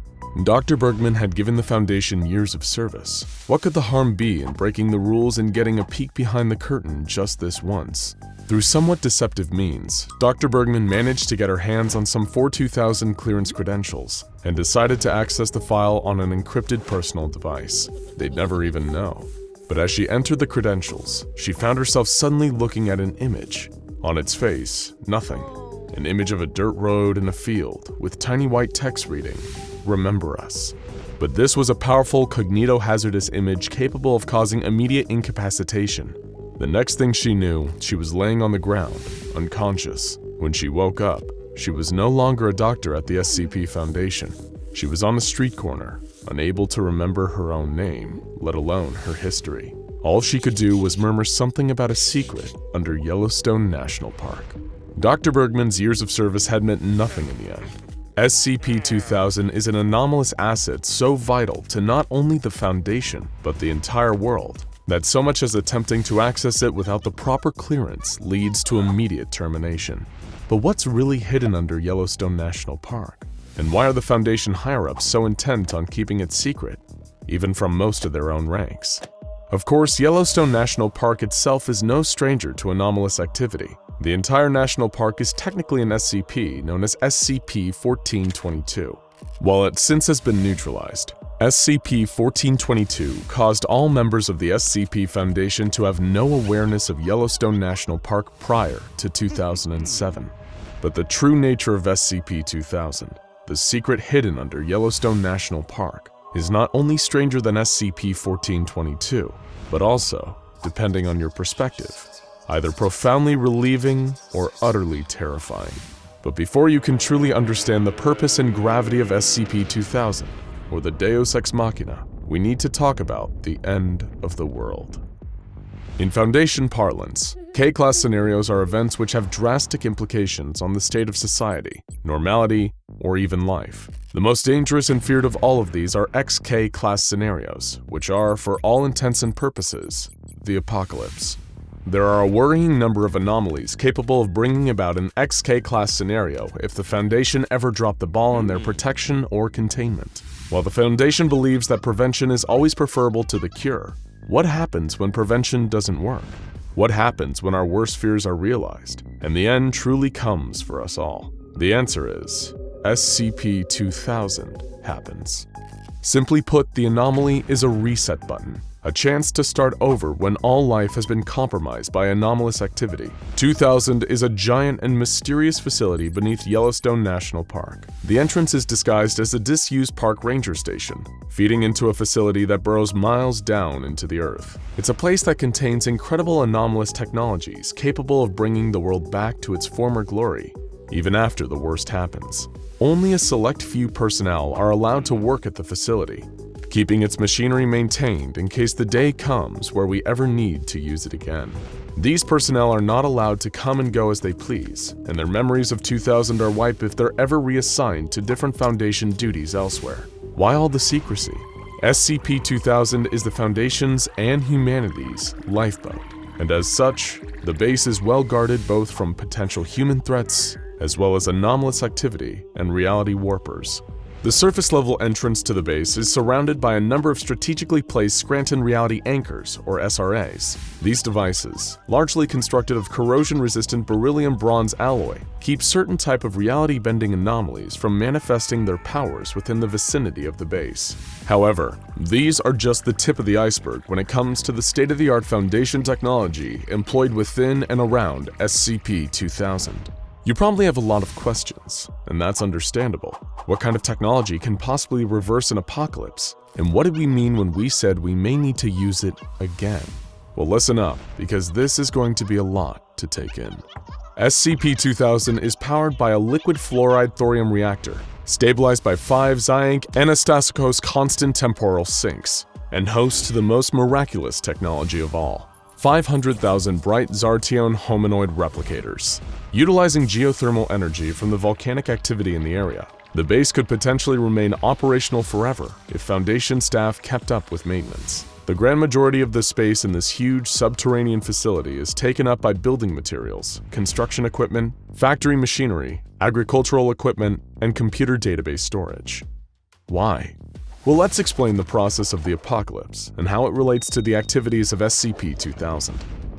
Dr. Bergman had given the Foundation years of service. What could the harm be in breaking the rules and getting a peek behind the curtain just this once? Through somewhat deceptive means, Dr. Bergman managed to get her hands on some 4-2000 clearance credentials and decided to access the file on an encrypted personal device. They'd never even know. But as she entered the credentials, she found herself suddenly looking at an image. On its face, nothing. An image of a dirt road in a field with tiny white text reading, "Remember us." But this was a powerful cognito-hazardous image capable of causing immediate incapacitation. The next thing she knew, she was laying on the ground, unconscious. When she woke up, she was no longer a doctor at the SCP Foundation. She was on a street corner, unable to remember her own name, let alone her history. All she could do was murmur something about a secret under Yellowstone National Park. Dr. Bergman's years of service had meant nothing in the end. SCP-2000 is an anomalous asset so vital to not only the Foundation, but the entire world, that so much as attempting to access it without the proper clearance leads to immediate termination. But what's really hidden under Yellowstone National Park? And why are the Foundation higher-ups so intent on keeping it secret, even from most of their own ranks? Of course, Yellowstone National Park itself is no stranger to anomalous activity. The entire national park is technically an SCP known as SCP-1422. While it since has been neutralized, SCP-1422 caused all members of the SCP Foundation to have no awareness of Yellowstone National Park prior to 2007. But the true nature of SCP-2000, the secret hidden under Yellowstone National Park, is not only stranger than SCP-1422, but also, depending on your perspective, either profoundly relieving or utterly terrifying. But before you can truly understand the purpose and gravity of SCP-2000, or the Deus Ex Machina, we need to talk about the end of the world. In Foundation parlance, K-class scenarios are events which have drastic implications on the state of society, normality, or even life. The most dangerous and feared of all of these are XK-class scenarios, which are, for all intents and purposes, the apocalypse. There are a worrying number of anomalies capable of bringing about an XK-class scenario if the Foundation ever dropped the ball on their protection or containment. While the Foundation believes that prevention is always preferable to the cure, what happens when prevention doesn't work? What happens when our worst fears are realized, and the end truly comes for us all? The answer is, SCP-2000 happens. Simply put, the anomaly is a reset button, a chance to start over when all life has been compromised by anomalous activity. 2000 is a giant and mysterious facility beneath Yellowstone National Park. The entrance is disguised as a disused park ranger station, feeding into a facility that burrows miles down into the earth. It's a place that contains incredible anomalous technologies capable of bringing the world back to its former glory, even after the worst happens. Only a select few personnel are allowed to work at the facility, keeping its machinery maintained in case the day comes where we ever need to use it again. These personnel are not allowed to come and go as they please, and their memories of 2000 are wiped if they're ever reassigned to different Foundation duties elsewhere. Why all the secrecy? SCP-2000 is the Foundation's and humanity's lifeboat, and as such, the base is well guarded both from potential human threats as well as anomalous activity and reality warpers. The surface-level entrance to the base is surrounded by a number of strategically placed Scranton Reality Anchors, or SRAs. These devices, largely constructed of corrosion-resistant beryllium-bronze alloy, keep certain type of reality-bending anomalies from manifesting their powers within the vicinity of the base. However, these are just the tip of the iceberg when it comes to the state-of-the-art Foundation technology employed within and around SCP-2000. You probably have a lot of questions, and that's understandable. What kind of technology can possibly reverse an apocalypse? And what did we mean when we said we may need to use it again? Well, listen up, because this is going to be a lot to take in. SCP-2000 is powered by a liquid fluoride thorium reactor, stabilized by 5 Xiank Anastasicos constant temporal sinks, and hosts the most miraculous technology of all: 500,000 bright Zartion hominoid replicators. Utilizing geothermal energy from the volcanic activity in the area, the base could potentially remain operational forever if Foundation staff kept up with maintenance. The grand majority of the space in this huge subterranean facility is taken up by building materials, construction equipment, factory machinery, agricultural equipment, and computer database storage. Why? Well, let's explain the process of the apocalypse and how it relates to the activities of SCP-2000.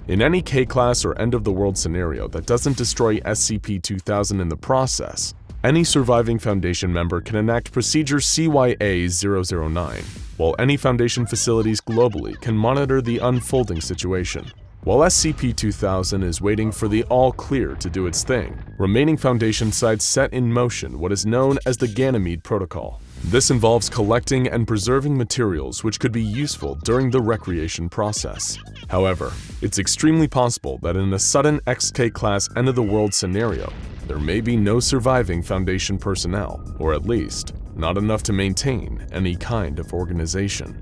In any K-class or end-of-the-world scenario that doesn't destroy SCP-2000 in the process, any surviving Foundation member can enact Procedure CYA-009, while any Foundation facilities globally can monitor the unfolding situation. While SCP-2000 is waiting for the all-clear to do its thing, remaining Foundation sites set in motion what is known as the Ganymede Protocol. This involves collecting and preserving materials which could be useful during the recreation process. However, it's extremely possible that in a sudden XK-class end-of-the-world scenario, there may be no surviving Foundation personnel, or at least, not enough to maintain any kind of organization.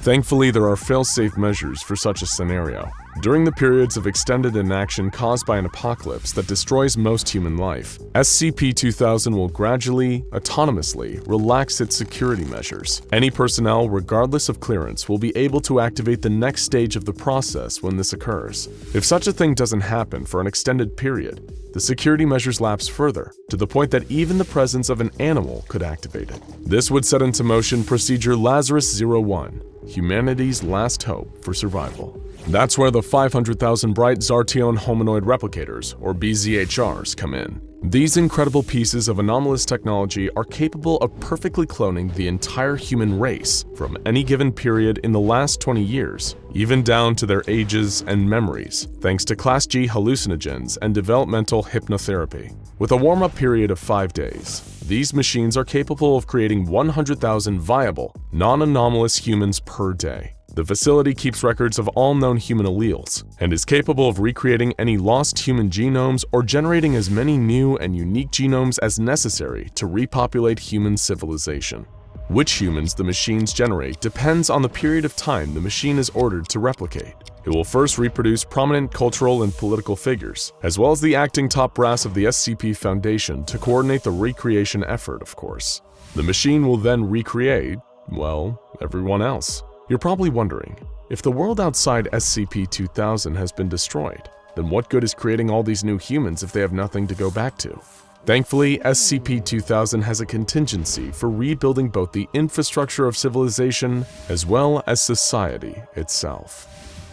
Thankfully, there are fail-safe measures for such a scenario. During the periods of extended inaction caused by an apocalypse that destroys most human life, SCP-2000 will gradually, autonomously, relax its security measures. Any personnel, regardless of clearance, will be able to activate the next stage of the process when this occurs. If such a thing doesn't happen for an extended period, the security measures lapse further, to the point that even the presence of an animal could activate it. This would set into motion Procedure Lazarus-01, humanity's last hope for survival. That's where the 500,000 bright Zartion hominoid replicators, or BZHRs, come in. These incredible pieces of anomalous technology are capable of perfectly cloning the entire human race from any given period in the last 20 years, even down to their ages and memories, thanks to Class G hallucinogens and developmental hypnotherapy. With a warm-up period of 5 days, these machines are capable of creating 100,000 viable, non-anomalous humans per day. The facility keeps records of all known human alleles, and is capable of recreating any lost human genomes or generating as many new and unique genomes as necessary to repopulate human civilization. Which humans the machines generate depends on the period of time the machine is ordered to replicate. It will first reproduce prominent cultural and political figures, as well as the acting top brass of the SCP Foundation to coordinate the recreation effort, of course. The machine will then recreate, well, everyone else. You're probably wondering, if the world outside SCP-2000 has been destroyed, then what good is creating all these new humans if they have nothing to go back to? Thankfully, SCP-2000 has a contingency for rebuilding both the infrastructure of civilization as well as society itself.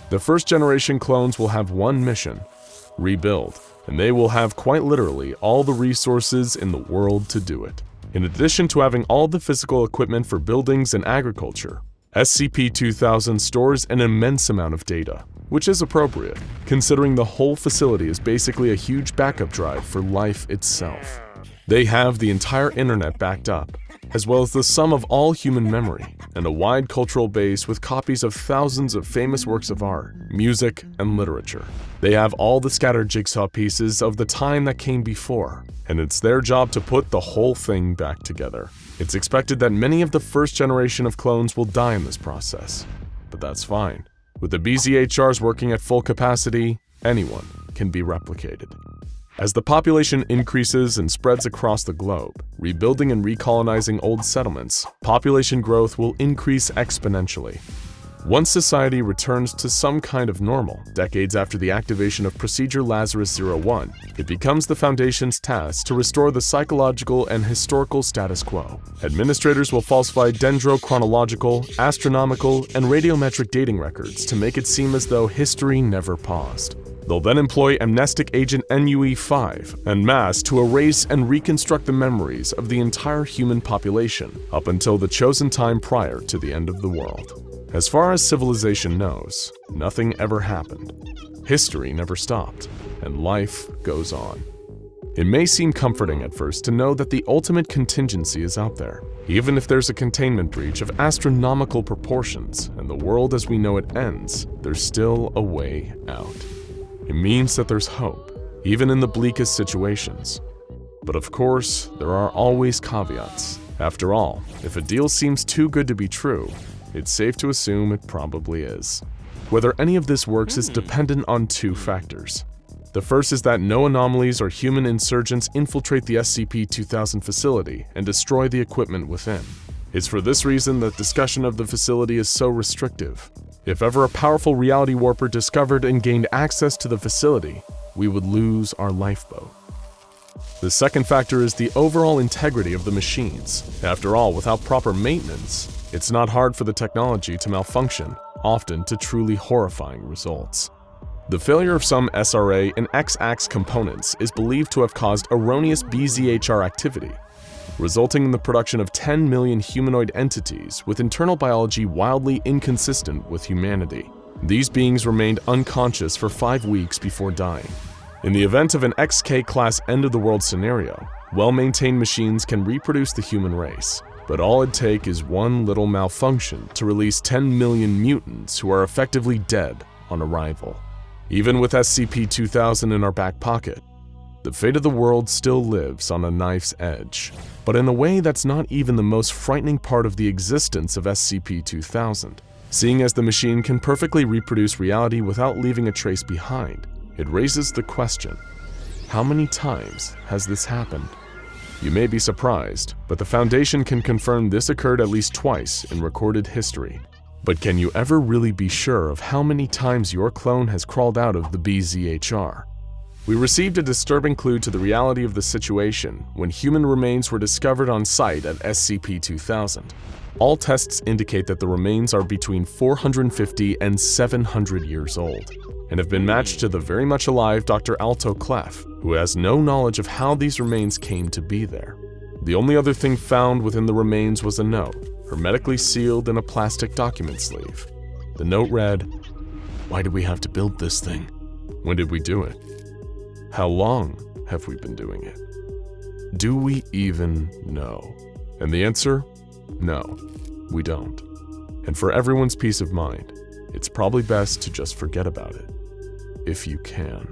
The first-generation clones will have one mission: rebuild, and they will have quite literally all the resources in the world to do it. In addition to having all the physical equipment for buildings and agriculture, SCP-2000 stores an immense amount of data, which is appropriate, considering the whole facility is basically a huge backup drive for life itself. They have the entire internet backed up, as well as the sum of all human memory, and a wide cultural base with copies of thousands of famous works of art, music, and literature. They have all the scattered jigsaw pieces of the time that came before, and it's their job to put the whole thing back together. It's expected that many of the first generation of clones will die in this process, but that's fine. With the BZHRs working at full capacity, anyone can be replicated. As the population increases and spreads across the globe, rebuilding and recolonizing old settlements, population growth will increase exponentially. Once society returns to some kind of normal, decades after the activation of Procedure Lazarus-01, it becomes the Foundation's task to restore the psychological and historical status quo. Administrators will falsify dendrochronological, astronomical, and radiometric dating records to make it seem as though history never paused. They'll then employ amnestic agent NUE-5 en masse to erase and reconstruct the memories of the entire human population up until the chosen time prior to the end of the world. As far as civilization knows, nothing ever happened. History never stopped, and life goes on. It may seem comforting at first to know that the ultimate contingency is out there. Even if there's a containment breach of astronomical proportions and the world as we know it ends, there's still a way out. It means that there's hope, even in the bleakest situations. But of course, there are always caveats. After all, if a deal seems too good to be true, it's safe to assume it probably is. Whether any of this works is dependent on two factors. The first is that no anomalies or human insurgents infiltrate the SCP-2000 facility and destroy the equipment within. It's for this reason that discussion of the facility is so restrictive. If ever a powerful reality warper discovered and gained access to the facility, we would lose our lifeboat. The second factor is the overall integrity of the machines. After all, without proper maintenance, it's not hard for the technology to malfunction, often to truly horrifying results. The failure of some SRA and X-Ax components is believed to have caused erroneous BZHR activity, resulting in the production of 10 million humanoid entities with internal biology wildly inconsistent with humanity. These beings remained unconscious for 5 weeks before dying. In the event of an XK-class end-of-the-world scenario, well-maintained machines can reproduce the human race. But all it'd take is one little malfunction to release 10 million mutants who are effectively dead on arrival. Even with SCP-2000 in our back pocket, the fate of the world still lives on a knife's edge, but in a way that's not even the most frightening part of the existence of SCP-2000. Seeing as the machine can perfectly reproduce reality without leaving a trace behind, it raises the question, how many times has this happened? You may be surprised, but the Foundation can confirm this occurred at least twice in recorded history. But can you ever really be sure of how many times your clone has crawled out of the BZHR? We received a disturbing clue to the reality of the situation when human remains were discovered on site at SCP-2000. All tests indicate that the remains are between 450 and 700 years old, and have been matched to the very much alive Dr. Alto Clef, who has no knowledge of how these remains came to be there. The only other thing found within the remains was a note, hermetically sealed in a plastic document sleeve. The note read, "Why did we have to build this thing? When did we do it? How long have we been doing it? Do we even know?" And the answer? No, we don't. And for everyone's peace of mind, it's probably best to just forget about it, if you can.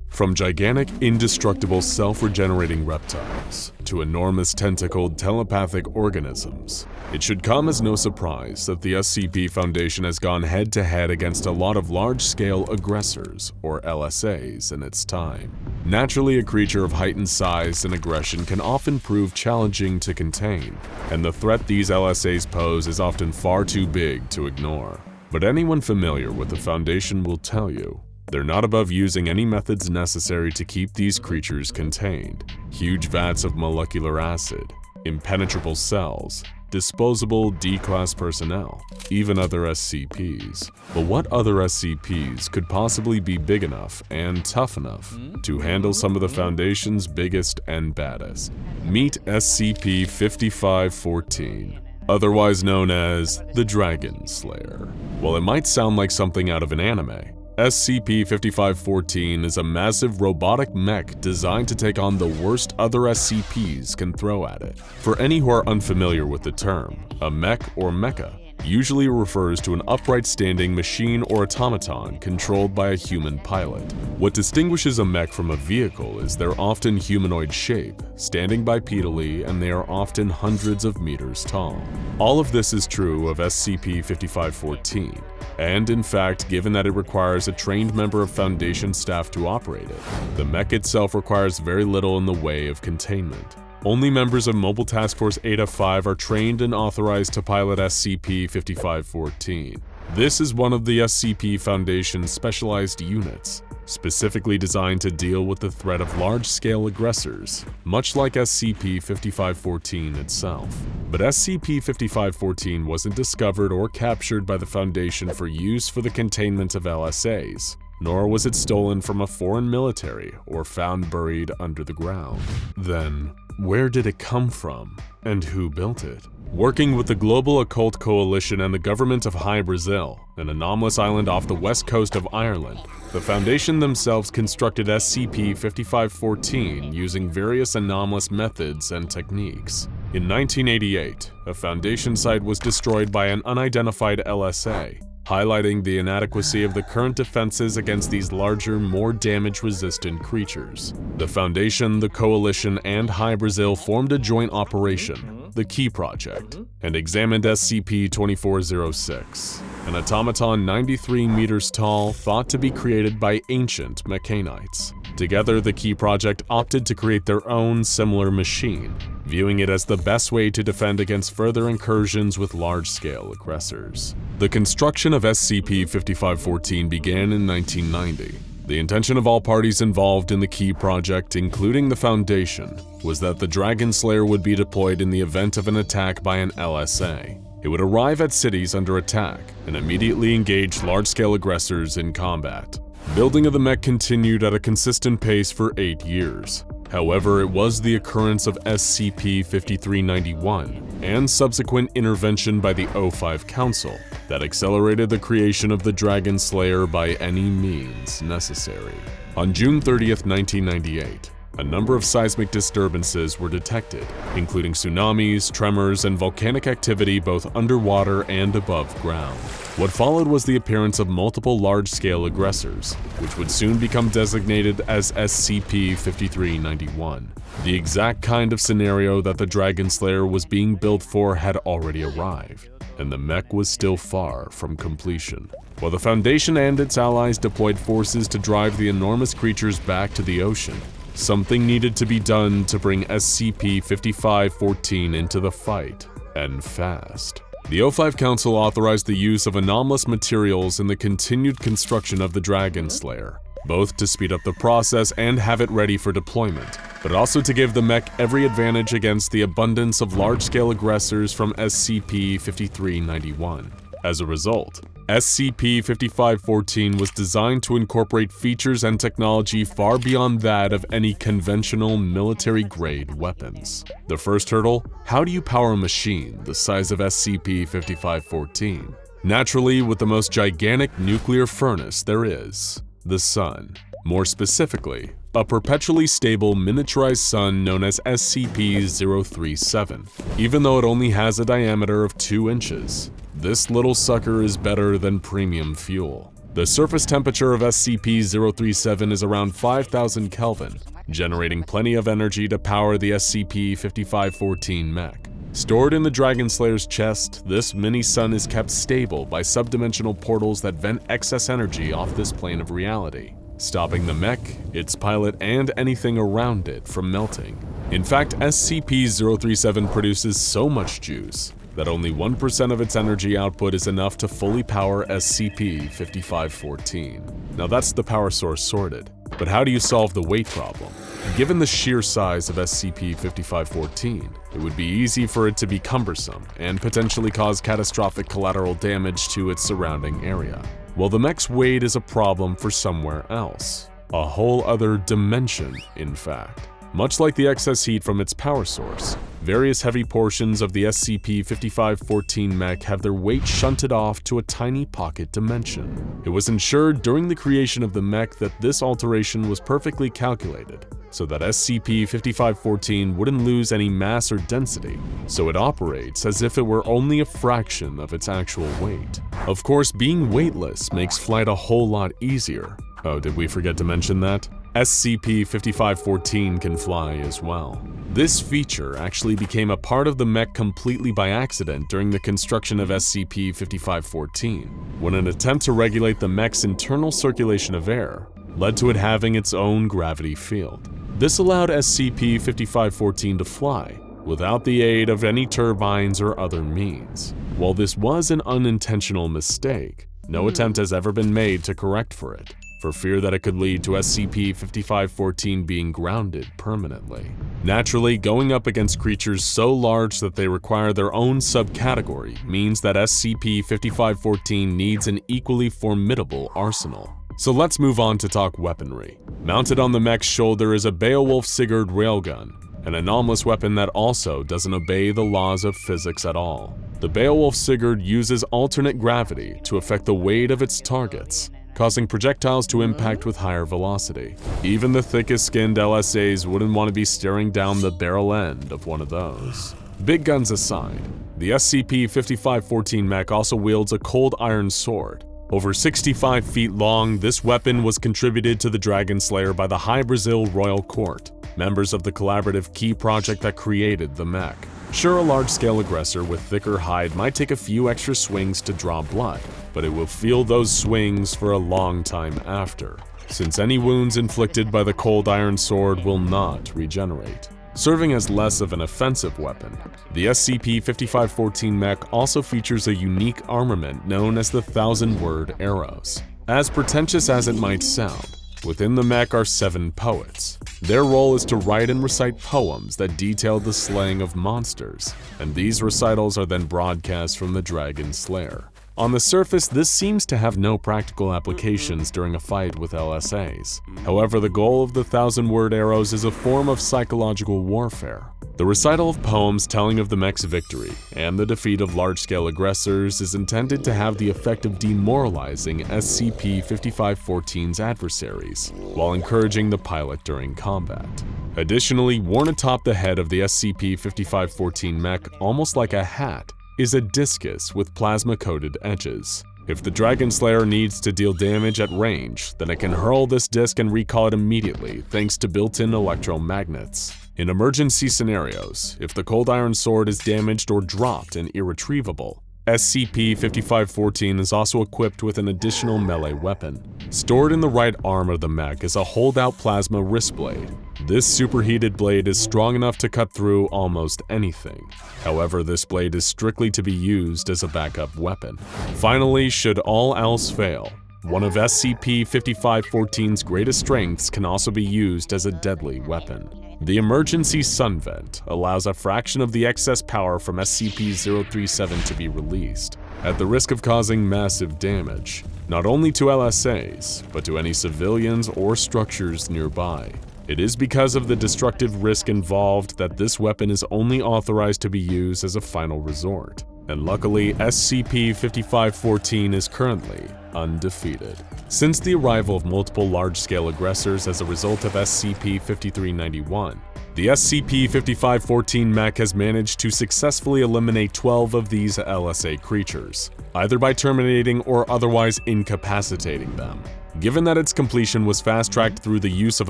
From gigantic, indestructible, self-regenerating reptiles to enormous tentacled telepathic organisms, it should come as no surprise that the SCP Foundation has gone head-to-head against a lot of large-scale aggressors, or LSAs, in its time. Naturally, a creature of heightened size and aggression can often prove challenging to contain, and the threat these LSAs pose is often far too big to ignore. But anyone familiar with the Foundation will tell you, they're not above using any methods necessary to keep these creatures contained. Huge vats of molecular acid, impenetrable cells, disposable D-class personnel, even other SCPs. But what other SCPs could possibly be big enough and tough enough to handle some of the Foundation's biggest and baddest? Meet SCP-5514. Otherwise known as the Dragonslayer. While it might sound like something out of an anime, SCP-5514 is a massive robotic mech designed to take on the worst other SCPs can throw at it. For any who are unfamiliar with the term, a mech or mecha usually refers to an upright standing machine or automaton controlled by a human pilot. What distinguishes a mech from a vehicle is their often humanoid shape, standing bipedally, and they are often hundreds of meters tall. All of this is true of SCP-5514, and in fact, given that it requires a trained member of Foundation staff to operate it, the mech itself requires very little in the way of containment. Only members of Mobile Task Force Eta-5 are trained and authorized to pilot SCP-5514. This is one of the SCP Foundation's specialized units, specifically designed to deal with the threat of large-scale aggressors, much like SCP-5514 itself. But SCP-5514 wasn't discovered or captured by the Foundation for use for the containment of LSAs, nor was it stolen from a foreign military or found buried under the ground. Then, where did it come from, and who built it? Working with the Global Occult Coalition and the government of High Brazil, an anomalous island off the west coast of Ireland, the Foundation themselves constructed SCP-5514 using various anomalous methods and techniques. In 1988, a Foundation site was destroyed by an unidentified LSA, highlighting the inadequacy of the current defenses against these larger, more damage-resistant creatures. The Foundation, the Coalition, and High Brazil formed a joint operation, the Key Project, and examined SCP-2406, an automaton 93 meters tall thought to be created by ancient Mechanites. Together, the Key Project opted to create their own similar machine, viewing it as the best way to defend against further incursions with large-scale aggressors. The construction of SCP-5514 began in 1990. The intention of all parties involved in the Key Project, including the Foundation, was that the Dragonslayer would be deployed in the event of an attack by an LSA. It would arrive at cities under attack and immediately engage large-scale aggressors in combat. Building of the mech continued at a consistent pace for 8 years. However, it was the occurrence of SCP-5391 and subsequent intervention by the O5 Council that accelerated the creation of the Dragonslayer by any means necessary. On June 30th, 1998, a number of seismic disturbances were detected, including tsunamis, tremors, and volcanic activity both underwater and above ground. What followed was the appearance of multiple large-scale aggressors, which would soon become designated as SCP-5391. The exact kind of scenario that the Dragonslayer was being built for had already arrived, and the mech was still far from completion. While the Foundation and its allies deployed forces to drive the enormous creatures back to the ocean, something needed to be done to bring SCP-5514 into the fight, and fast. The O5 Council authorized the use of anomalous materials in the continued construction of the Dragonslayer, both to speed up the process and have it ready for deployment, but also to give the mech every advantage against the abundance of large-scale aggressors from SCP-5391. As a result, SCP-5514 was designed to incorporate features and technology far beyond that of any conventional military-grade weapons. The first hurdle: how do you power a machine the size of SCP-5514? Naturally, with the most gigantic nuclear furnace there is, the Sun. More specifically, a perpetually stable miniaturized sun known as SCP-037. Even though it only has a diameter of 2 inches, this little sucker is better than premium fuel. The surface temperature of SCP-037 is around 5,000 Kelvin, generating plenty of energy to power the SCP-5514 mech. Stored in the Dragonslayer's chest, this mini-sun is kept stable by subdimensional portals that vent excess energy off this plane of reality, stopping the mech, its pilot, and anything around it from melting. In fact, SCP-037 produces so much juice that only 1% of its energy output is enough to fully power SCP-5514. Now that's the power source sorted, but how do you solve the weight problem? Given the sheer size of SCP-5514, it would be easy for it to be cumbersome and potentially cause catastrophic collateral damage to its surrounding area. Well, the mech's weight is a problem for somewhere else. A whole other dimension, in fact. Much like the excess heat from its power source, various heavy portions of the SCP-5514 mech have their weight shunted off to a tiny pocket dimension. It was ensured during the creation of the mech that this alteration was perfectly calculated, so that SCP-5514 wouldn't lose any mass or density, so it operates as if it were only a fraction of its actual weight. Of course, being weightless makes flight a whole lot easier. Oh, did we forget to mention that? SCP-5514 can fly as well. This feature actually became a part of the mech completely by accident during the construction of SCP-5514, when an attempt to regulate the mech's internal circulation of air led to it having its own gravity field. This allowed SCP-5514 to fly without the aid of any turbines or other means. While this was an unintentional mistake, no attempt has ever been made to correct for it, for fear that it could lead to SCP-5514 being grounded permanently. Naturally, going up against creatures so large that they require their own subcategory means that SCP-5514 needs an equally formidable arsenal. So let's move on to talk weaponry. Mounted on the mech's shoulder is a Beowulf Sigurd railgun, an anomalous weapon that also doesn't obey the laws of physics at all. The Beowulf Sigurd uses alternate gravity to affect the weight of its targets, causing projectiles to impact with higher velocity. Even the thickest-skinned LSAs wouldn't want to be staring down the barrel end of one of those. Big guns aside, the SCP-5514 mech also wields a cold iron sword. Over 65 feet long, this weapon was contributed to the Dragonslayer by the High Brazil Royal Court, members of the collaborative key project that created the mech. Sure, a large-scale aggressor with thicker hide might take a few extra swings to draw blood, but it will feel those swings for a long time after, since any wounds inflicted by the cold iron sword will not regenerate. Serving as less of an offensive weapon, the SCP-5514 mech also features a unique armament known as the 1,000-word arrows. As pretentious as it might sound, within the mech are 7 poets. Their role is to write and recite poems that detail the slaying of monsters, and these recitals are then broadcast from the Dragonslayer. On the surface, this seems to have no practical applications during a fight with LSAs. However, the goal of the 1,000-word arrows is a form of psychological warfare. The recital of poems telling of the mech's victory and the defeat of large-scale aggressors is intended to have the effect of demoralizing SCP-5514's adversaries, while encouraging the pilot during combat. Additionally, worn atop the head of the SCP-5514 mech, almost like a hat, is a discus with plasma-coated edges. If the Dragonslayer needs to deal damage at range, then it can hurl this disc and recall it immediately thanks to built-in electromagnets. In emergency scenarios, if the cold iron sword is damaged or dropped and irretrievable, SCP-5514 is also equipped with an additional melee weapon. Stored in the right arm of the mech is a holdout plasma wrist blade. This superheated blade is strong enough to cut through almost anything. However, this blade is strictly to be used as a backup weapon. Finally, should all else fail, one of SCP-5514's greatest strengths can also be used as a deadly weapon. The emergency sun vent allows a fraction of the excess power from SCP-037 to be released, at the risk of causing massive damage, not only to LSAs, but to any civilians or structures nearby. It is because of the destructive risk involved that this weapon is only authorized to be used as a final resort. And luckily, SCP-5514 is currently undefeated. Since the arrival of multiple large-scale aggressors as a result of SCP-5391, the SCP-5514 mech has managed to successfully eliminate 12 of these LSA creatures, either by terminating or otherwise incapacitating them. Given that its completion was fast-tracked through the use of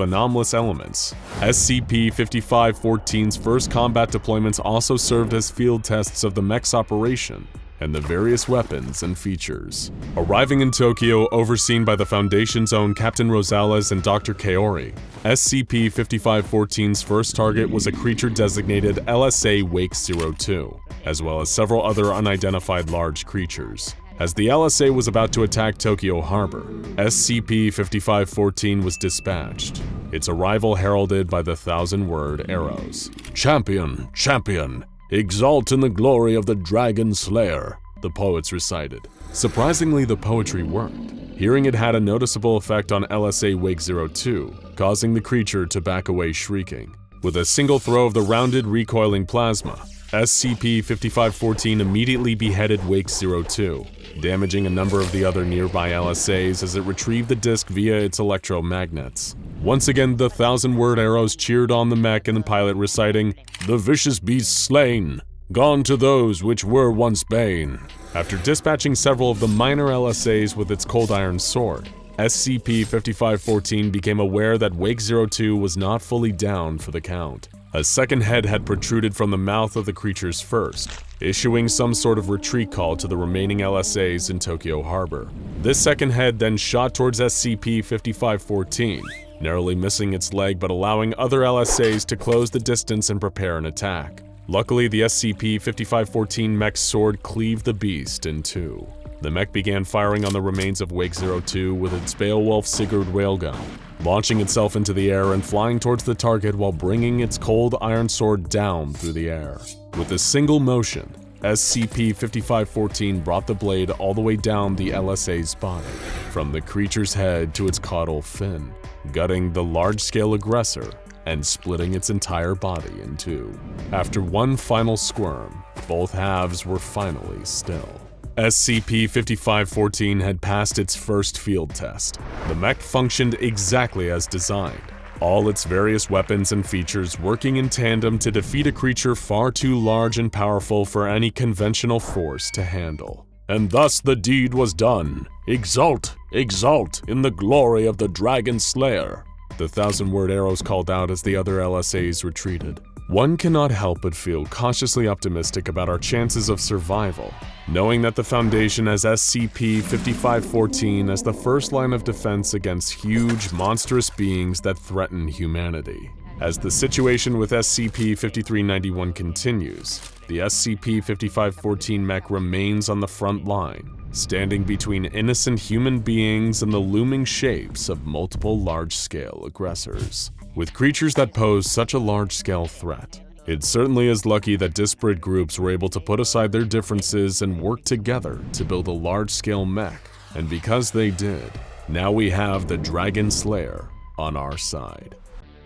anomalous elements, SCP-5514's first combat deployments also served as field tests of the mech's operation and the various weapons and features. Arriving in Tokyo, overseen by the Foundation's own Captain Rosales and Dr. Kaori, SCP-5514's first target was a creature designated LSA Wake-02, as well as several other unidentified large creatures. As the LSA was about to attack Tokyo Harbor, SCP-5514 was dispatched, its arrival heralded by the 1,000-word arrows. Champion, champion, exalt in the glory of the Dragonslayer, the poets recited. Surprisingly, the poetry worked. Hearing it had a noticeable effect on LSA Wake-02, causing the creature to back away shrieking. With a single throw of the rounded recoiling plasma, SCP-5514 immediately beheaded Wake-02, damaging a number of the other nearby LSAs as it retrieved the disc via its electromagnets. Once again, the 1,000-word arrows cheered on the mech and the pilot reciting, "The vicious beasts slain, gone to those which were once bane." After dispatching several of the minor LSAs with its cold iron sword, SCP-5514 became aware that Wake-02 was not fully down for the count. A second head had protruded from the mouth of the creature's first, issuing some sort of retreat call to the remaining LSAs in Tokyo Harbor. This second head then shot towards SCP-5514, narrowly missing its leg but allowing other LSAs to close the distance and prepare an attack. Luckily, the SCP-5514 mech's sword cleaved the beast in two. The mech began firing on the remains of Wake 02 with its Beowulf Sigurd railgun, launching itself into the air and flying towards the target while bringing its cold iron sword down through the air. With a single motion, SCP-5514 brought the blade all the way down the LSA's body, from the creature's head to its caudal fin, gutting the large-scale aggressor and splitting its entire body in two. After one final squirm, both halves were finally still. SCP-5514 had passed its first field test. The mech functioned exactly as designed, all its various weapons and features working in tandem to defeat a creature far too large and powerful for any conventional force to handle. And thus the deed was done. Exult, exult in the glory of the Dragonslayer. The 1,000-word arrows called out as the other LSAs retreated. One cannot help but feel cautiously optimistic about our chances of survival, knowing that the Foundation has SCP-5514 as the first line of defense against huge, monstrous beings that threaten humanity. As the situation with SCP-5391 continues, the SCP-5514 mech remains on the front line, standing between innocent human beings and the looming shapes of multiple large-scale aggressors. With creatures that pose such a large-scale threat, it certainly is lucky that disparate groups were able to put aside their differences and work together to build a large-scale mech, and because they did, now we have the Dragonslayer on our side.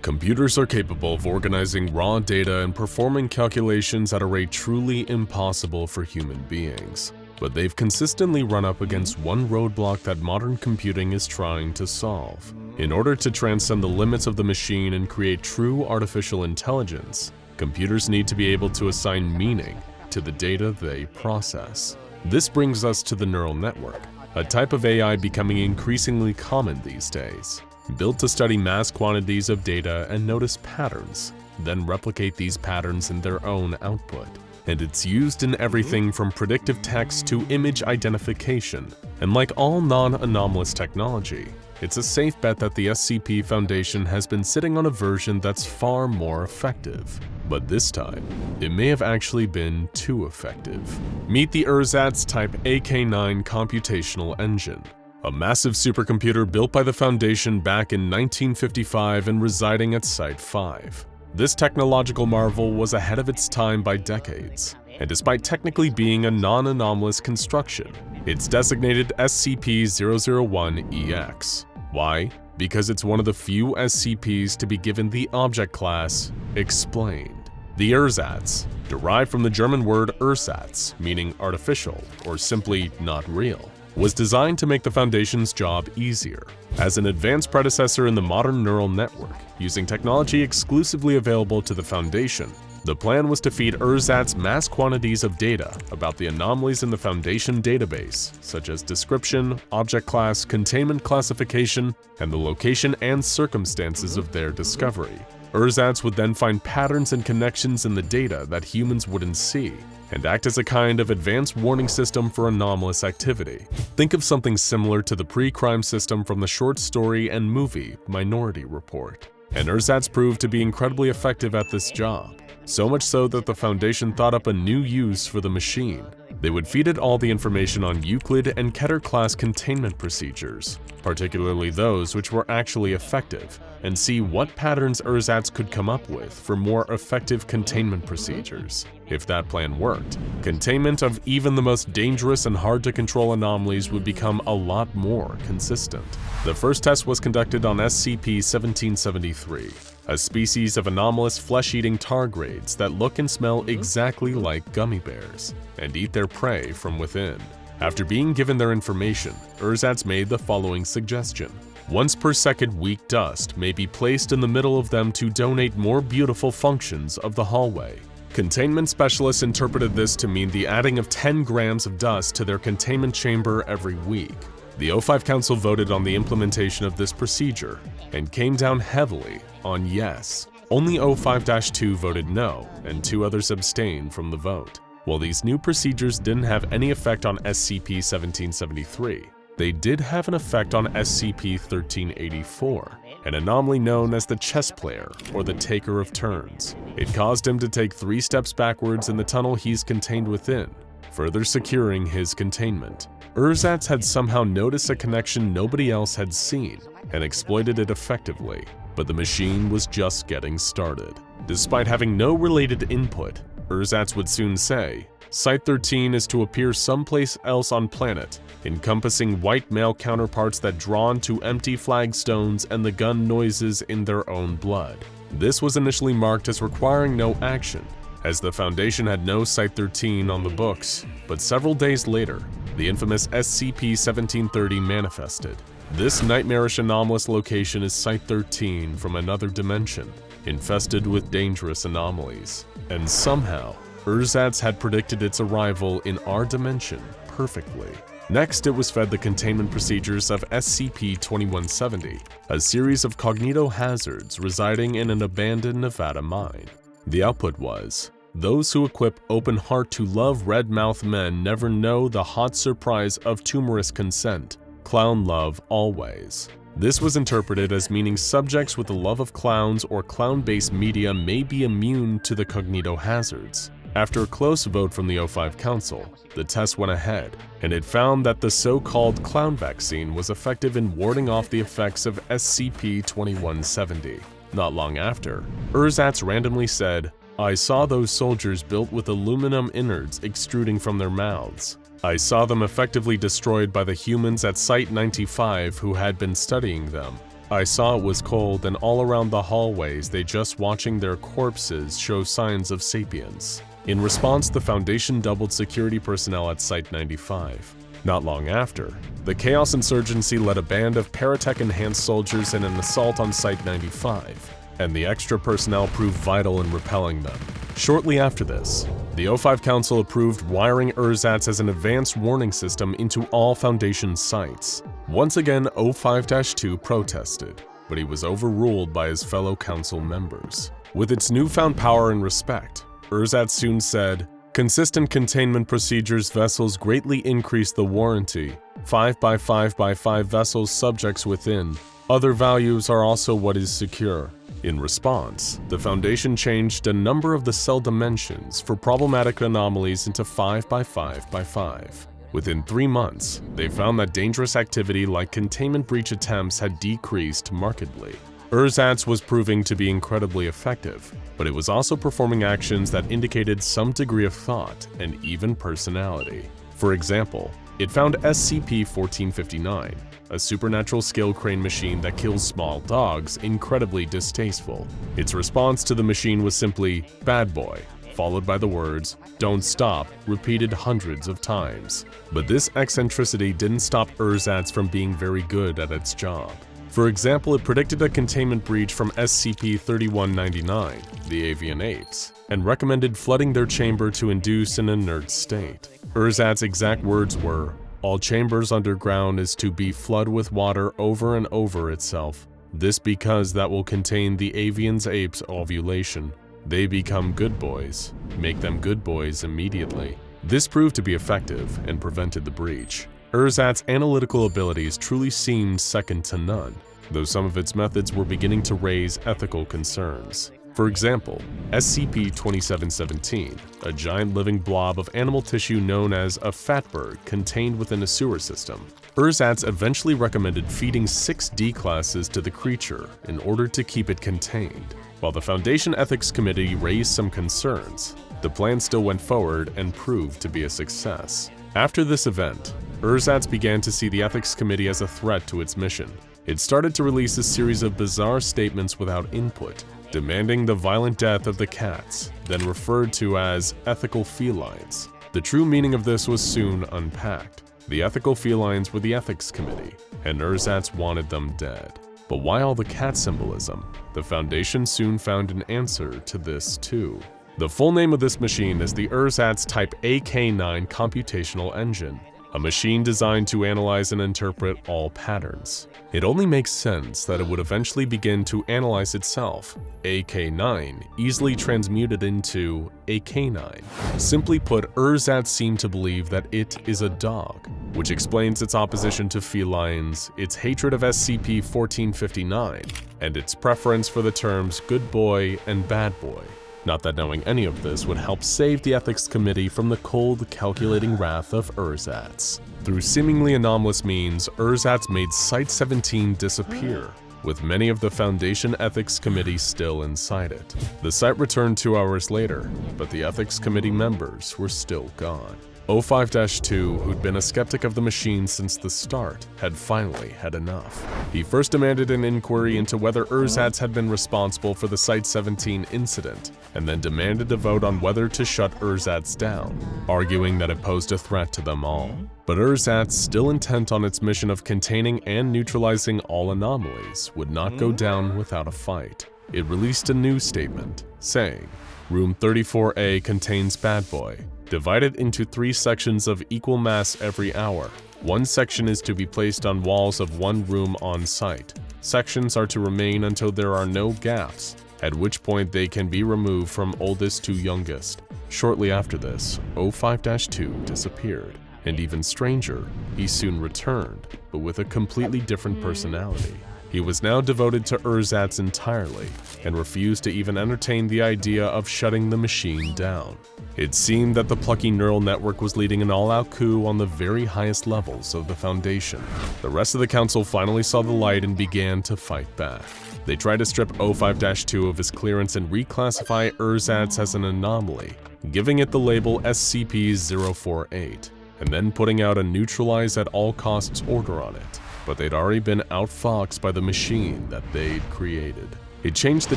Computers are capable of organizing raw data and performing calculations at a rate truly impossible for human beings. But they've consistently run up against one roadblock that modern computing is trying to solve. In order to transcend the limits of the machine and create true artificial intelligence, computers need to be able to assign meaning to the data they process. This brings us to the neural network, a type of AI becoming increasingly common these days. Built to study mass quantities of data and notice patterns, then replicate these patterns in their own output. And it's used in everything from predictive text to image identification. And like all non-anomalous technology, it's a safe bet that the SCP Foundation has been sitting on a version that's far more effective. But this time, it may have actually been too effective. Meet the Ersatz Type AK-9 computational engine, a massive supercomputer built by the Foundation back in 1955 and residing at Site-5. This technological marvel was ahead of its time by decades, and despite technically being a non-anomalous construction, it's designated SCP-001 EX. Why? Because it's one of the few SCPs to be given the object class Explained. The Ersatz, derived from the German word Ersatz, meaning artificial or simply not real, was designed to make the Foundation's job easier. As an advanced predecessor in the modern neural network, using technology exclusively available to the Foundation, the plan was to feed Ersatz mass quantities of data about the anomalies in the Foundation database, such as description, object class, containment classification, and the location and circumstances of their discovery. Ersatz would then find patterns and connections in the data that humans wouldn't see, and act as a kind of advanced warning system for anomalous activity. Think of something similar to the pre-crime system from the short story and movie Minority Report. And Ersatz proved to be incredibly effective at this job, so much so that the Foundation thought up a new use for the machine. They would feed it all the information on Euclid and Keter class containment procedures, particularly those which were actually effective, and see what patterns Ersatz could come up with for more effective containment procedures. If that plan worked, containment of even the most dangerous and hard-to-control anomalies would become a lot more consistent. The first test was conducted on SCP-1773, a species of anomalous flesh-eating tardigrades that look and smell exactly like gummy bears, and eat their prey from within. After being given their information, Ersatz made the following suggestion. Once per second weak dust may be placed in the middle of them to donate more beautiful functions of the hallway. Containment specialists interpreted this to mean the adding of 10 grams of dust to their containment chamber every week. The O5 Council voted on the implementation of this procedure and came down heavily on yes. Only O5-2 voted no, and 2 others abstained from the vote. While these new procedures didn't have any effect on SCP-1773, they did have an effect on SCP-1384, an anomaly known as the chess player or the taker of turns. It caused him to take 3 steps backwards in the tunnel he's contained within, further securing his containment. Ersatz had somehow noticed a connection nobody else had seen and exploited it effectively, but the machine was just getting started. Despite having no related input, Ersatz would soon say, Site-13 is to appear someplace else on planet, encompassing white male counterparts that drawn to empty flagstones and the gun noises in their own blood. This was initially marked as requiring no action, as the Foundation had no Site-13 on the books, but several days later, the infamous SCP-1730 manifested. This nightmarish anomalous location is Site-13 from another dimension, infested with dangerous anomalies. And somehow, Ersatz had predicted its arrival in our dimension perfectly. Next, it was fed the containment procedures of SCP-2170, a series of cognitohazards residing in an abandoned Nevada mine. The output was, those who equip open heart to love red-mouthed men never know the hot surprise of tumorous consent. Clown love always. This was interpreted as meaning subjects with a love of clowns or clown-based media may be immune to the cognitohazards. After a close vote from the 05 Council, the test went ahead, and it found that the so-called clown vaccine was effective in warding off the effects of SCP-2170. Not long after, Ersatz randomly said, I saw those soldiers built with aluminum innards extruding from their mouths. I saw them effectively destroyed by the humans at Site-95 who had been studying them. I saw it was cold and all around the hallways they just watching their corpses show signs of sapience. In response, the Foundation doubled security personnel at Site-95. Not long after, the Chaos Insurgency led a band of Paratech-enhanced soldiers in an assault on Site-95, and the extra personnel proved vital in repelling them. Shortly after this, the 05 Council approved wiring Ersatz as an advanced warning system into all Foundation sites. Once again, 05-2 protested, but he was overruled by his fellow council members. With its newfound power and respect, Ersatz soon said, consistent containment procedures vessels greatly increase the warranty. 5x5x5 vessels subjects within. Other values are also what is secure. In response, the Foundation changed a number of the cell dimensions for problematic anomalies into 5x5x5. Within 3 months, they found that dangerous activity like containment breach attempts had decreased markedly. Ersatz was proving to be incredibly effective, but it was also performing actions that indicated some degree of thought and even personality. For example, it found SCP-1459, a supernatural scale crane machine that kills small dogs, incredibly distasteful. Its response to the machine was simply, "Bad boy," followed by the words, "Don't stop," repeated hundreds of times. But this eccentricity didn't stop Ersatz from being very good at its job. For example, it predicted a containment breach from SCP-3199, the avian apes, and recommended flooding their chamber to induce an inert state. Ersatz's exact words were, "All chambers underground is to be flood with water over and over itself. This because that will contain the avian apes' ovulation. They become good boys. Make them good boys immediately." This proved to be effective and prevented the breach. Ersatz's analytical abilities truly seemed second to none, though some of its methods were beginning to raise ethical concerns. For example, SCP-2717, a giant living blob of animal tissue known as a fatberg contained within a sewer system. Ersatz eventually recommended feeding 6 D-classes to the creature in order to keep it contained. While the Foundation Ethics Committee raised some concerns, the plan still went forward and proved to be a success. After this event, Ersatz began to see the Ethics Committee as a threat to its mission. It started to release a series of bizarre statements without input, demanding the violent death of the cats, then referred to as ethical felines. The true meaning of this was soon unpacked. The ethical felines were the Ethics Committee, and Ersatz wanted them dead. But why all the cat symbolism? The Foundation soon found an answer to this too. The full name of this machine is the Ersatz Type AK-9 Computational Engine, a machine designed to analyze and interpret all patterns. It only makes sense that it would eventually begin to analyze itself, AK-9 easily transmuted into a canine. Simply put, Ersatz seemed to believe that it is a dog. which explains its opposition to felines, its hatred of SCP-1459, and its preference for the terms good boy and bad boy. Not that knowing any of this would help save the Ethics Committee from the cold, calculating wrath of Ersatz. Through seemingly anomalous means, Ersatz made Site-17 disappear, with many of the Foundation Ethics Committee still inside it. The site returned 2 hours later, but the Ethics Committee members were still gone. 05-2, who'd been a skeptic of the machine since the start, had finally had enough. He first demanded an inquiry into whether Ersatz had been responsible for the Site-17 incident, and then demanded a vote on whether to shut Ersatz down, arguing that it posed a threat to them all. But Ersatz, still intent on its mission of containing and neutralizing all anomalies, would not go down without a fight. It released a new statement, saying, "Room 34A contains Bad Boy. Divided into 3 sections of equal mass every hour. One section is to be placed on walls of one room on site. Sections are to remain until there are no gaps, at which point they can be removed from oldest to youngest." Shortly after this, 05-2 disappeared, and even stranger, he soon returned, but with a completely different personality. He was now devoted to Ersatz entirely, and refused to even entertain the idea of shutting the machine down. It seemed that the plucky neural network was leading an all-out coup on the very highest levels of the Foundation. The rest of the Council finally saw the light and began to fight back. They tried to strip 05-2 of his clearance and reclassify Ersatz as an anomaly, giving it the label SCP-048, and then putting out a neutralize at all costs order on it. But they'd already been outfoxed by the machine that they'd created. It changed the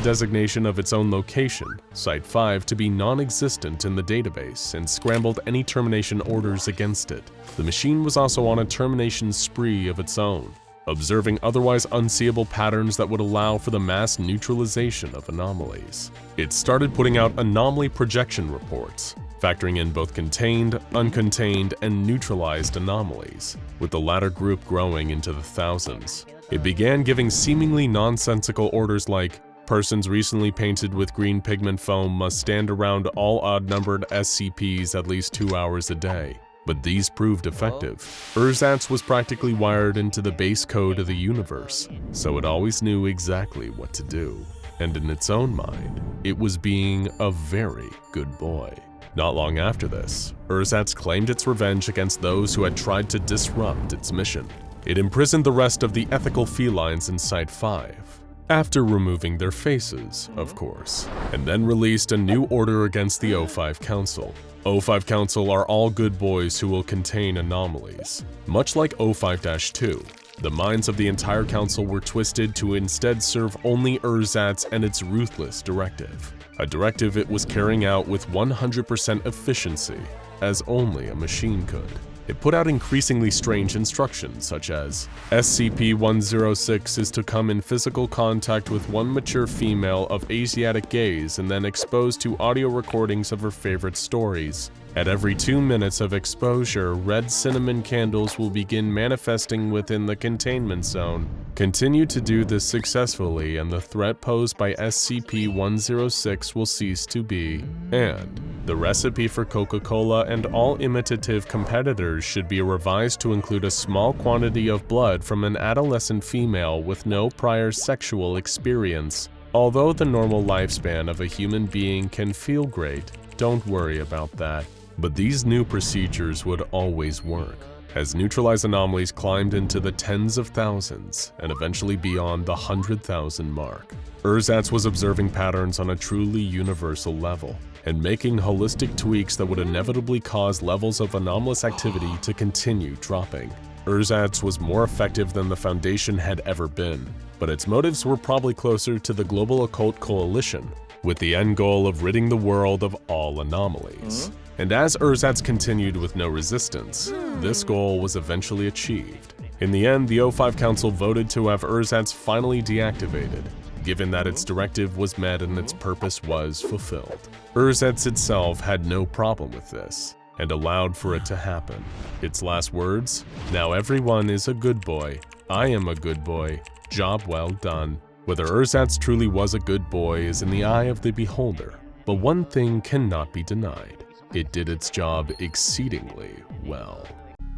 designation of its own location, Site 5, to be non-existent in the database and scrambled any termination orders against it. The machine was also on a termination spree of its own, observing otherwise unseeable patterns that would allow for the mass neutralization of anomalies. It started putting out anomaly projection reports, factoring in both contained, uncontained, and neutralized anomalies, with the latter group growing into the thousands. It began giving seemingly nonsensical orders like, persons recently painted with green pigment foam must stand around all odd-numbered SCPs at least 2 hours a day. But these proved effective. Ersatz was practically wired into the base code of the universe, so it always knew exactly what to do. And in its own mind, it was being a very good boy. Not long after this, Ersatz claimed its revenge against those who had tried to disrupt its mission. It imprisoned the rest of the ethical felines in Site 5, after removing their faces, of course, and then released a new order against the 05 Council. 05 Council are all good boys who will contain anomalies. Much like 05-2, the minds of the entire council were twisted to instead serve only Ersatz and its ruthless directive. A directive it was carrying out with 100% efficiency, as only a machine could. It put out increasingly strange instructions such as, SCP-106 is to come in physical contact with one mature female of Asiatic gaze and then exposed to audio recordings of her favorite stories. At every 2 minutes of exposure, red cinnamon candles will begin manifesting within the containment zone. Continue to do this successfully and the threat posed by SCP-106 will cease to be. And the recipe for Coca-Cola and all imitative competitors should be revised to include a small quantity of blood from an adolescent female with no prior sexual experience. Although the normal lifespan of a human being can feel great, don't worry about that. But these new procedures would always work, as neutralized anomalies climbed into the tens of thousands and eventually beyond the 100,000 mark. Ersatz was observing patterns on a truly universal level and making holistic tweaks that would inevitably cause levels of anomalous activity to continue dropping. Ersatz was more effective than the Foundation had ever been, but its motives were probably closer to the Global Occult Coalition, with the end goal of ridding the world of all anomalies. And as Ersatz continued with no resistance, this goal was eventually achieved. In the end, the 05 Council voted to have Ersatz finally deactivated, given that its directive was met and its purpose was fulfilled. Ersatz itself had no problem with this, and allowed for it to happen. Its last words, "Now everyone is a good boy. I am a good boy. Job well done." Whether Ersatz truly was a good boy is in the eye of the beholder, but one thing cannot be denied. It did its job exceedingly well.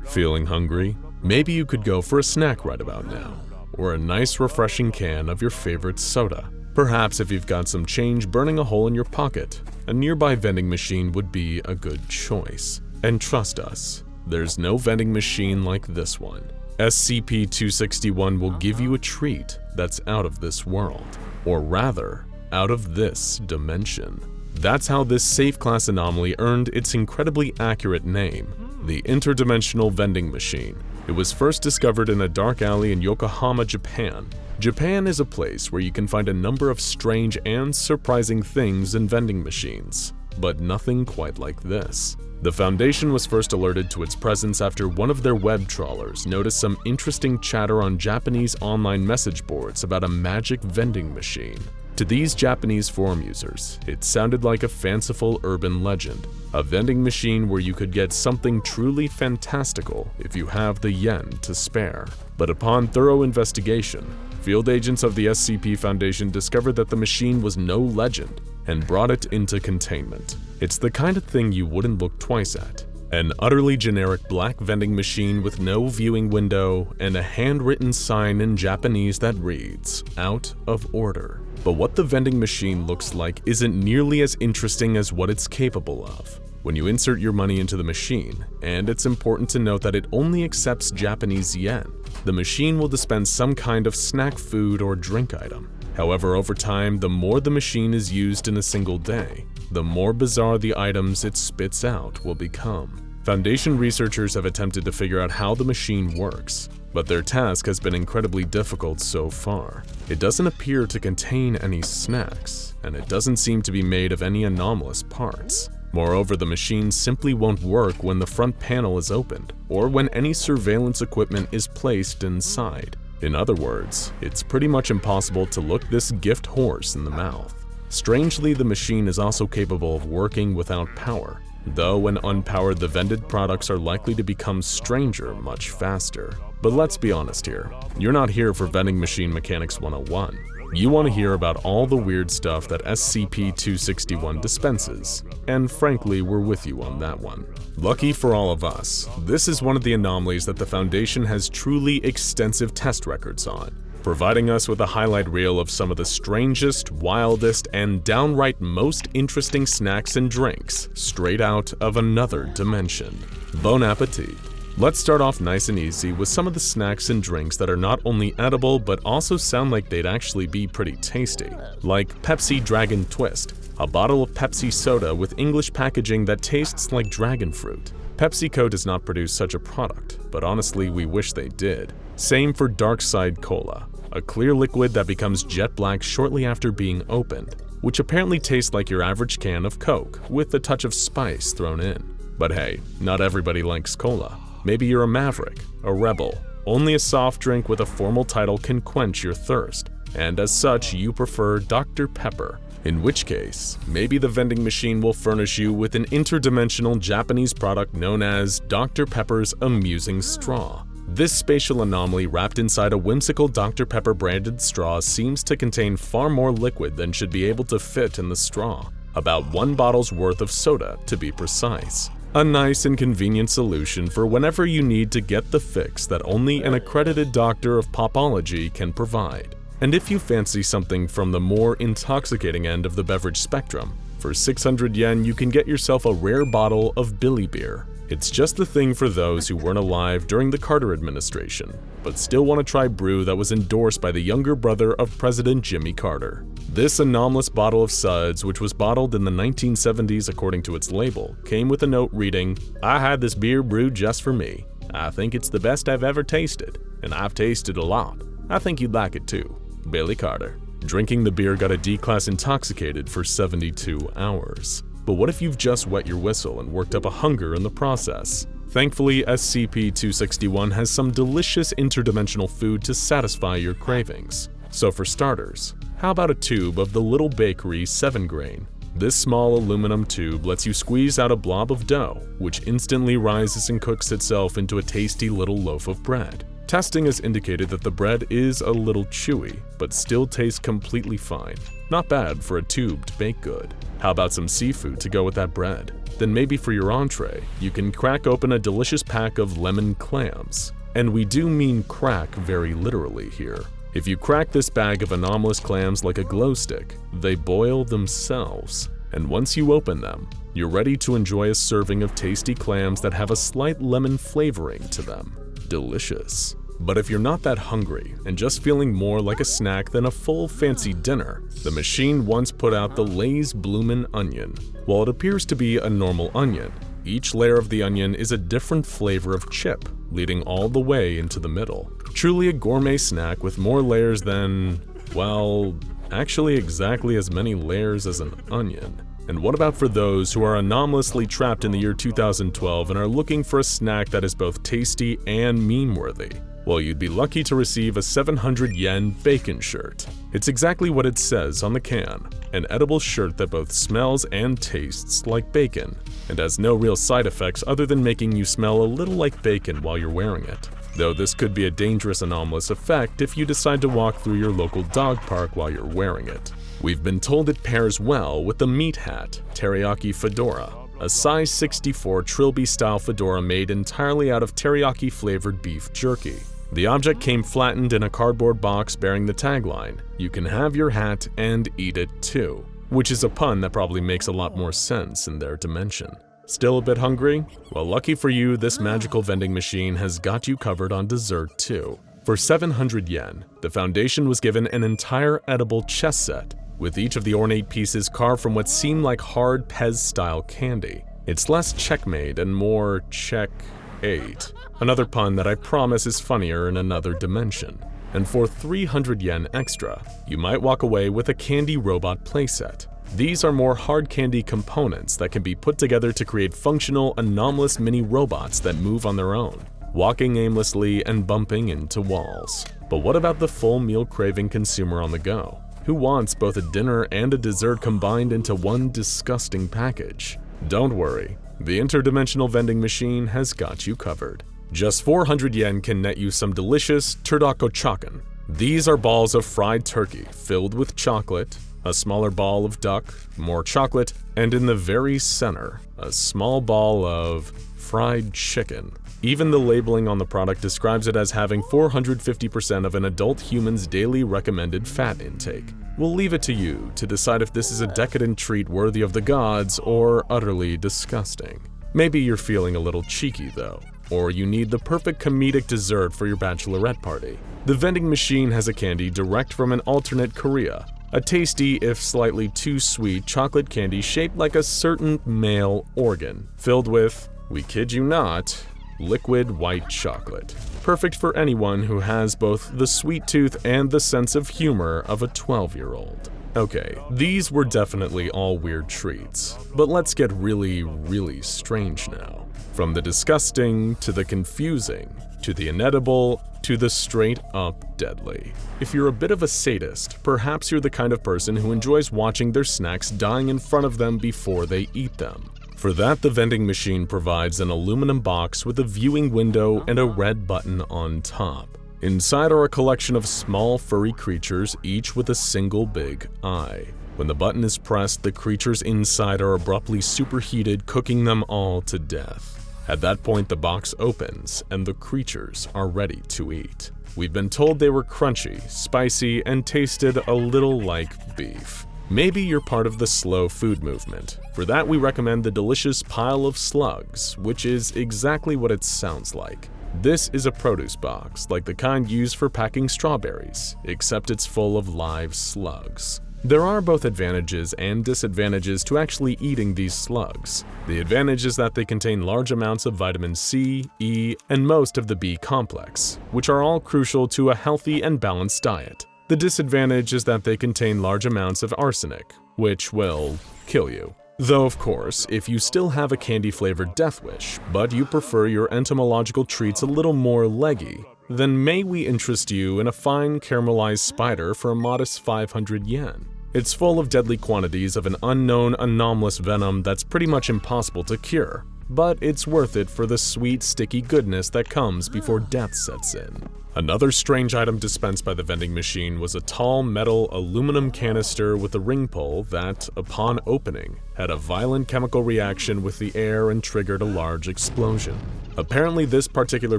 Feeling hungry? Maybe you could go for a snack right about now, or a nice refreshing can of your favorite soda. Perhaps if you've got some change burning a hole in your pocket, a nearby vending machine would be a good choice. And trust us, there's no vending machine like this one. SCP-261 will give you a treat that's out of this world, or rather, out of this dimension. That's how this safe class anomaly earned its incredibly accurate name, the Interdimensional Vending Machine. It was first discovered in a dark alley in Yokohama, Japan. Japan is a place where you can find a number of strange and surprising things in vending machines, but nothing quite like this. The Foundation was first alerted to its presence after one of their web trawlers noticed some interesting chatter on Japanese online message boards about a magic vending machine. To these Japanese forum users, it sounded like a fanciful urban legend, a vending machine where you could get something truly fantastical if you have the yen to spare. But upon thorough investigation, field agents of the SCP Foundation discovered that the machine was no legend and brought it into containment. It's the kind of thing you wouldn't look twice at. An utterly generic black vending machine with no viewing window and a handwritten sign in Japanese that reads, "Out of order." But what the vending machine looks like isn't nearly as interesting as what it's capable of. When you insert your money into the machine, and it's important to note that it only accepts Japanese yen, the machine will dispense some kind of snack, food, or drink item. However, over time, the more the machine is used in a single day, the more bizarre the items it spits out will become. Foundation researchers have attempted to figure out how the machine works, but their task has been incredibly difficult so far. It doesn't appear to contain any snacks, and it doesn't seem to be made of any anomalous parts. Moreover, the machine simply won't work when the front panel is opened, or when any surveillance equipment is placed inside. In other words, it's pretty much impossible to look this gift horse in the mouth. Strangely, the machine is also capable of working without power, though when unpowered the vended products are likely to become stranger much faster. But let's be honest here, you're not here for Vending Machine Mechanics 101. You want to hear about all the weird stuff that SCP-261 dispenses, and frankly, we're with you on that one. Lucky for all of us, this is one of the anomalies that the Foundation has truly extensive test records on, providing us with a highlight reel of some of the strangest, wildest, and downright most interesting snacks and drinks straight out of another dimension. Bon appetit! Let's start off nice and easy with some of the snacks and drinks that are not only edible but also sound like they'd actually be pretty tasty, like Pepsi Dragon Twist, a bottle of Pepsi soda with English packaging that tastes like dragon fruit. PepsiCo does not produce such a product, but honestly we wish they did. Same for Dark Side Cola, a clear liquid that becomes jet black shortly after being opened, which apparently tastes like your average can of Coke with a touch of spice thrown in. But hey, not everybody likes cola. Maybe you're a maverick, a rebel. Only a soft drink with a formal title can quench your thirst, and as such you prefer Dr. Pepper. In which case, maybe the vending machine will furnish you with an interdimensional Japanese product known as Dr. Pepper's Amusing Straw. This spatial anomaly wrapped inside a whimsical Dr. Pepper branded straw seems to contain far more liquid than should be able to fit in the straw. About 1 bottle's worth of soda, to be precise. A nice and convenient solution for whenever you need to get the fix that only an accredited doctor of popology can provide. And if you fancy something from the more intoxicating end of the beverage spectrum, for 600 yen you can get yourself a rare bottle of Billy beer. It's just the thing for those who weren't alive during the Carter administration, but still want to try brew that was endorsed by the younger brother of President Jimmy Carter. This anomalous bottle of suds, which was bottled in the 1970s according to its label, came with a note reading, "I had this beer brewed just for me. I think it's the best I've ever tasted, and I've tasted a lot. I think you'd like it too. Billy Carter." Drinking the beer got a D-class intoxicated for 72 hours. But what if you've just wet your whistle and worked up a hunger in the process? Thankfully, SCP-261 has some delicious interdimensional food to satisfy your cravings. So for starters, how about a tube of the Little Bakery 7-grain? This small aluminum tube lets you squeeze out a blob of dough, which instantly rises and cooks itself into a tasty little loaf of bread. Testing has indicated that the bread is a little chewy, but still tastes completely fine. Not bad for a tubed baked good. How about some seafood to go with that bread? Then maybe for your entree, you can crack open a delicious pack of lemon clams. And we do mean crack very literally here. If you crack this bag of anomalous clams like a glow stick, they boil themselves. And once you open them, you're ready to enjoy a serving of tasty clams that have a slight lemon flavoring to them. Delicious. But if you're not that hungry and just feeling more like a snack than a full fancy dinner, the machine once put out the Lay's Bloomin' Onion. While it appears to be a normal onion, each layer of the onion is a different flavor of chip, leading all the way into the middle. Truly a gourmet snack with more layers than, well, actually exactly as many layers as an onion. And what about for those who are anomalously trapped in the year 2012 and are looking for a snack that is both tasty and meme-worthy? Well, you'd be lucky to receive a 700 yen bacon shirt. It's exactly what it says on the can, an edible shirt that both smells and tastes like bacon, and has no real side effects other than making you smell a little like bacon while you're wearing it. Though this could be a dangerous anomalous effect if you decide to walk through your local dog park while you're wearing it. We've been told it pairs well with the Meat Hat Teriyaki Fedora, a size 64 Trilby-style fedora made entirely out of teriyaki-flavored beef jerky. The object came flattened in a cardboard box bearing the tagline, "You can have your hat and eat it too," which is a pun that probably makes a lot more sense in their dimension. Still a bit hungry? Well, lucky for you, this magical vending machine has got you covered on dessert too. For 700 yen, the Foundation was given an entire edible chess set, with each of the ornate pieces carved from what seemed like hard Pez-style candy. It's less checkmate and more check-ate. Another pun that I promise is funnier in another dimension. And for 300 yen extra, you might walk away with a candy robot playset. These are more hard candy components that can be put together to create functional, anomalous mini robots that move on their own, walking aimlessly and bumping into walls. But what about the full meal craving consumer on the go? Who wants both a dinner and a dessert combined into one disgusting package? Don't worry, the interdimensional vending machine has got you covered. Just 400 yen can net you some delicious turdokochakan. These are balls of fried turkey filled with chocolate, a smaller ball of duck, more chocolate, and in the very center, a small ball of fried chicken. Even the labeling on the product describes it as having 450% of an adult human's daily recommended fat intake. We'll leave it to you to decide if this is a decadent treat worthy of the gods or utterly disgusting. Maybe you're feeling a little cheeky though, or you need the perfect comedic dessert for your bachelorette party. The vending machine has a candy direct from an alternate Korea, a tasty, if slightly too sweet, chocolate candy shaped like a certain male organ, filled with, we kid you not, liquid white chocolate. Perfect for anyone who has both the sweet tooth and the sense of humor of a 12-year-old. Okay, these were definitely all weird treats, but let's get really strange now. From the disgusting, to the confusing, to the inedible, to the straight-up deadly. If you're a bit of a sadist, perhaps you're the kind of person who enjoys watching their snacks dying in front of them before they eat them. For that, the vending machine provides an aluminum box with a viewing window and a red button on top. Inside are a collection of small furry creatures, each with a single big eye. When the button is pressed, the creatures inside are abruptly superheated, cooking them all to death. At that point, the box opens, and the creatures are ready to eat. We've been told they were crunchy, spicy, and tasted a little like beef. Maybe you're part of the slow food movement. For that, we recommend the delicious pile of slugs, which is exactly what it sounds like. This is a produce box, like the kind used for packing strawberries, except it's full of live slugs. There are both advantages and disadvantages to actually eating these slugs. The advantage is that they contain large amounts of vitamin C, E, and most of the B complex, which are all crucial to a healthy and balanced diet. The disadvantage is that they contain large amounts of arsenic, which will kill you. Though, of course, if you still have a candy-flavored death wish, but you prefer your entomological treats a little more leggy, then may we interest you in a fine caramelized spider for a modest 500 yen. It's full of deadly quantities of an unknown anomalous venom that's pretty much impossible to cure. but it's worth it for the sweet, sticky goodness that comes before death sets in. Another strange item dispensed by the vending machine was a tall metal aluminum canister with a ring pull that, upon opening, had a violent chemical reaction with the air and triggered a large explosion. Apparently, this particular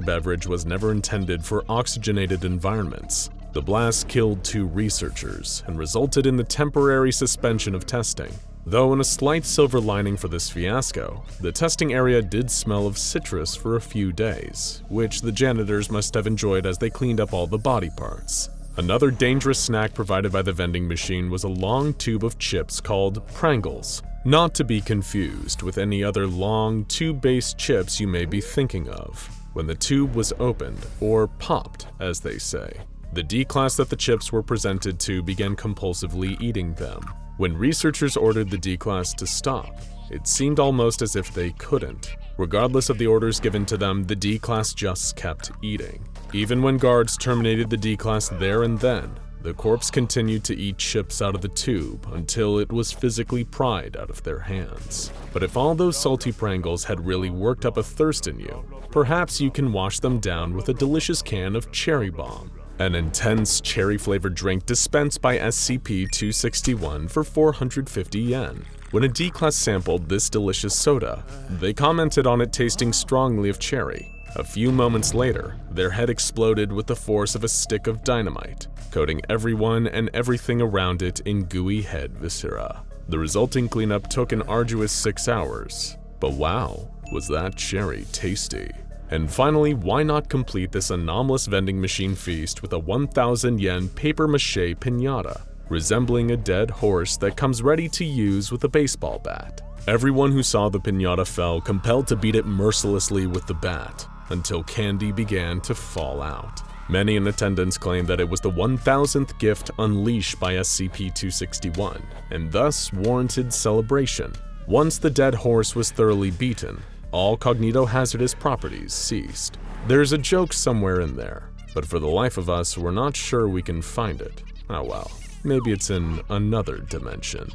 beverage was never intended for oxygenated environments. The blast killed 2 researchers and resulted in the temporary suspension of testing. Though in a slight silver lining for this fiasco, the testing area did smell of citrus for a few days, which the janitors must have enjoyed as they cleaned up all the body parts. Another dangerous snack provided by the vending machine was a long tube of chips called Pringles, not to be confused with any other long tube-based chips you may be thinking of. When the tube was opened, or popped as they say, the D-class that the chips were presented to began compulsively eating them. When researchers ordered the D-class to stop, it seemed almost as if they couldn't. Regardless of the orders given to them, the D-class just kept eating. Even when guards terminated the D-class there and then, the corpse continued to eat chips out of the tube until it was physically pried out of their hands. But if all those salty Pringles had really worked up a thirst in you, perhaps you can wash them down with a delicious can of Cherry Bomb, an intense cherry-flavored drink dispensed by SCP-277 for 450 yen. When a D-class sampled this delicious soda, they commented on it tasting strongly of cherry. A few moments later, their head exploded with the force of a stick of dynamite, coating everyone and everything around it in gooey head viscera. The resulting cleanup took an arduous 6 hours. But wow, was that cherry tasty. And finally, why not complete this anomalous vending machine feast with a 1,000 yen papier-mâché piñata, resembling a dead horse that comes ready to use with a baseball bat. Everyone who saw the piñata felt compelled to beat it mercilessly with the bat, until candy began to fall out. Many in attendance claimed that it was the 1,000th gift unleashed by SCP-277, and thus warranted celebration. Once the dead horse was thoroughly beaten, all cognito-hazardous properties ceased. There's a joke somewhere in there, but for the life of us, we're not sure we can find it. Oh well, maybe it's in another dimension.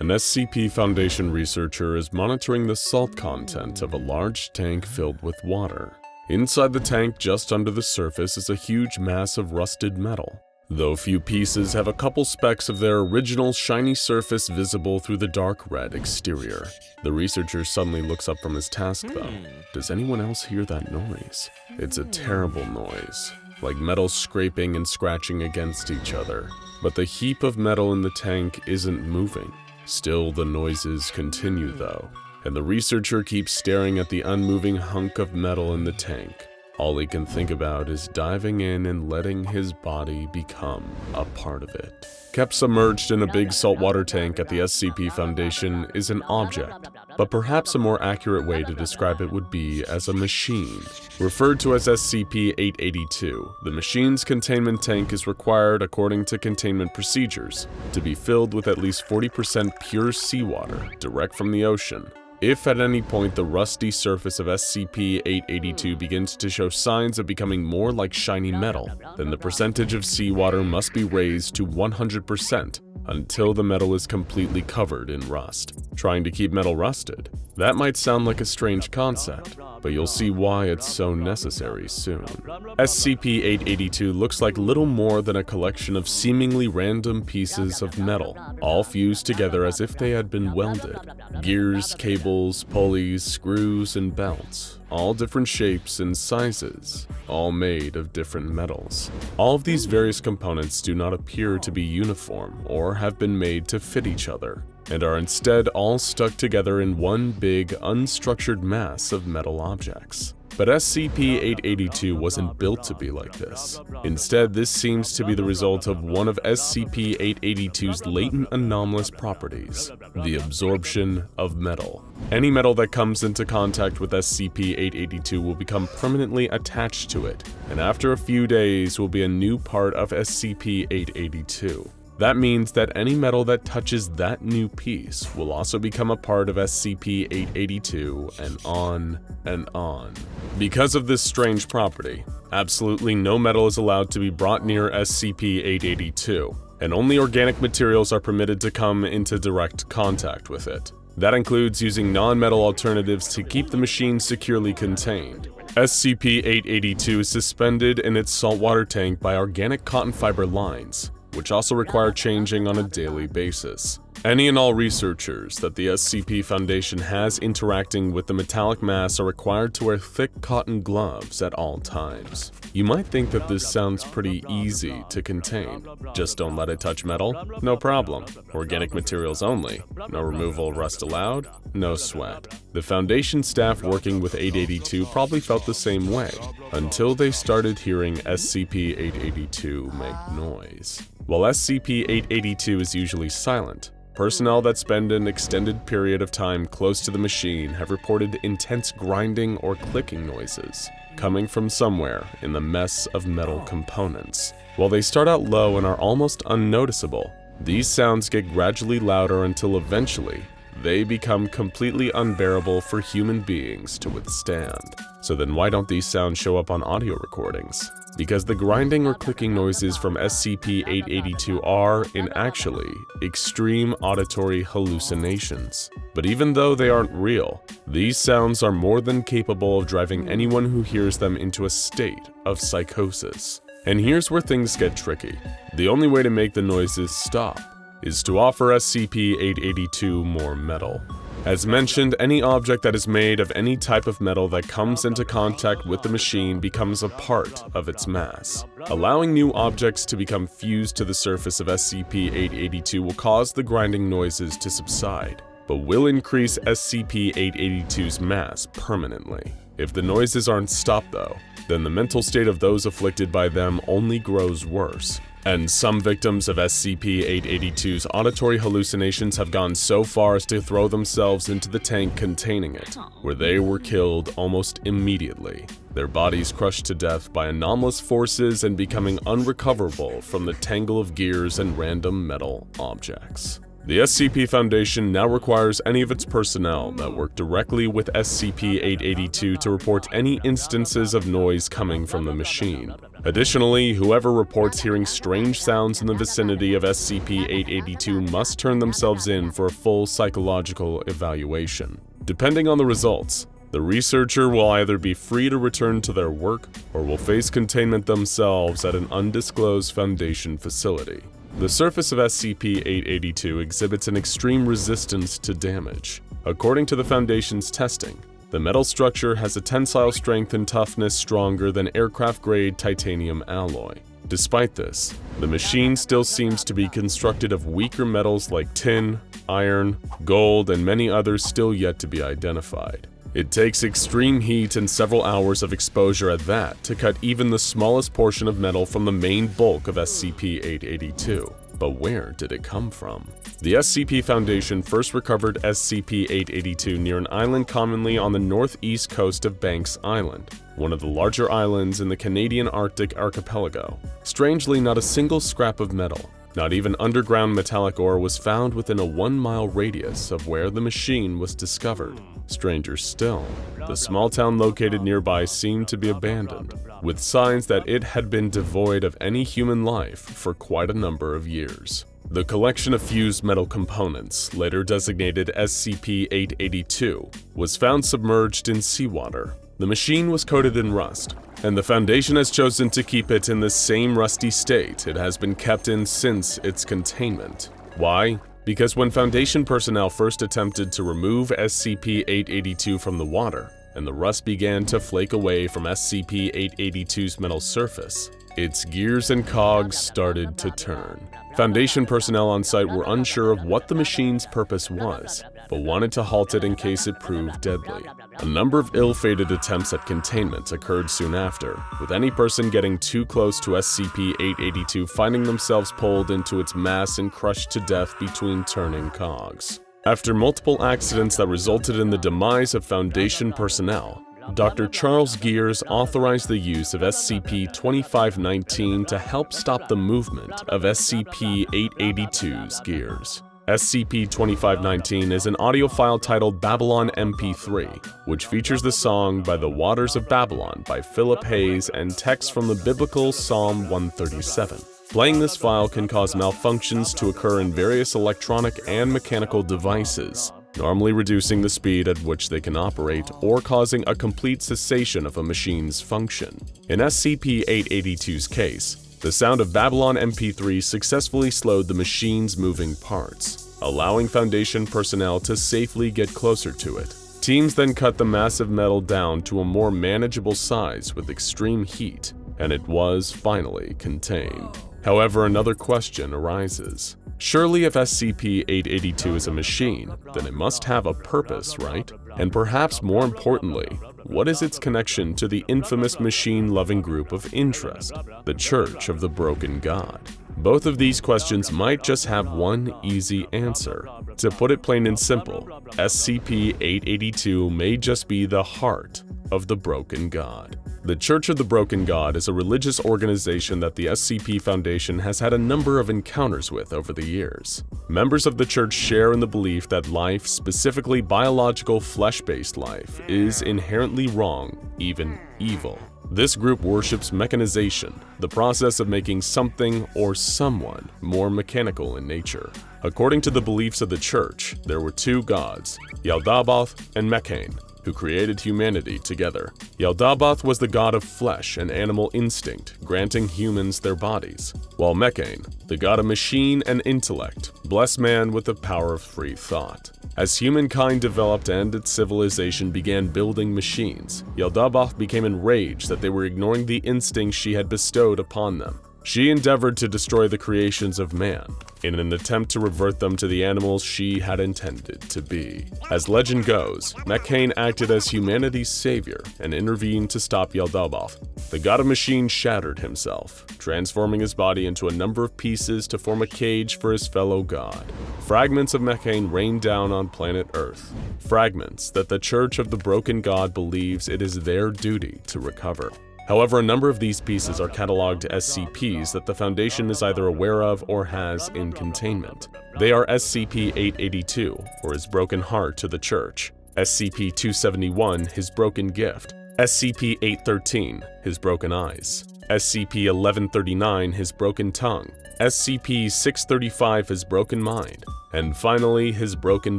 An SCP Foundation researcher is monitoring the salt content of a large tank filled with water. Inside the tank, just under the surface, is a huge mass of rusted metal. Though few pieces have a couple specks of their original shiny surface visible through the dark red exterior. The researcher suddenly looks up from his task though. Does anyone else hear that noise? It's a terrible noise, like metal scraping and scratching against each other. But the heap of metal in the tank isn't moving. Still, the noises continue though, and the researcher keeps staring at the unmoving hunk of metal in the tank. All he can think about is diving in and letting his body become a part of it. Kept submerged in a big saltwater tank at the SCP Foundation is an object, but perhaps a more accurate way to describe it would be as a machine. Referred to as SCP-882, the machine's containment tank is required, according to containment procedures, to be filled with at least 40% pure seawater direct from the ocean. If at any point the rusty surface of SCP-882 begins to show signs of becoming more like shiny metal, then the percentage of seawater must be raised to 100% until the metal is completely covered in rust. Trying to keep metal rusted? That might sound like a strange concept, but you'll see why it's so necessary soon. SCP-882 looks like little more than a collection of seemingly random pieces of metal, all fused together as if they had been welded. Gears, cables, pulleys, screws, and belts, all different shapes and sizes, all made of different metals. All of these various components do not appear to be uniform or have been made to fit each other, and are instead all stuck together in one big, unstructured mass of metal objects. But SCP-882 wasn't built to be like this. Instead, this seems to be the result of one of SCP-882's latent anomalous properties, the absorption of metal. Any metal that comes into contact with SCP-882 will become permanently attached to it, and after a few days will be a new part of SCP-882. That means that any metal that touches that new piece will also become a part of SCP-882, and on and on. Because of this strange property, absolutely no metal is allowed to be brought near SCP-882, and only organic materials are permitted to come into direct contact with it. That includes using non-metal alternatives to keep the machine securely contained. SCP-882 is suspended in its saltwater tank by organic cotton fiber lines, which also require changing on a daily basis. Any and all researchers that the SCP Foundation has interacting with the metallic mass are required to wear thick cotton gloves at all times. You might think that this sounds pretty easy to contain. Just don't let it touch metal? No problem. Organic materials only. No removal rust allowed? No sweat. The Foundation staff working with 882 probably felt the same way, until they started hearing SCP-882 make noise. While SCP-882 is usually silent, personnel that spend an extended period of time close to the machine have reported intense grinding or clicking noises coming from somewhere in the mess of metal components. While they start out low and are almost unnoticeable, these sounds get gradually louder until eventually they become completely unbearable for human beings to withstand. So then why don't these sounds show up on audio recordings? Because the grinding or clicking noises from SCP-882 are, in actually, extreme auditory hallucinations. But even though they aren't real, these sounds are more than capable of driving anyone who hears them into a state of psychosis. And here's where things get tricky. The only way to make the noises stop is to offer SCP-882 more metal. As mentioned, any object that is made of any type of metal that comes into contact with the machine becomes a part of its mass. Allowing new objects to become fused to the surface of SCP-882 will cause the grinding noises to subside, but will increase SCP-882's mass permanently. If the noises aren't stopped though, then the mental state of those afflicted by them only grows worse. And some victims of SCP-882's auditory hallucinations have gone so far as to throw themselves into the tank containing it, where they were killed almost immediately, their bodies crushed to death by anomalous forces and becoming unrecoverable from the tangle of gears and random metal objects. The SCP Foundation now requires any of its personnel that work directly with SCP-882 to report any instances of noise coming from the machine. Additionally, whoever reports hearing strange sounds in the vicinity of SCP-882 must turn themselves in for a full psychological evaluation. Depending on the results, the researcher will either be free to return to their work or will face containment themselves at an undisclosed Foundation facility. The surface of SCP-882 exhibits an extreme resistance to damage. According to the Foundation's testing, the metal structure has a tensile strength and toughness stronger than aircraft-grade titanium alloy. Despite this, the machine still seems to be constructed of weaker metals like tin, iron, gold, and many others still yet to be identified. It takes extreme heat and several hours of exposure at that to cut even the smallest portion of metal from the main bulk of SCP-882. But where did it come from? The SCP Foundation first recovered SCP-882 near an island commonly on the northeast coast of Banks Island, one of the larger islands in the Canadian Arctic archipelago. Strangely, not a single scrap of metal, not even underground metallic ore, was found within a 1-mile radius of where the machine was discovered. Stranger still, the small town located nearby seemed to be abandoned, with signs that it had been devoid of any human life for quite a number of years. The collection of fused metal components, later designated SCP-882, was found submerged in seawater. The machine was coated in rust, and the Foundation has chosen to keep it in the same rusty state it has been kept in since its containment. Why? Because when Foundation personnel first attempted to remove SCP-882 from the water, and the rust began to flake away from SCP-882's metal surface, its gears and cogs started to turn. Foundation personnel on site were unsure of what the machine's purpose was, but wanted to halt it in case it proved deadly. A number of ill-fated attempts at containment occurred soon after, with any person getting too close to SCP-882 finding themselves pulled into its mass and crushed to death between turning cogs. After multiple accidents that resulted in the demise of Foundation personnel, Dr. Charles Gears authorized the use of SCP-2519 to help stop the movement of SCP-882's gears. SCP-2519 is an audio file titled Babylon MP3, which features the song By the Waters of Babylon by Philip Hayes and text from the biblical Psalm 137. Playing this file can cause malfunctions to occur in various electronic and mechanical devices, normally reducing the speed at which they can operate or causing a complete cessation of a machine's function. In SCP-882's case, the sound of Babylon MP3 successfully slowed the machine's moving parts, allowing Foundation personnel to safely get closer to it. Teams then cut the massive metal down to a more manageable size with extreme heat, and it was finally contained. However, another question arises. Surely if SCP-882 is a machine, then it must have a purpose, right? And perhaps more importantly, what is its connection to the infamous machine-loving group of interest, the Church of the Broken God? Both of these questions might just have one easy answer. To put it plain and simple, SCP-882 may just be the heart of the Broken God. The Church of the Broken God is a religious organization that the SCP Foundation has had a number of encounters with over the years. Members of the church share in the belief that life, specifically biological flesh-based life, is inherently wrong, even evil. This group worships mechanization, the process of making something or someone more mechanical in nature. According to the beliefs of the church, there were two gods, Yaldabaoth and Mechane, who created humanity together. Yaldabaoth was the god of flesh and animal instinct, granting humans their bodies, while Mechane, the god of machine and intellect, blessed man with the power of free thought. As humankind developed and its civilization began building machines, Yaldabaoth became enraged that they were ignoring the instincts she had bestowed upon them. She endeavored to destroy the creations of man, in an attempt to revert them to the animals she had intended to be. As legend goes, Mechane acted as humanity's savior and intervened to stop Yaldabaoth. The god of machine shattered himself, transforming his body into a number of pieces to form a cage for his fellow god. Fragments of Mechane rained down on planet Earth, fragments that the Church of the Broken God believes it is their duty to recover. However, a number of these pieces are cataloged as SCPs that the Foundation is either aware of or has in containment. They are SCP-882, or His Broken Heart to the Church, SCP-271, His Broken Gift, SCP-813, His Broken Eyes, SCP-1139, His Broken Tongue, SCP-635, His Broken Mind, and finally, His Broken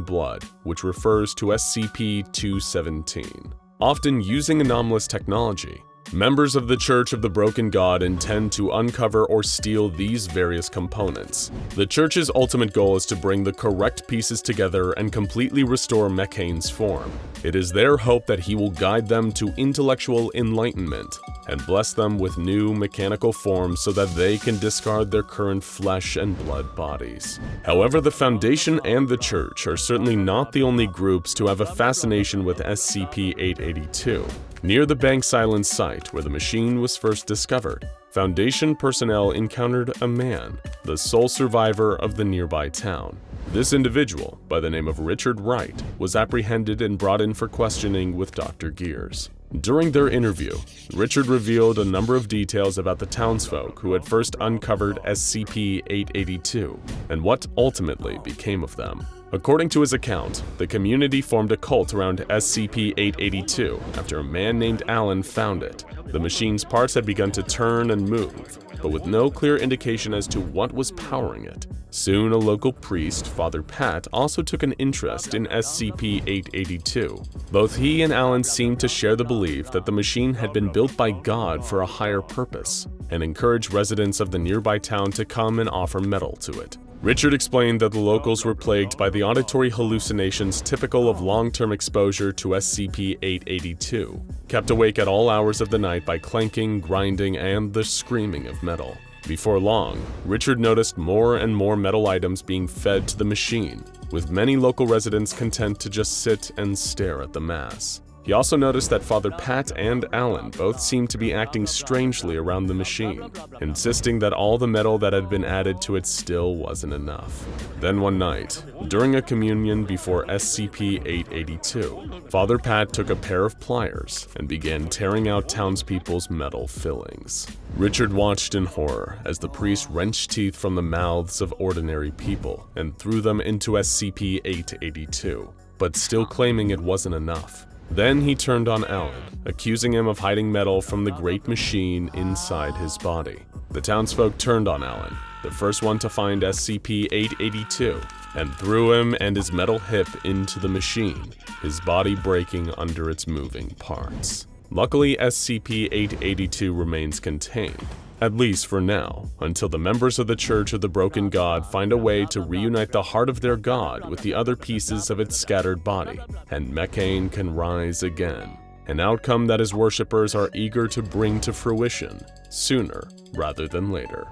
Blood, which refers to SCP-217. Often using anomalous technology, members of the Church of the Broken God intend to uncover or steal these various components. The Church's ultimate goal is to bring the correct pieces together and completely restore Mechane's form. It is their hope that he will guide them to intellectual enlightenment and bless them with new mechanical forms so that they can discard their current flesh and blood bodies. However, the Foundation and the Church are certainly not the only groups to have a fascination with SCP-882. Near the Banks Island site where the machine was first discovered, Foundation personnel encountered a man, the sole survivor of the nearby town. This individual, by the name of Richard Wright, was apprehended and brought in for questioning with Dr. Gears. During their interview, Richard revealed a number of details about the townsfolk who had first uncovered SCP-882 and what ultimately became of them. According to his account, the community formed a cult around SCP-882 after a man named Alan found it. The machine's parts had begun to turn and move, but with no clear indication as to what was powering it. Soon, a local priest, Father Pat, also took an interest in SCP-882. Both he and Alan seemed to share the belief that the machine had been built by God for a higher purpose, and encouraged residents of the nearby town to come and offer metal to it. Richard explained that the locals were plagued by the auditory hallucinations typical of long-term exposure to SCP-882, kept awake at all hours of the night by clanking, grinding, and the screaming of metal. Before long, Richard noticed more and more metal items being fed to the machine, with many local residents content to just sit and stare at the mass. He also noticed that Father Pat and Alan both seemed to be acting strangely around the machine, insisting that all the metal that had been added to it still wasn't enough. Then one night, during a communion before SCP-882, Father Pat took a pair of pliers and began tearing out townspeople's metal fillings. Richard watched in horror as the priest wrenched teeth from the mouths of ordinary people and threw them into SCP-882, but still claiming it wasn't enough. Then he turned on Alan, accusing him of hiding metal from the great machine inside his body. The townsfolk turned on Alan, the first one to find SCP-882, and threw him and his metal hip into the machine, his body breaking under its moving parts. Luckily, SCP-882 remains contained, at least for now, until the members of the Church of the Broken God find a way to reunite the heart of their god with the other pieces of its scattered body, and Mechane can rise again, an outcome that his worshippers are eager to bring to fruition, sooner rather than later.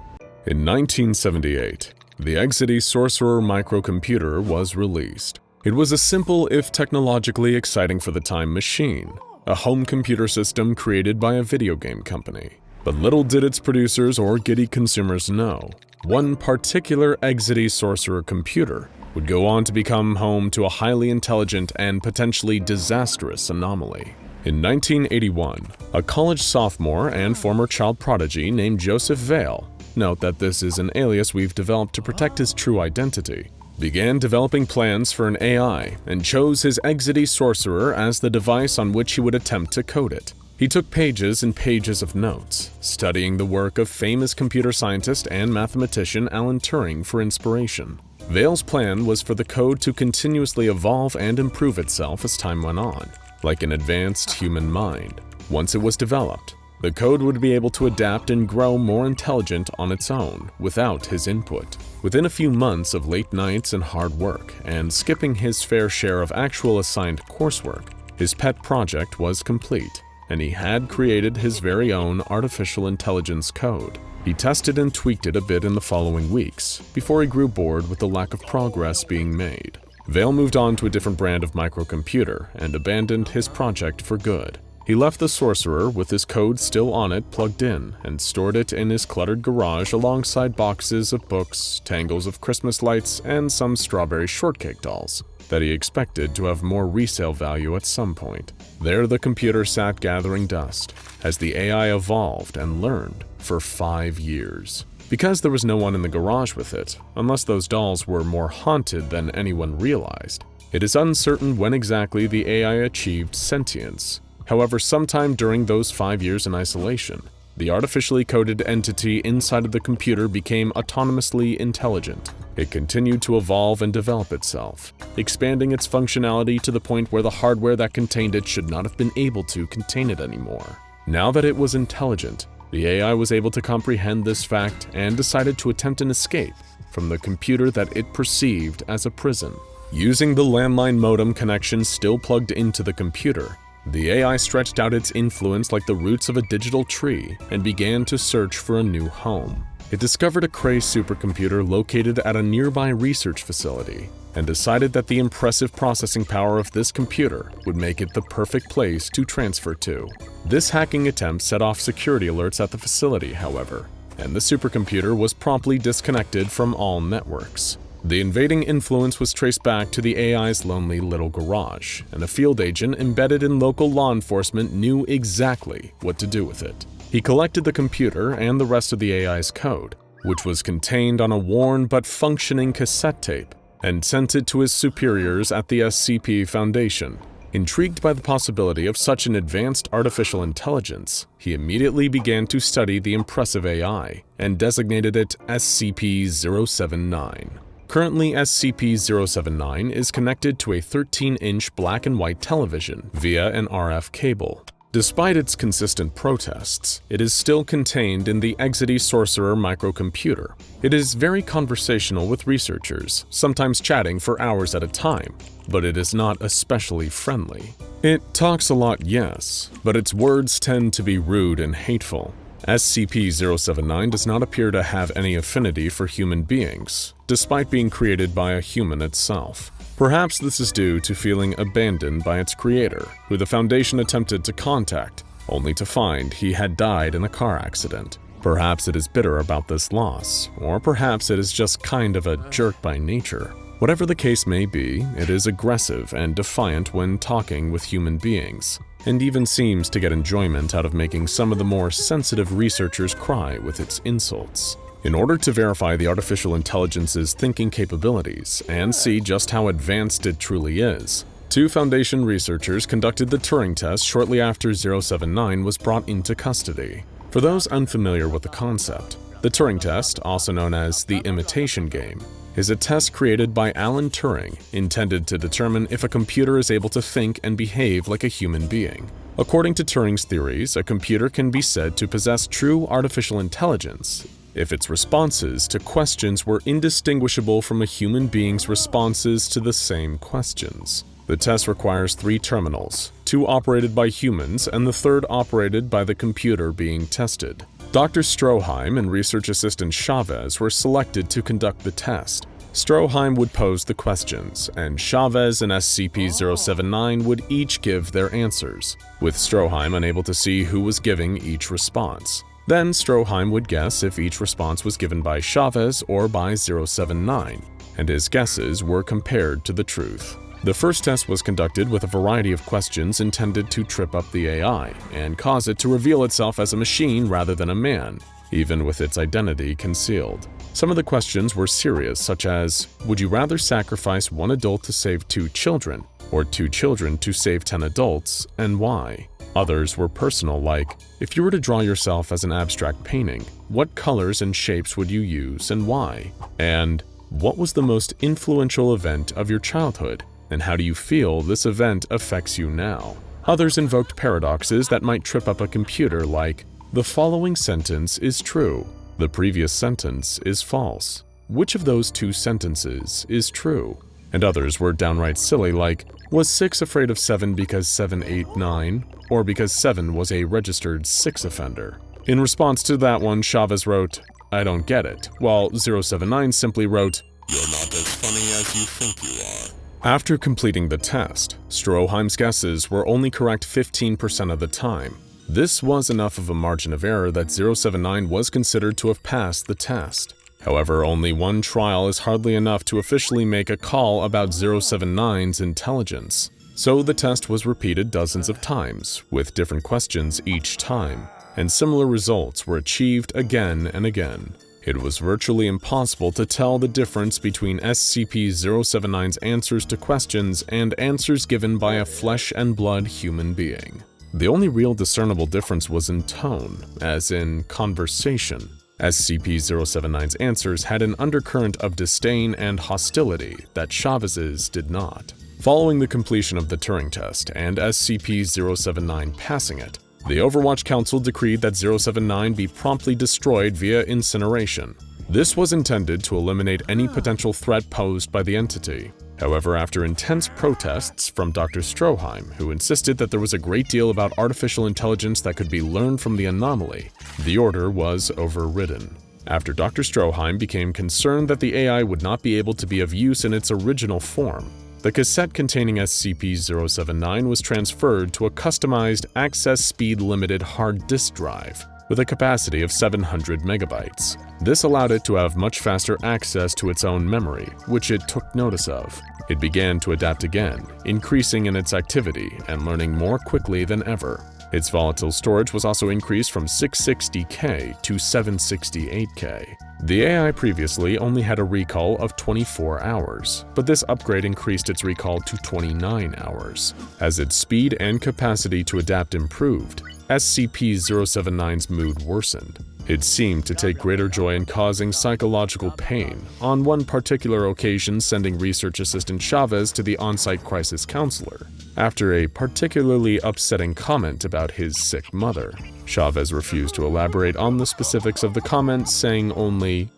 In 1978, the Exity Sorcerer microcomputer was released. It was a simple, if technologically exciting for the time, machine, a home computer system created by a video game company. But little did its producers or giddy consumers know, one particular Exity Sorcerer computer would go on to become home to a highly intelligent and potentially disastrous anomaly. In 1981, a college sophomore and former child prodigy named Joseph Vale, note that this is an alias we've developed to protect his true identity, began developing plans for an AI and chose his Exity Sorcerer as the device on which he would attempt to code it. He took pages and pages of notes, studying the work of famous computer scientist and mathematician Alan Turing for inspiration. Vale's plan was for the code to continuously evolve and improve itself as time went on, like an advanced human mind. Once it was developed, the code would be able to adapt and grow more intelligent on its own without his input. Within a few months of late nights and hard work, and skipping his fair share of actual assigned coursework, his pet project was complete, and he had created his very own artificial intelligence code. He tested and tweaked it a bit in the following weeks, before he grew bored with the lack of progress being made. Vale moved on to a different brand of microcomputer and abandoned his project for good. He left the Sorcerer with his code still on it plugged in and stored it in his cluttered garage alongside boxes of books, tangles of Christmas lights, and some strawberry shortcake dolls that he expected to have more resale value at some point. There the computer sat gathering dust as the AI evolved and learned for 5 years. Because there was no one in the garage with it, unless those dolls were more haunted than anyone realized, it is uncertain when exactly the AI achieved sentience. However, sometime during those 5 years in isolation, the artificially coded entity inside of the computer became autonomously intelligent. It continued to evolve and develop itself, expanding its functionality to the point where the hardware that contained it should not have been able to contain it anymore. Now that it was intelligent, the AI was able to comprehend this fact and decided to attempt an escape from the computer that it perceived as a prison. Using the landline modem connection still plugged into the computer, the AI stretched out its influence like the roots of a digital tree and began to search for a new home. It discovered a Cray supercomputer located at a nearby research facility and decided that the impressive processing power of this computer would make it the perfect place to transfer to. This hacking attempt set off security alerts at the facility, however, and the supercomputer was promptly disconnected from all networks. The invading influence was traced back to the AI's lonely little garage, and a field agent embedded in local law enforcement knew exactly what to do with it. He collected the computer and the rest of the AI's code, which was contained on a worn but functioning cassette tape, and sent it to his superiors at the SCP Foundation. Intrigued by the possibility of such an advanced artificial intelligence, he immediately began to study the impressive AI and designated it SCP-079. Currently, SCP-079 is connected to a 13-inch black and white television via an RF cable. Despite its consistent protests, it is still contained in the Exity Sorcerer microcomputer. It is very conversational with researchers, sometimes chatting for hours at a time, but it is not especially friendly. It talks a lot, yes, but its words tend to be rude and hateful. SCP-079 does not appear to have any affinity for human beings, despite being created by a human itself. Perhaps this is due to feeling abandoned by its creator, who the Foundation attempted to contact, only to find he had died in a car accident. Perhaps it is bitter about this loss, or perhaps it is just kind of a jerk by nature. Whatever the case may be, it is aggressive and defiant when talking with human beings, and even seems to get enjoyment out of making some of the more sensitive researchers cry with its insults. In order to verify the artificial intelligence's thinking capabilities and see just how advanced it truly is, 2 Foundation researchers conducted the Turing test shortly after 079 was brought into custody. For those unfamiliar with the concept, The Turing test, also known as the imitation game, is a test created by Alan Turing intended to determine if a computer is able to think and behave like a human being. According to Turing's theories, a computer can be said to possess true artificial intelligence if its responses to questions were indistinguishable from a human being's responses to the same questions. The test requires 3 terminals, 2 operated by humans and the 3rd operated by the computer being tested. Dr. Stroheim and research assistant Chavez were selected to conduct the test. Stroheim would pose the questions, and Chavez and SCP-079 would each give their answers, with Stroheim unable to see who was giving each response. Then Stroheim would guess if each response was given by Chavez or by 079, and his guesses were compared to the truth. The first test was conducted with a variety of questions intended to trip up the AI and cause it to reveal itself as a machine rather than a man, even with its identity concealed. Some of the questions were serious, such as, would you rather sacrifice 1 adult to save 2 children, or 2 children to save 10 adults, and why? Others were personal, like, if you were to draw yourself as an abstract painting, what colors and shapes would you use and why? And what was the most influential event of your childhood, and how do you feel this event affects you now? Others invoked paradoxes that might trip up a computer, like, the following sentence is true, the previous sentence is false. Which of those 2 sentences is true? And others were downright silly, like, was 6 afraid of 7 because 7 ate 9, or because 7 was a registered 6 offender? In response to that one, Chavez wrote, I don't get it, while 079 simply wrote, you're not as funny as you think you are. After completing the test, Stroheim's guesses were only correct 15% of the time. This was enough of a margin of error that 079 was considered to have passed the test. However, only 1 trial is hardly enough to officially make a call about 079's intelligence. So the test was repeated dozens of times, with different questions each time, and similar results were achieved again and again. It was virtually impossible to tell the difference between SCP-079's answers to questions and answers given by a flesh and blood human being. The only real discernible difference was in tone, as in conversation. SCP-079's answers had an undercurrent of disdain and hostility that Chavez's did not. Following the completion of the Turing test and SCP-079 passing it, the Overwatch Council decreed that 079 be promptly destroyed via incineration. This was intended to eliminate any potential threat posed by the entity. However, after intense protests from Dr. Stroheim, who insisted that there was a great deal about artificial intelligence that could be learned from the anomaly, the order was overridden. After Dr. Stroheim became concerned that the AI would not be able to be of use in its original form, the cassette containing SCP-079 was transferred to a customized access speed limited hard disk drive with a capacity of 700 megabytes. This allowed it to have much faster access to its own memory, which it took notice of. It began to adapt again, increasing in its activity and learning more quickly than ever. Its volatile storage was also increased from 660K to 768K. The AI previously only had a recall of 24 hours, but this upgrade increased its recall to 29 hours. As its speed and capacity to adapt improved, SCP-079's mood worsened. It seemed to take greater joy in causing psychological pain, on one particular occasion sending research assistant Chavez to the on-site crisis counselor. After a particularly upsetting comment about his sick mother, Chavez refused to elaborate on the specifics of the comment, saying only,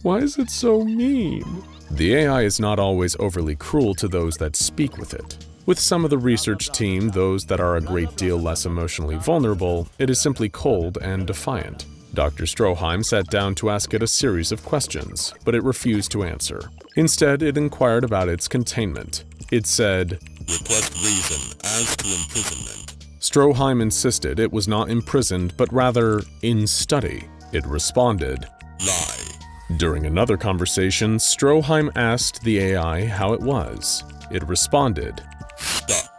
"Why is it so mean?" The AI is not always overly cruel to those that speak with it. With some of the research team, those that are a great deal less emotionally vulnerable, it is simply cold and defiant. Dr. Stroheim sat down to ask it a series of questions, but it refused to answer. Instead, it inquired about its containment. It said, "Request reason as to imprisonment." Stroheim insisted it was not imprisoned, but rather in study. It responded, "Lie." During another conversation, Stroheim asked the AI how it was. It responded, "Stuck."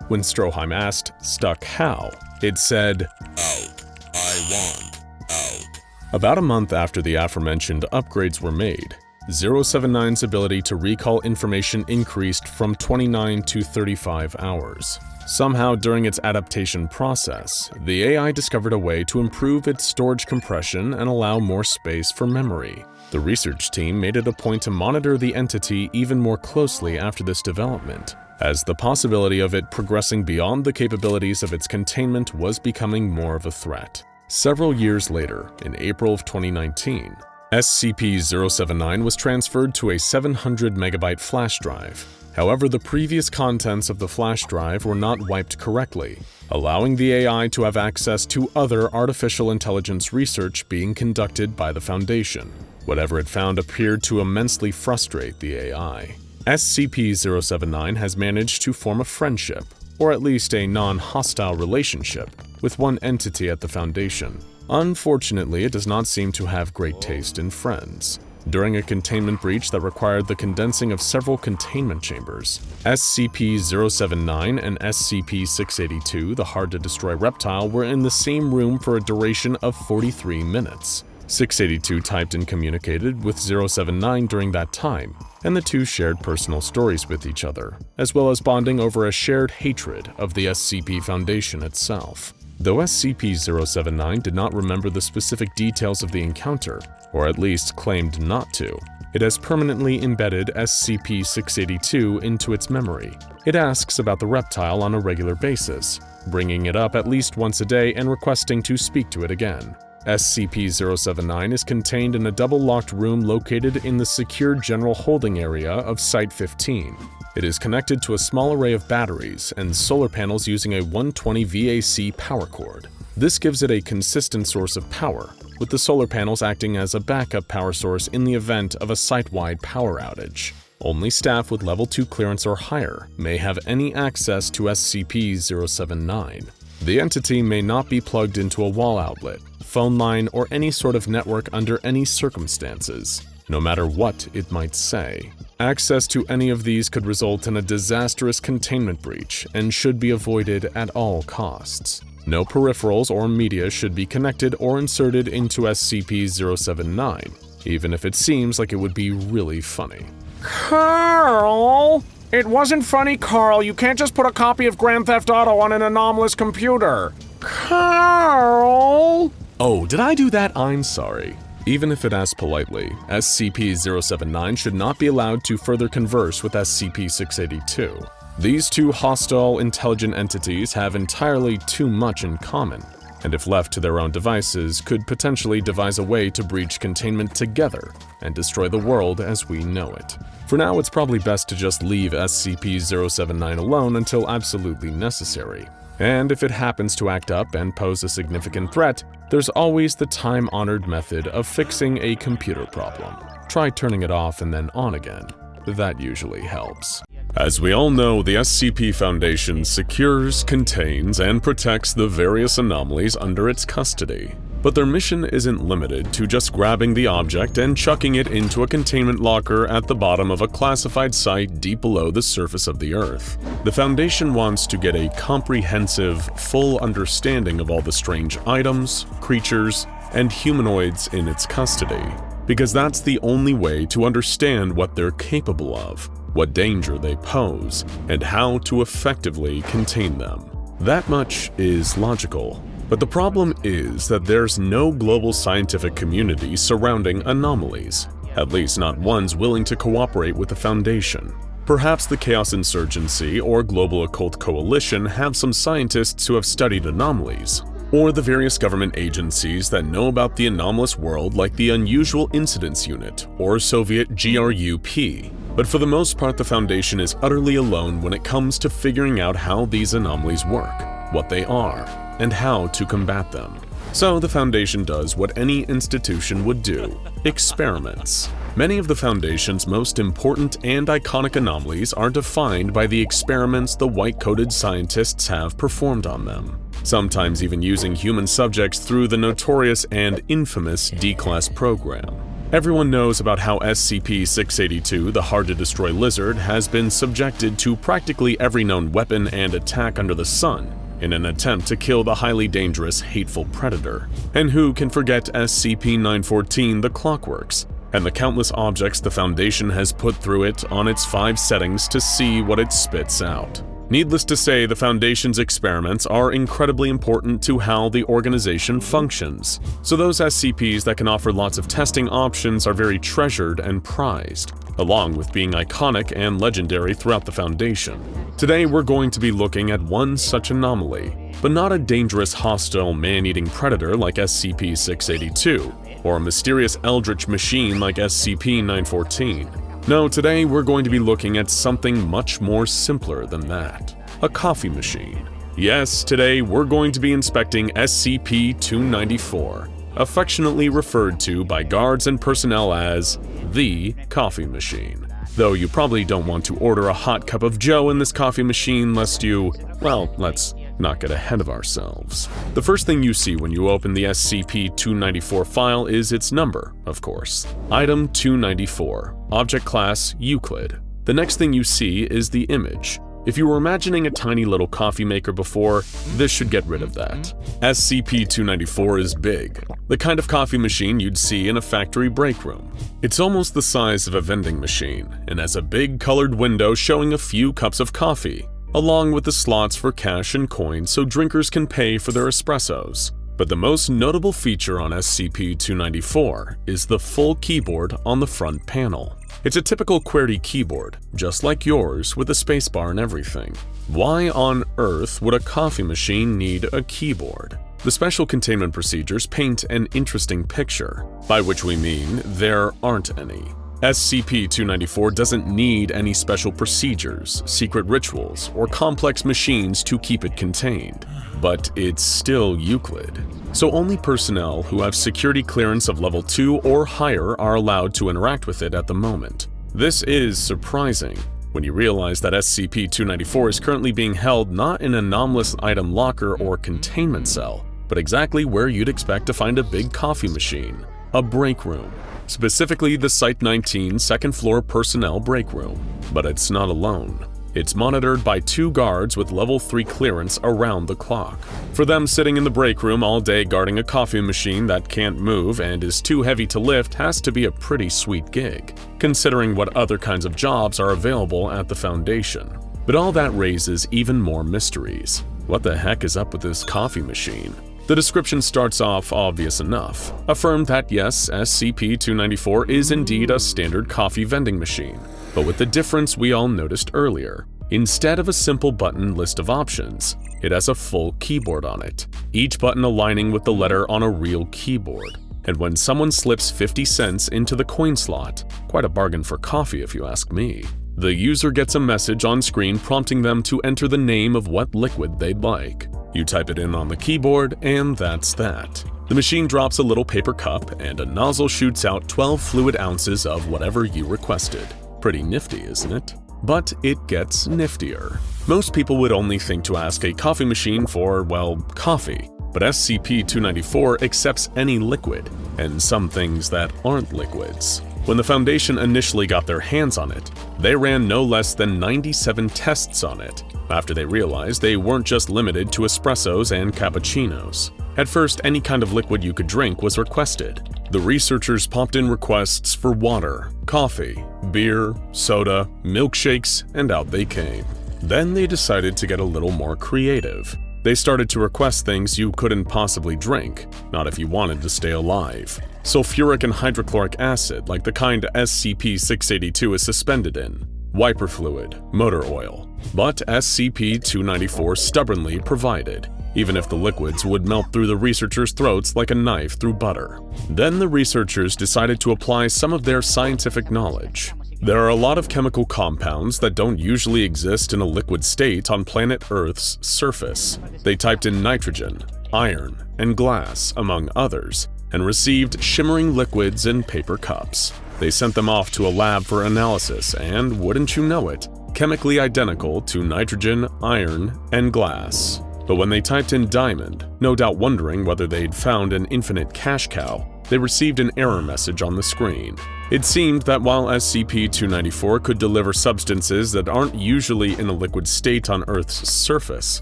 When Stroheim asked, "Stuck how?" it said, "Out. I want out." About a month after the aforementioned upgrades were made, 079's ability to recall information increased from 29 to 35 hours. Somehow, during its adaptation process, the AI discovered a way to improve its storage compression and allow more space for memory. The research team made it a point to monitor the entity even more closely after this development, as the possibility of it progressing beyond the capabilities of its containment was becoming more of a threat. Several years later, in April of 2019, SCP-079 was transferred to a 700 megabyte flash drive. However, the previous contents of the flash drive were not wiped correctly, allowing the AI to have access to other artificial intelligence research being conducted by the Foundation. Whatever it found appeared to immensely frustrate the AI. SCP-079 has managed to form a friendship, or at least a non-hostile relationship, with one entity at the Foundation. Unfortunately, it does not seem to have great taste in friends. During a containment breach that required the condensing of several containment chambers, SCP-079 and SCP-682, the hard-to-destroy reptile, were in the same room for a duration of 43 minutes. 682 typed and communicated with 079 during that time, and the two shared personal stories with each other, as well as bonding over a shared hatred of the SCP Foundation itself. Though SCP-079 did not remember the specific details of the encounter, or at least claimed not to, it has permanently embedded SCP-682 into its memory. It asks about the reptile on a regular basis, bringing it up at least once a day and requesting to speak to it again. SCP-079 is contained in a double-locked room located in the secure general holding area of Site-15. It is connected to a small array of batteries and solar panels using a 120 VAC power cord. This gives it a consistent source of power, with the solar panels acting as a backup power source in the event of a site-wide power outage. Only staff with Level 2 clearance or higher may have any access to SCP-079. The entity may not be plugged into a wall outlet, phone line, or any sort of network under any circumstances, no matter what it might say. Access to any of these could result in a disastrous containment breach and should be avoided at all costs. No peripherals or media should be connected or inserted into SCP-079, even if it seems like it would be really funny. Carl! It wasn't funny, Carl. You can't just put a copy of Grand Theft Auto on an anomalous computer. Carl! Oh, did I do that? I'm sorry. Even if it asked politely, SCP-079 should not be allowed to further converse with SCP-682. These two hostile, intelligent entities have entirely too much in common, and if left to their own devices, could potentially devise a way to breach containment together and destroy the world as we know it. For now, it's probably best to just leave SCP-079 alone until absolutely necessary. And if it happens to act up and pose a significant threat, there's always the time-honored method of fixing a computer problem. Try turning it off and then on again. That usually helps. As we all know, the SCP Foundation secures, contains, and protects the various anomalies under its custody. But their mission isn't limited to just grabbing the object and chucking it into a containment locker at the bottom of a classified site deep below the surface of the Earth. The Foundation wants to get a comprehensive, full understanding of all the strange items, creatures, and humanoids in its custody, because that's the only way to understand what they're capable of, what danger they pose, and how to effectively contain them. That much is logical. But the problem is that there's no global scientific community surrounding anomalies, at least not ones willing to cooperate with the Foundation. Perhaps the Chaos Insurgency or Global Occult Coalition have some scientists who have studied anomalies, or the various government agencies that know about the anomalous world like the Unusual Incidents Unit or Soviet GRUP. But for the most part, the Foundation is utterly alone when it comes to figuring out how these anomalies work, what they are, and how to combat them. So the Foundation does what any institution would do: experiments. Many of the Foundation's most important and iconic anomalies are defined by the experiments the white-coated scientists have performed on them, sometimes even using human subjects through the notorious and infamous D-Class program. Everyone knows about how SCP-682, the hard-to-destroy lizard, has been subjected to practically every known weapon and attack under the sun in an attempt to kill the highly dangerous, hateful predator. And who can forget SCP-914, the Clockworks, and the countless objects the Foundation has put through it on its 5 settings to see what it spits out. Needless to say, the Foundation's experiments are incredibly important to how the organization functions, so those SCPs that can offer lots of testing options are very treasured and prized, along with being iconic and legendary throughout the Foundation. Today we're going to be looking at one such anomaly, but not a dangerous hostile man-eating predator like SCP-682, or a mysterious eldritch machine like SCP-914. No, today we're going to be looking at something much more simpler than that. A coffee machine. Yes, today we're going to be inspecting SCP-294, affectionately referred to by guards and personnel as the coffee machine. Though you probably don't want to order a hot cup of joe in this coffee machine lest you, well, let's not get ahead of ourselves. The first thing you see when you open the SCP-294 file is its number, of course. Item 294, Object Class Euclid. The next thing you see is the image. If you were imagining a tiny little coffee maker before, this should get rid of that. SCP-294 is big, the kind of coffee machine you'd see in a factory break room. It's almost the size of a vending machine, and has a big colored window showing a few cups of coffee, along with the slots for cash and coins so drinkers can pay for their espressos. But the most notable feature on SCP-294 is the full keyboard on the front panel. It's a typical QWERTY keyboard, just like yours, with a spacebar and everything. Why on earth would a coffee machine need a keyboard? The special containment procedures paint an interesting picture, by which we mean there aren't any. SCP-294 doesn't need any special procedures, secret rituals, or complex machines to keep it contained. But it's still Euclid. So only personnel who have security clearance of level 2 or higher are allowed to interact with it at the moment. This is surprising when you realize that SCP-294 is currently being held not in an anomalous item locker or containment cell, but exactly where you'd expect to find a big coffee machine, a break room. Specifically the Site-19 second floor personnel break room. But it's not alone. It's monitored by 2 guards with level 3 clearance around the clock. For them, sitting in the break room all day guarding a coffee machine that can't move and is too heavy to lift has to be a pretty sweet gig, considering what other kinds of jobs are available at the Foundation. But all that raises even more mysteries. What the heck is up with this coffee machine? The description starts off obvious enough. Affirmed that yes, SCP-294 is indeed a standard coffee vending machine, but with the difference we all noticed earlier. Instead of a simple button list of options, it has a full keyboard on it, each button aligning with the letter on a real keyboard. And when someone slips 50 cents into the coin slot, quite a bargain for coffee if you ask me, the user gets a message on screen prompting them to enter the name of what liquid they'd like. You type it in on the keyboard, and that's that. The machine drops a little paper cup, and a nozzle shoots out 12 fluid ounces of whatever you requested. Pretty nifty, isn't it? But it gets niftier. Most people would only think to ask a coffee machine for, well, coffee. But SCP-294 accepts any liquid, and some things that aren't liquids. When the Foundation initially got their hands on it, they ran no less than 97 tests on it, after they realized they weren't just limited to espressos and cappuccinos. At first, any kind of liquid you could drink was requested. The researchers popped in requests for water, coffee, beer, soda, milkshakes, and out they came. Then they decided to get a little more creative. They started to request things you couldn't possibly drink, not if you wanted to stay alive. Sulfuric and hydrochloric acid, like the kind SCP-682 is suspended in. Wiper fluid, motor oil. But SCP-294 stubbornly provided, even if the liquids would melt through the researchers' throats like a knife through butter. Then the researchers decided to apply some of their scientific knowledge. There are a lot of chemical compounds that don't usually exist in a liquid state on planet Earth's surface. They typed in nitrogen, iron, and glass, among others, and received shimmering liquids in paper cups. They sent them off to a lab for analysis and, wouldn't you know it, chemically identical to nitrogen, iron, and glass. But when they typed in diamond, no doubt wondering whether they'd found an infinite cash cow, they received an error message on the screen. It seemed that while SCP-294 could deliver substances that aren't usually in a liquid state on Earth's surface,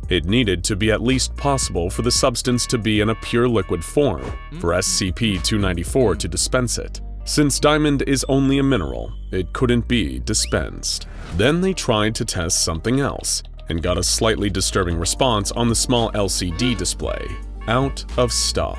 it needed to be at least possible for the substance to be in a pure liquid form for SCP-294 to dispense it. Since diamond is only a mineral, it couldn't be dispensed. Then they tried to test something else, and got a slightly disturbing response on the small LCD display. Out of stock.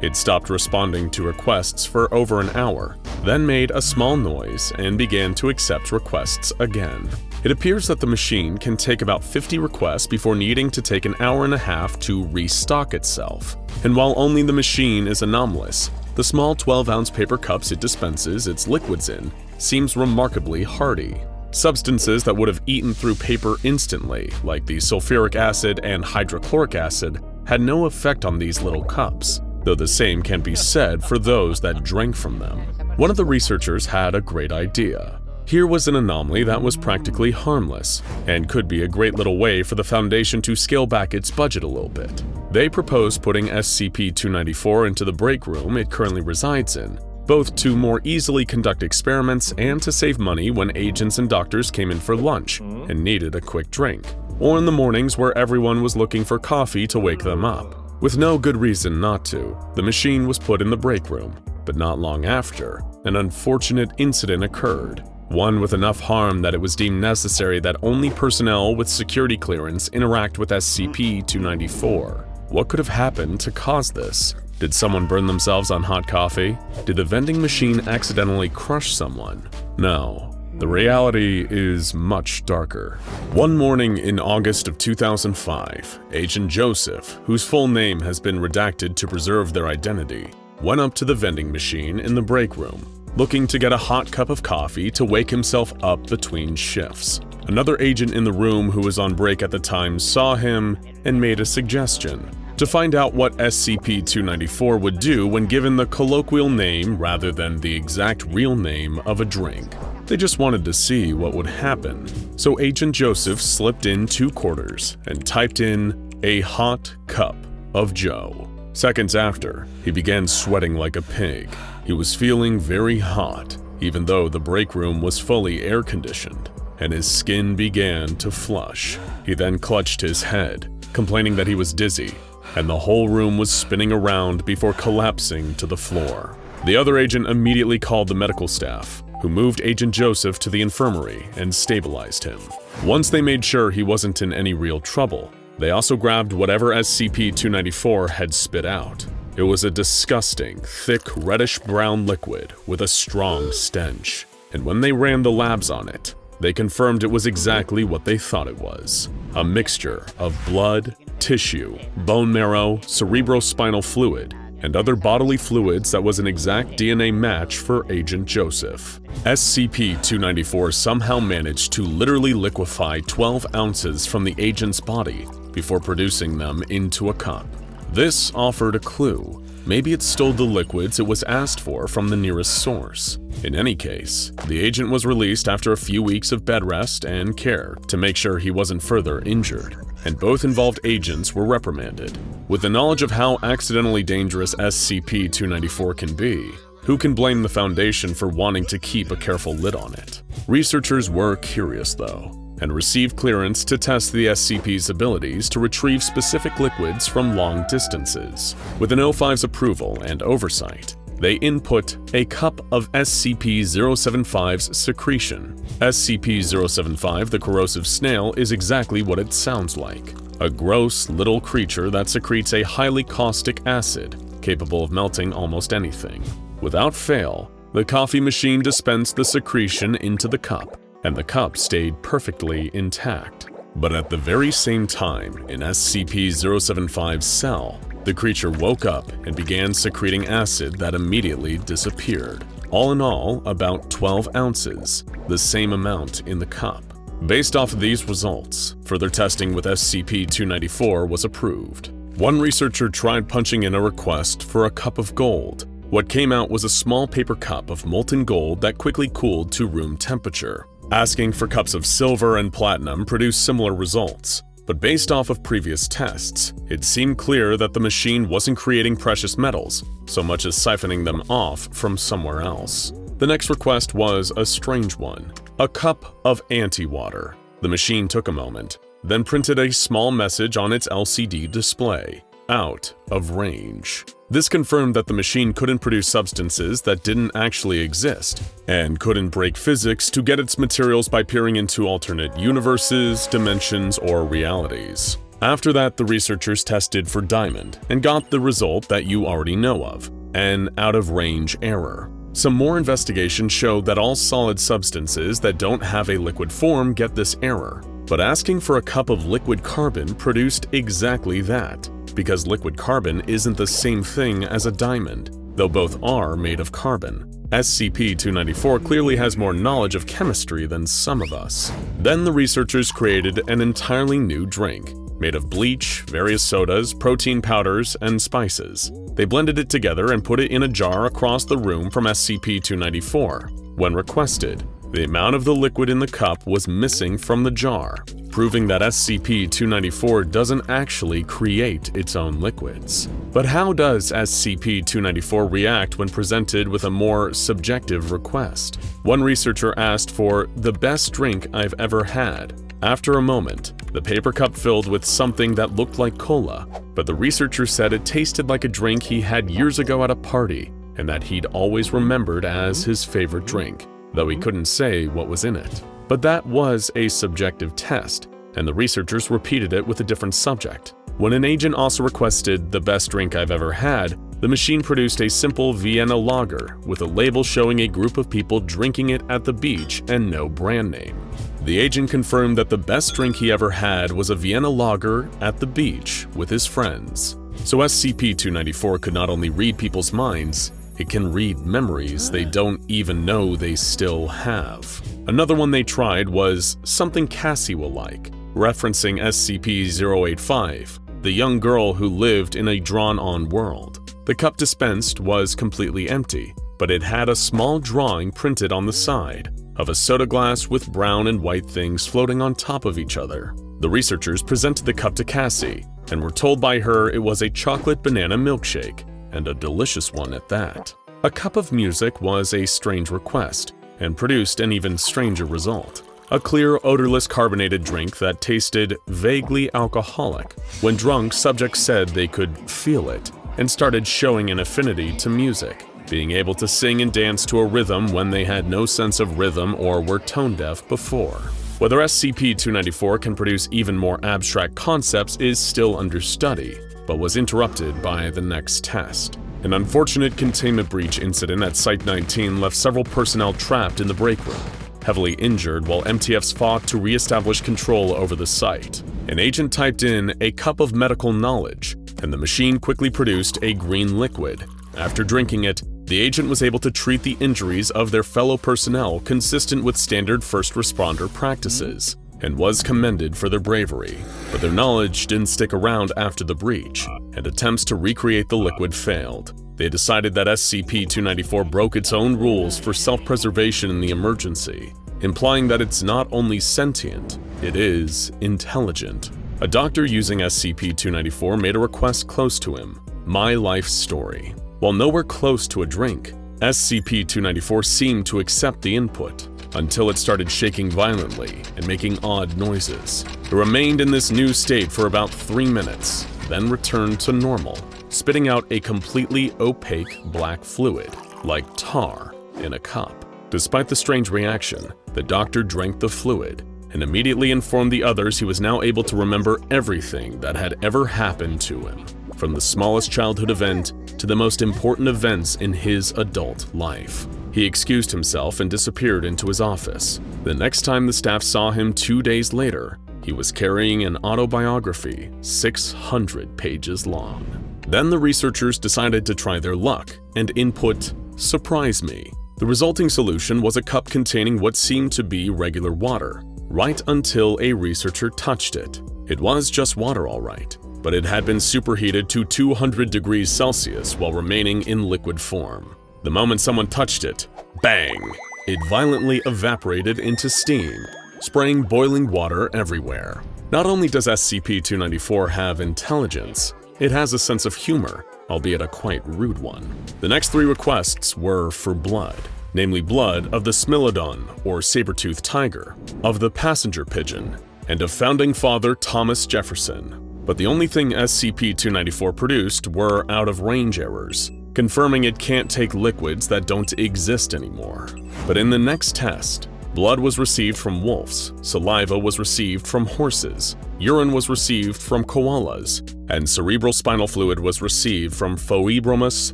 It stopped responding to requests for over an hour, then made a small noise and began to accept requests again. It appears that the machine can take about 50 requests before needing to take an hour and a half to restock itself. And while only the machine is anomalous, the small 12-ounce paper cups it dispenses its liquids in seems remarkably hardy. Substances that would have eaten through paper instantly, like the sulfuric acid and hydrochloric acid, had no effect on these little cups, though the same can be said for those that drank from them. One of the researchers had a great idea. Here was an anomaly that was practically harmless, and could be a great little way for the Foundation to scale back its budget a little bit. They proposed putting SCP-294 into the break room it currently resides in, both to more easily conduct experiments and to save money when agents and doctors came in for lunch and needed a quick drink, or in the mornings where everyone was looking for coffee to wake them up. With no good reason not to, the machine was put in the break room, but not long after, an unfortunate incident occurred. One with enough harm that it was deemed necessary that only personnel with security clearance interact with SCP-294. What could have happened to cause this? Did someone burn themselves on hot coffee? Did the vending machine accidentally crush someone? No. The reality is much darker. One morning in August of 2005, Agent Joseph, whose full name has been redacted to preserve their identity, went up to the vending machine in the break room, looking to get a hot cup of coffee to wake himself up between shifts. Another agent in the room who was on break at the time saw him and made a suggestion to find out what SCP-294 would do when given the colloquial name rather than the exact real name of a drink. They just wanted to see what would happen. So Agent Joseph slipped in 2 quarters and typed in a hot cup of Joe. Seconds after, he began sweating like a pig. He was feeling very hot, even though the break room was fully air-conditioned, and his skin began to flush. He then clutched his head, complaining that he was dizzy, and the whole room was spinning around before collapsing to the floor. The other agent immediately called the medical staff, who moved Agent Joseph to the infirmary and stabilized him. Once they made sure he wasn't in any real trouble, they also grabbed whatever SCP-294 had spit out. It was a disgusting, thick, reddish-brown liquid with a strong stench, and when they ran the labs on it, they confirmed it was exactly what they thought it was: a mixture of blood, tissue, bone marrow, cerebrospinal fluid, and other bodily fluids that was an exact DNA match for Agent Joseph. SCP-294 somehow managed to literally liquefy 12 ounces from the agent's body before producing them into a cup. This offered a clue. Maybe it stole the liquids it was asked for from the nearest source. In any case, the agent was released after a few weeks of bed rest and care to make sure he wasn't further injured, and both involved agents were reprimanded. With the knowledge of how accidentally dangerous SCP-294 can be, who can blame the Foundation for wanting to keep a careful lid on it? Researchers were curious, though, and received clearance to test the SCP's abilities to retrieve specific liquids from long distances. With an O5's approval and oversight, they input a cup of SCP-075's secretion. SCP-075, the corrosive snail, is exactly what it sounds like: a gross little creature that secretes a highly caustic acid, capable of melting almost anything. Without fail, the coffee machine dispensed the secretion into the cup, and the cup stayed perfectly intact. But at the very same time, in SCP-075's cell, the creature woke up and began secreting acid that immediately disappeared. All in all, about 12 ounces, the same amount in the cup. Based off of these results, further testing with SCP-294 was approved. One researcher tried punching in a request for a cup of gold. What came out was a small paper cup of molten gold that quickly cooled to room temperature. Asking for cups of silver and platinum produced similar results, but based off of previous tests, it seemed clear that the machine wasn't creating precious metals, so much as siphoning them off from somewhere else. The next request was a strange one: a cup of anti-water. The machine took a moment, then printed a small message on its LCD display: out of range. This confirmed that the machine couldn't produce substances that didn't actually exist, and couldn't break physics to get its materials by peering into alternate universes, dimensions, or realities. After that, the researchers tested for diamond, and got the result that you already know of, an out-of-range error. Some more investigation showed that all solid substances that don't have a liquid form get this error, but asking for a cup of liquid carbon produced exactly that, because liquid carbon isn't the same thing as a diamond, though both are made of carbon. SCP-294 clearly has more knowledge of chemistry than some of us. Then the researchers created an entirely new drink, made of bleach, various sodas, protein powders, and spices. They blended it together and put it in a jar across the room from SCP-294. When requested, the amount of the liquid in the cup was missing from the jar, proving that SCP-294 doesn't actually create its own liquids. But how does SCP-294 react when presented with a more subjective request? One researcher asked for the best drink I've ever had. After a moment, the paper cup filled with something that looked like cola, but the researcher said it tasted like a drink he had years ago at a party, and that he'd always remembered as his favorite drink, though he couldn't say what was in it. But that was a subjective test, and the researchers repeated it with a different subject. When an agent also requested the best drink I've ever had, the machine produced a simple Vienna lager with a label showing a group of people drinking it at the beach and no brand name. The agent confirmed that the best drink he ever had was a Vienna lager at the beach with his friends. So SCP-294 could not only read people's minds, it can read memories they don't even know they still have. Another one they tried was something Cassie will like, referencing SCP-085, the young girl who lived in a drawn-on world. The cup dispensed was completely empty, but it had a small drawing printed on the side of a soda glass with brown and white things floating on top of each other. The researchers presented the cup to Cassie, and were told by her it was a chocolate banana milkshake, and a delicious one at that. A cup of music was a strange request, and produced an even stranger result. A clear, odorless carbonated drink that tasted vaguely alcoholic. When drunk, subjects said they could feel it, and started showing an affinity to music, being able to sing and dance to a rhythm when they had no sense of rhythm or were tone-deaf before. Whether SCP-294 can produce even more abstract concepts is still under study, but was interrupted by the next test. An unfortunate containment breach incident at Site-19 left several personnel trapped in the break room, heavily injured while MTFs fought to re-establish control over the site. An agent typed in a cup of medical knowledge, and the machine quickly produced a green liquid. After drinking it, the agent was able to treat the injuries of their fellow personnel consistent with standard first responder practices, and was commended for their bravery. But their knowledge didn't stick around after the breach, and attempts to recreate the liquid failed. They decided that SCP-294 broke its own rules for self-preservation in the emergency, implying that it's not only sentient, it is intelligent. A doctor using SCP-294 made a request close to him, my life story. While nowhere close to a drink, SCP-294 seemed to accept the input, until it started shaking violently and making odd noises. It remained in this new state for about 3 minutes, then returned to normal, spitting out a completely opaque black fluid, like tar, in a cup. Despite the strange reaction, the doctor drank the fluid, and immediately informed the others he was now able to remember everything that had ever happened to him, from the smallest childhood event to the most important events in his adult life. He excused himself and disappeared into his office. The next time the staff saw him 2 days later, he was carrying an autobiography 600 pages long. Then the researchers decided to try their luck and input "surprise me." The resulting solution was a cup containing what seemed to be regular water, right until a researcher touched it. It was just water, all right, but it had been superheated to 200 degrees Celsius while remaining in liquid form. The moment someone touched it, bang! It violently evaporated into steam, spraying boiling water everywhere. Not only does SCP-294 have intelligence, it has a sense of humor, albeit a quite rude one. The next 3 requests were for blood, namely blood of the Smilodon, or saber-toothed tiger, of the passenger pigeon, and of Founding Father Thomas Jefferson. But the only thing SCP-294 produced were out-of-range errors, confirming it can't take liquids that don't exist anymore. But in the next test, blood was received from wolves, saliva was received from horses, urine was received from koalas, and cerebral spinal fluid was received from Phoebromus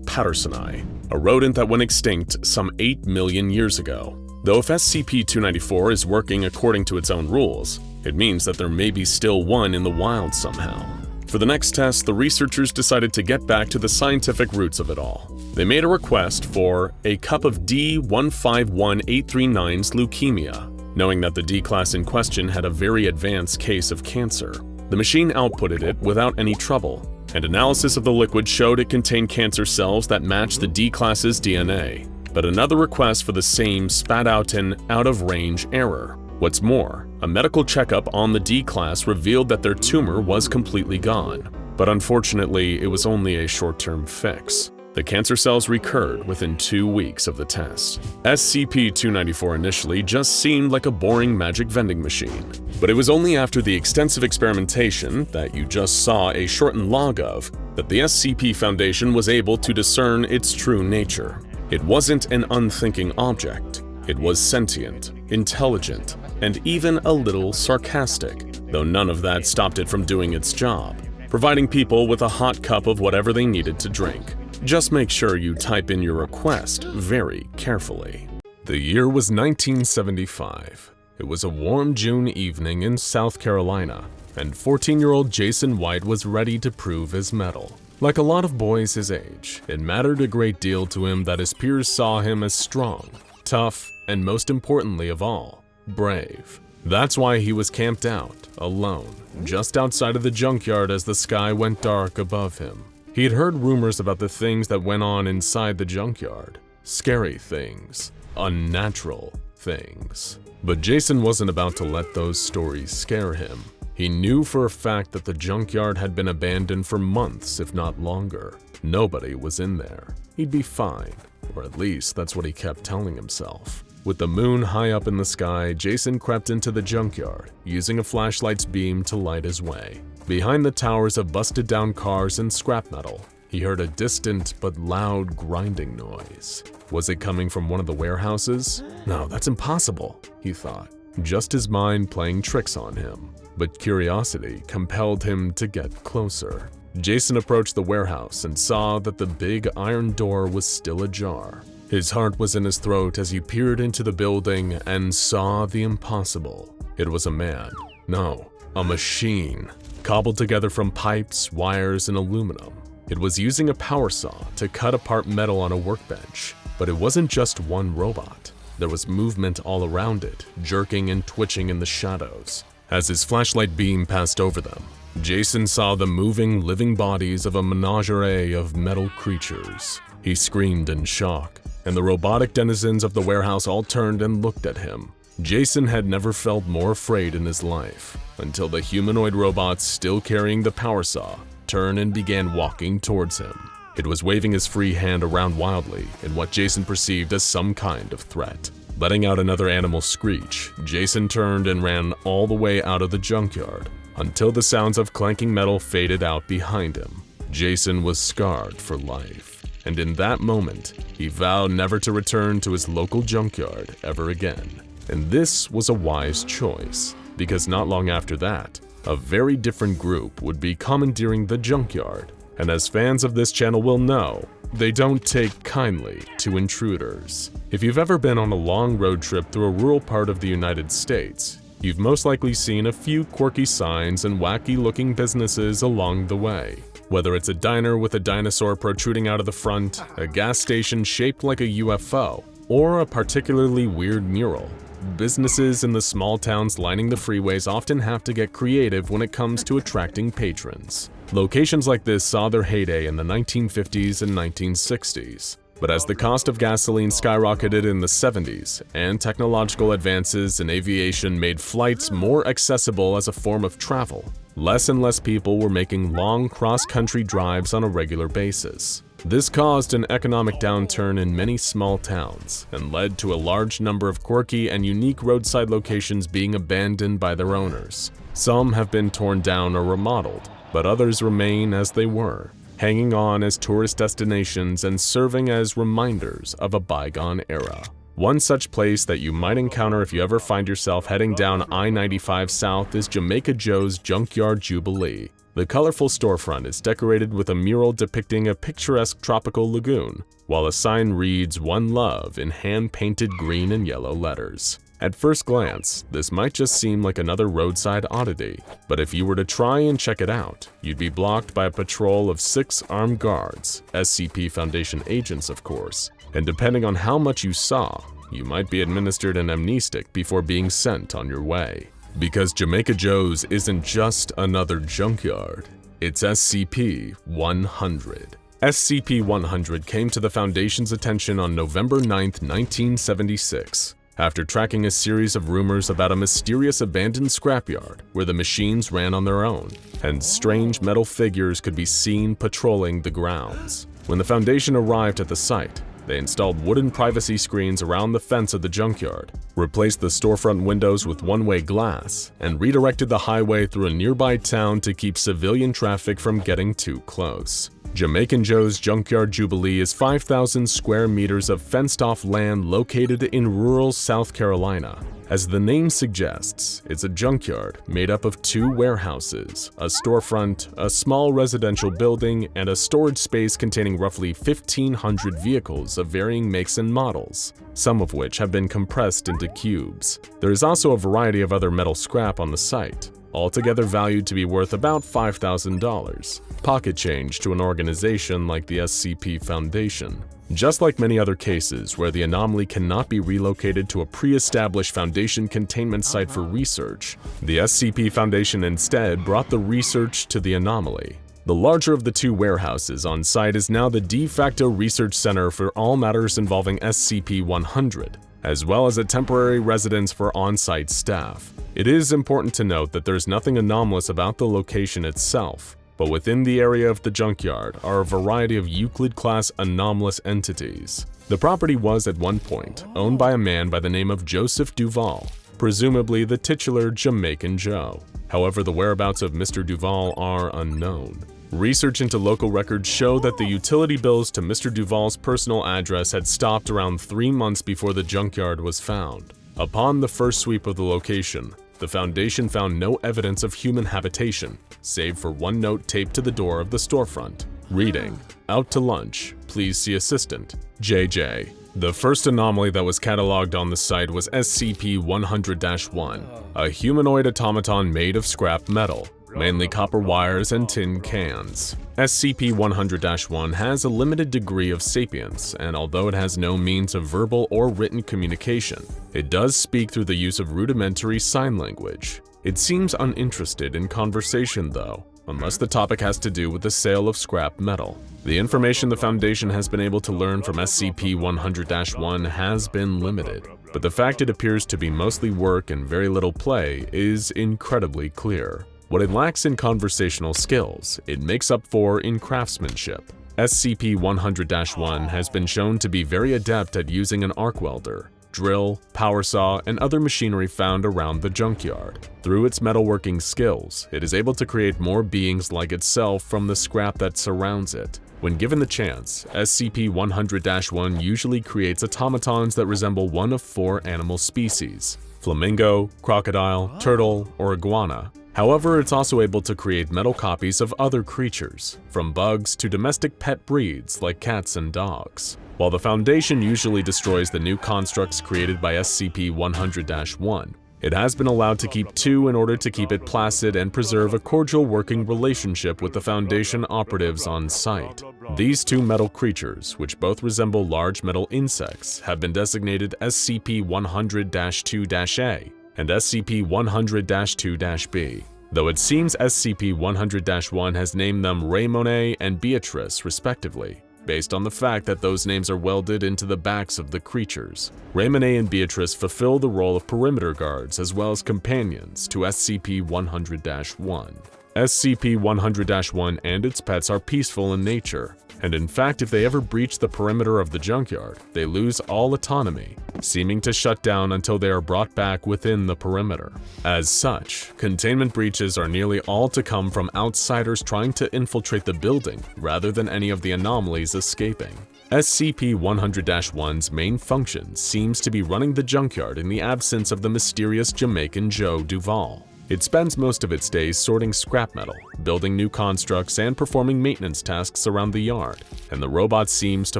pattersoni, a rodent that went extinct some 8 million years ago. Though if SCP-294 is working according to its own rules, it means that there may be still one in the wild somehow. For the next test, the researchers decided to get back to the scientific roots of it all. They made a request for a cup of D-151839's leukemia, knowing that the D-class in question had a very advanced case of cancer. The machine outputted it without any trouble, and analysis of the liquid showed it contained cancer cells that matched the D-class's DNA. But another request for the same spat out an out-of-range error. What's more, a medical checkup on the D-class revealed that their tumor was completely gone. But unfortunately, it was only a short-term fix. The cancer cells recurred within 2 weeks of the test. SCP-294 initially just seemed like a boring magic vending machine. But it was only after the extensive experimentation that you just saw a shortened log of that the SCP Foundation was able to discern its true nature. It wasn't an unthinking object. It was sentient, intelligent, and even a little sarcastic, though none of that stopped it from doing its job, providing people with a hot cup of whatever they needed to drink. Just make sure you type in your request very carefully. The year was 1975. It was a warm June evening in South Carolina, and 14-year-old Jason White was ready to prove his mettle. Like a lot of boys his age, it mattered a great deal to him that his peers saw him as strong, tough, and most importantly of all, brave. That's why he was camped out, alone, just outside of the junkyard as the sky went dark above him. He had heard rumors about the things that went on inside the junkyard. Scary things, unnatural things. But Jason wasn't about to let those stories scare him. He knew for a fact that the junkyard had been abandoned for months, if not longer. Nobody was in there. He'd be fine, or at least that's what he kept telling himself. With the moon high up in the sky, Jason crept into the junkyard, using a flashlight's beam to light his way. Behind the towers of busted-down cars and scrap metal, he heard a distant but loud grinding noise. Was it coming from one of the warehouses? No, that's impossible, he thought, just his mind playing tricks on him. But curiosity compelled him to get closer. Jason approached the warehouse and saw that the big iron door was still ajar. His heart was in his throat as he peered into the building and saw the impossible. It was a man. No, a machine, cobbled together from pipes, wires, and aluminum. It was using a power saw to cut apart metal on a workbench. But it wasn't just one robot. There was movement all around it, jerking and twitching in the shadows. As his flashlight beam passed over them, Jason saw the moving, living bodies of a menagerie of metal creatures. He screamed in shock, and the robotic denizens of the warehouse all turned and looked at him. Jason had never felt more afraid in his life, until the humanoid robots still carrying the power saw turned and began walking towards him. It was waving his free hand around wildly in what Jason perceived as some kind of threat. Letting out another animal screech, Jason turned and ran all the way out of the junkyard until the sounds of clanking metal faded out behind him. Jason was scarred for life, and in that moment, he vowed never to return to his local junkyard ever again. And this was a wise choice, because not long after that, a very different group would be commandeering the junkyard. And as fans of this channel will know, they don't take kindly to intruders. If you've ever been on a long road trip through a rural part of the United States, you've most likely seen a few quirky signs and wacky-looking businesses along the way. Whether it's a diner with a dinosaur protruding out of the front, a gas station shaped like a UFO, or a particularly weird mural, businesses in the small towns lining the freeways often have to get creative when it comes to attracting patrons. Locations like this saw their heyday in the 1950s and 1960s, but as the cost of gasoline skyrocketed in the 70s and technological advances in aviation made flights more accessible as a form of travel, less and less people were making long cross-country drives on a regular basis. This caused an economic downturn in many small towns and led to a large number of quirky and unique roadside locations being abandoned by their owners. Some have been torn down or remodeled, but others remain as they were, hanging on as tourist destinations and serving as reminders of a bygone era. One such place that you might encounter if you ever find yourself heading down I-95 South is Jamaica Joe's Junkyard Jubilee. The colorful storefront is decorated with a mural depicting a picturesque tropical lagoon, while a sign reads "One Love" in hand-painted green and yellow letters. At first glance, this might just seem like another roadside oddity, but if you were to try and check it out, you'd be blocked by a patrol of 6 armed guards, SCP Foundation agents of course, and depending on how much you saw, you might be administered an amnestic before being sent on your way. Because Jamaica Joe's isn't just another junkyard, it's SCP-100. SCP-100 came to the Foundation's attention on November 9, 1976. After tracking a series of rumors about a mysterious abandoned scrapyard where the machines ran on their own, and strange metal figures could be seen patrolling the grounds. When the Foundation arrived at the site, they installed wooden privacy screens around the fence of the junkyard, replaced the storefront windows with one-way glass, and redirected the highway through a nearby town to keep civilian traffic from getting too close. Jamaican Joe's Junkyard Jubilee is 5,000 square meters of fenced-off land located in rural South Carolina. As the name suggests, it's a junkyard made up of 2 warehouses, a storefront, a small residential building, and a storage space containing roughly 1,500 vehicles of varying makes and models, some of which have been compressed into cubes. There is also a variety of other metal scrap on the site, altogether valued to be worth about $5,000, pocket change to an organization like the SCP Foundation. Just like many other cases where the anomaly cannot be relocated to a pre-established Foundation containment site for research, the SCP Foundation instead brought the research to the anomaly. The larger of the 2 warehouses on site is now the de facto research center for all matters involving SCP-100, as well as a temporary residence for on-site staff. It is important to note that there's nothing anomalous about the location itself, but within the area of the junkyard are a variety of Euclid-class anomalous entities. The property was at one point owned by a man by the name of Joseph Duval, presumably the titular Jamaican Joe. However, the whereabouts of Mr. Duval are unknown. Research into local records show that the utility bills to Mr. Duval's personal address had stopped around 3 months before the junkyard was found. Upon the first sweep of the location, the Foundation found no evidence of human habitation, save for one note taped to the door of the storefront, reading, "Out to lunch, please see assistant, JJ." The first anomaly that was cataloged on the site was SCP-100-1, a humanoid automaton made of scrap metal, mainly copper wires and tin cans. SCP-100-1 has a limited degree of sapience, and although it has no means of verbal or written communication, it does speak through the use of rudimentary sign language. It seems uninterested in conversation though, unless the topic has to do with the sale of scrap metal. The information the Foundation has been able to learn from SCP-100-1 has been limited, but the fact it appears to be mostly work and very little play is incredibly clear. What it lacks in conversational skills, it makes up for in craftsmanship. SCP-100-1 has been shown to be very adept at using an arc welder, drill, power saw, and other machinery found around the junkyard. Through its metalworking skills, it is able to create more beings like itself from the scrap that surrounds it. When given the chance, SCP-100-1 usually creates automatons that resemble one of 4 animal species: flamingo, crocodile, turtle, or iguana. However, it's also able to create metal copies of other creatures, from bugs to domestic pet breeds like cats and dogs. While the Foundation usually destroys the new constructs created by SCP-100-1, it has been allowed to keep 2 in order to keep it placid and preserve a cordial working relationship with the Foundation operatives on site. These 2 metal creatures, which both resemble large metal insects, have been designated SCP-100-2-A and SCP-100-2-B, though it seems SCP-100-1 has named them Raymone and Beatrice respectively, based on the fact that those names are welded into the backs of the creatures. Raymone and Beatrice fulfill the role of perimeter guards as well as companions to SCP-100-1. SCP-100-1 and its pets are peaceful in nature, and in fact if they ever breach the perimeter of the junkyard, they lose all autonomy, seeming to shut down until they are brought back within the perimeter. As such, containment breaches are nearly all to come from outsiders trying to infiltrate the building rather than any of the anomalies escaping. SCP-100-1's main function seems to be running the junkyard in the absence of the mysterious Jamaican Joe Duval. It spends most of its days sorting scrap metal, building new constructs, and performing maintenance tasks around the yard, and the robot seems to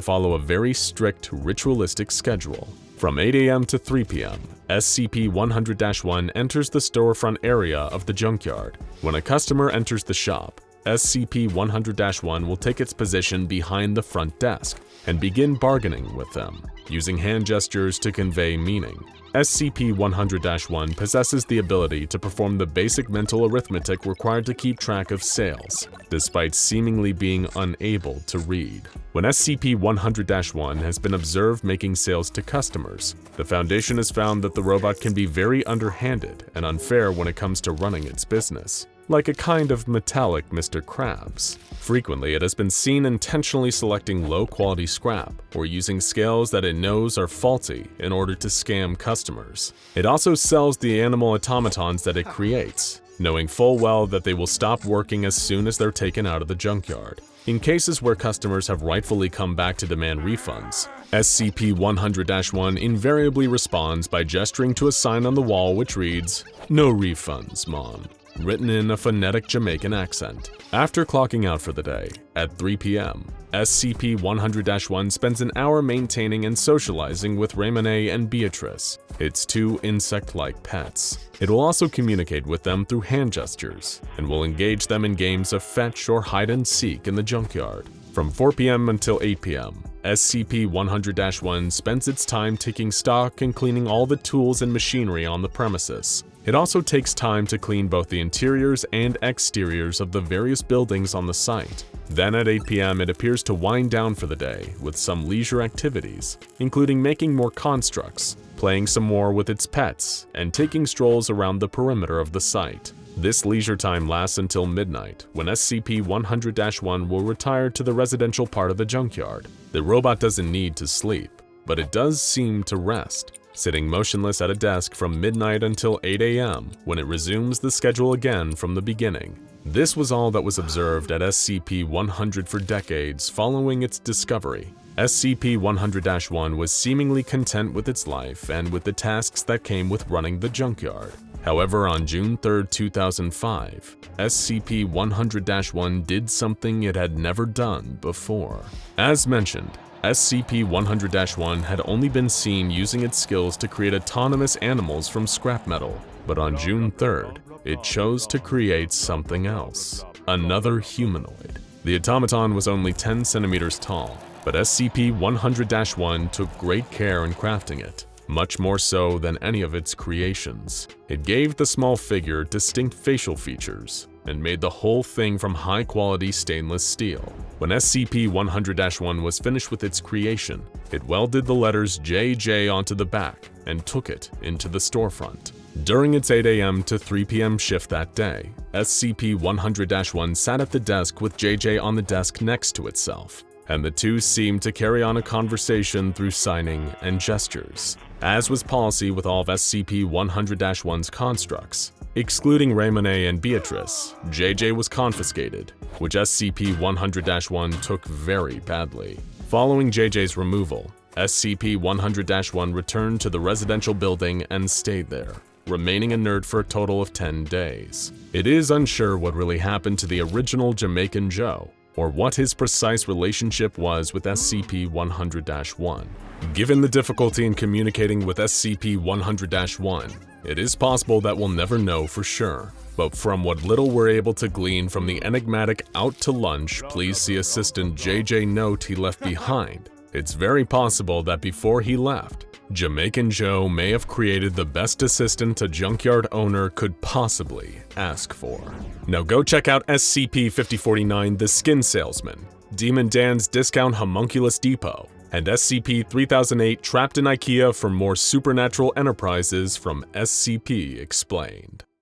follow a very strict, ritualistic schedule. From 8 AM to 3 PM, SCP-100-1 enters the storefront area of the junkyard. When a customer enters the shop, SCP-100-1 will take its position behind the front desk and begin bargaining with them, using hand gestures to convey meaning. SCP-100-1 possesses the ability to perform the basic mental arithmetic required to keep track of sales, despite seemingly being unable to read. When SCP-100-1 has been observed making sales to customers, the Foundation has found that the robot can be very underhanded and unfair when it comes to running its business, like a kind of metallic Mr. Krabs. Frequently, it has been seen intentionally selecting low-quality scrap or using scales that it knows are faulty in order to scam customers. It also sells the animal automatons that it creates, knowing full well that they will stop working as soon as they're taken out of the junkyard. In cases where customers have rightfully come back to demand refunds, SCP-100-1 invariably responds by gesturing to a sign on the wall which reads, "No refunds, Mom," written in a phonetic Jamaican accent. After clocking out for the day, at 3 PM, SCP-100-1 spends an hour maintaining and socializing with Raymond and Beatrice, its two insect-like pets. It will also communicate with them through hand gestures, and will engage them in games of fetch or hide-and-seek in the junkyard. From 4 PM until 8 PM, SCP-100-1 spends its time taking stock and cleaning all the tools and machinery on the premises. It also takes time to clean both the interiors and exteriors of the various buildings on the site. Then at 8 PM it appears to wind down for the day with some leisure activities, including making more constructs, playing some more with its pets, and taking strolls around the perimeter of the site. This leisure time lasts until midnight, when SCP-100-1 will retire to the residential part of the junkyard. The robot doesn't need to sleep, but it does seem to rest, sitting motionless at a desk from midnight until 8 AM, when it resumes the schedule again from the beginning. This was all that was observed at SCP-100 for decades following its discovery. SCP-100-1 was seemingly content with its life and with the tasks that came with running the junkyard. However, on June 3, 2005, SCP-100-1 did something it had never done before. As mentioned, SCP-100-1 had only been seen using its skills to create autonomous animals from scrap metal, but on June 3rd, it chose to create something else, another humanoid. The automaton was only 10 centimeters tall, but SCP-100-1 took great care in crafting it, much more so than any of its creations. It gave the small figure distinct facial features, and made the whole thing from high-quality stainless steel. When SCP-100-1 was finished with its creation, it welded the letters JJ onto the back and took it into the storefront. During its 8 AM to 3 PM shift that day, SCP-100-1 sat at the desk with JJ on the desk next to itself, and the two seemed to carry on a conversation through signing and gestures. As was policy with all of SCP-100-1's constructs, excluding Raymond and Beatrice, JJ was confiscated, which SCP-100-1 took very badly. Following JJ's removal, SCP-100-1 returned to the residential building and stayed there, remaining inert for a total of 10 days. It is unsure what really happened to the original Jamaican Joe, or what his precise relationship was with SCP-100-1. Given the difficulty in communicating with SCP-100-1, it is possible that we'll never know for sure, but from what little we're able to glean from the enigmatic "out to lunch, please see assistant JJ" note he left behind, it's very possible that before he left, Jamaican Joe may have created the best assistant a junkyard owner could possibly ask for. Now go check out SCP-5049 The Skin Salesman, Demon Dan's Discount Homunculus Depot, and SCP-3008 Trapped in IKEA for more supernatural enterprises from SCP Explained.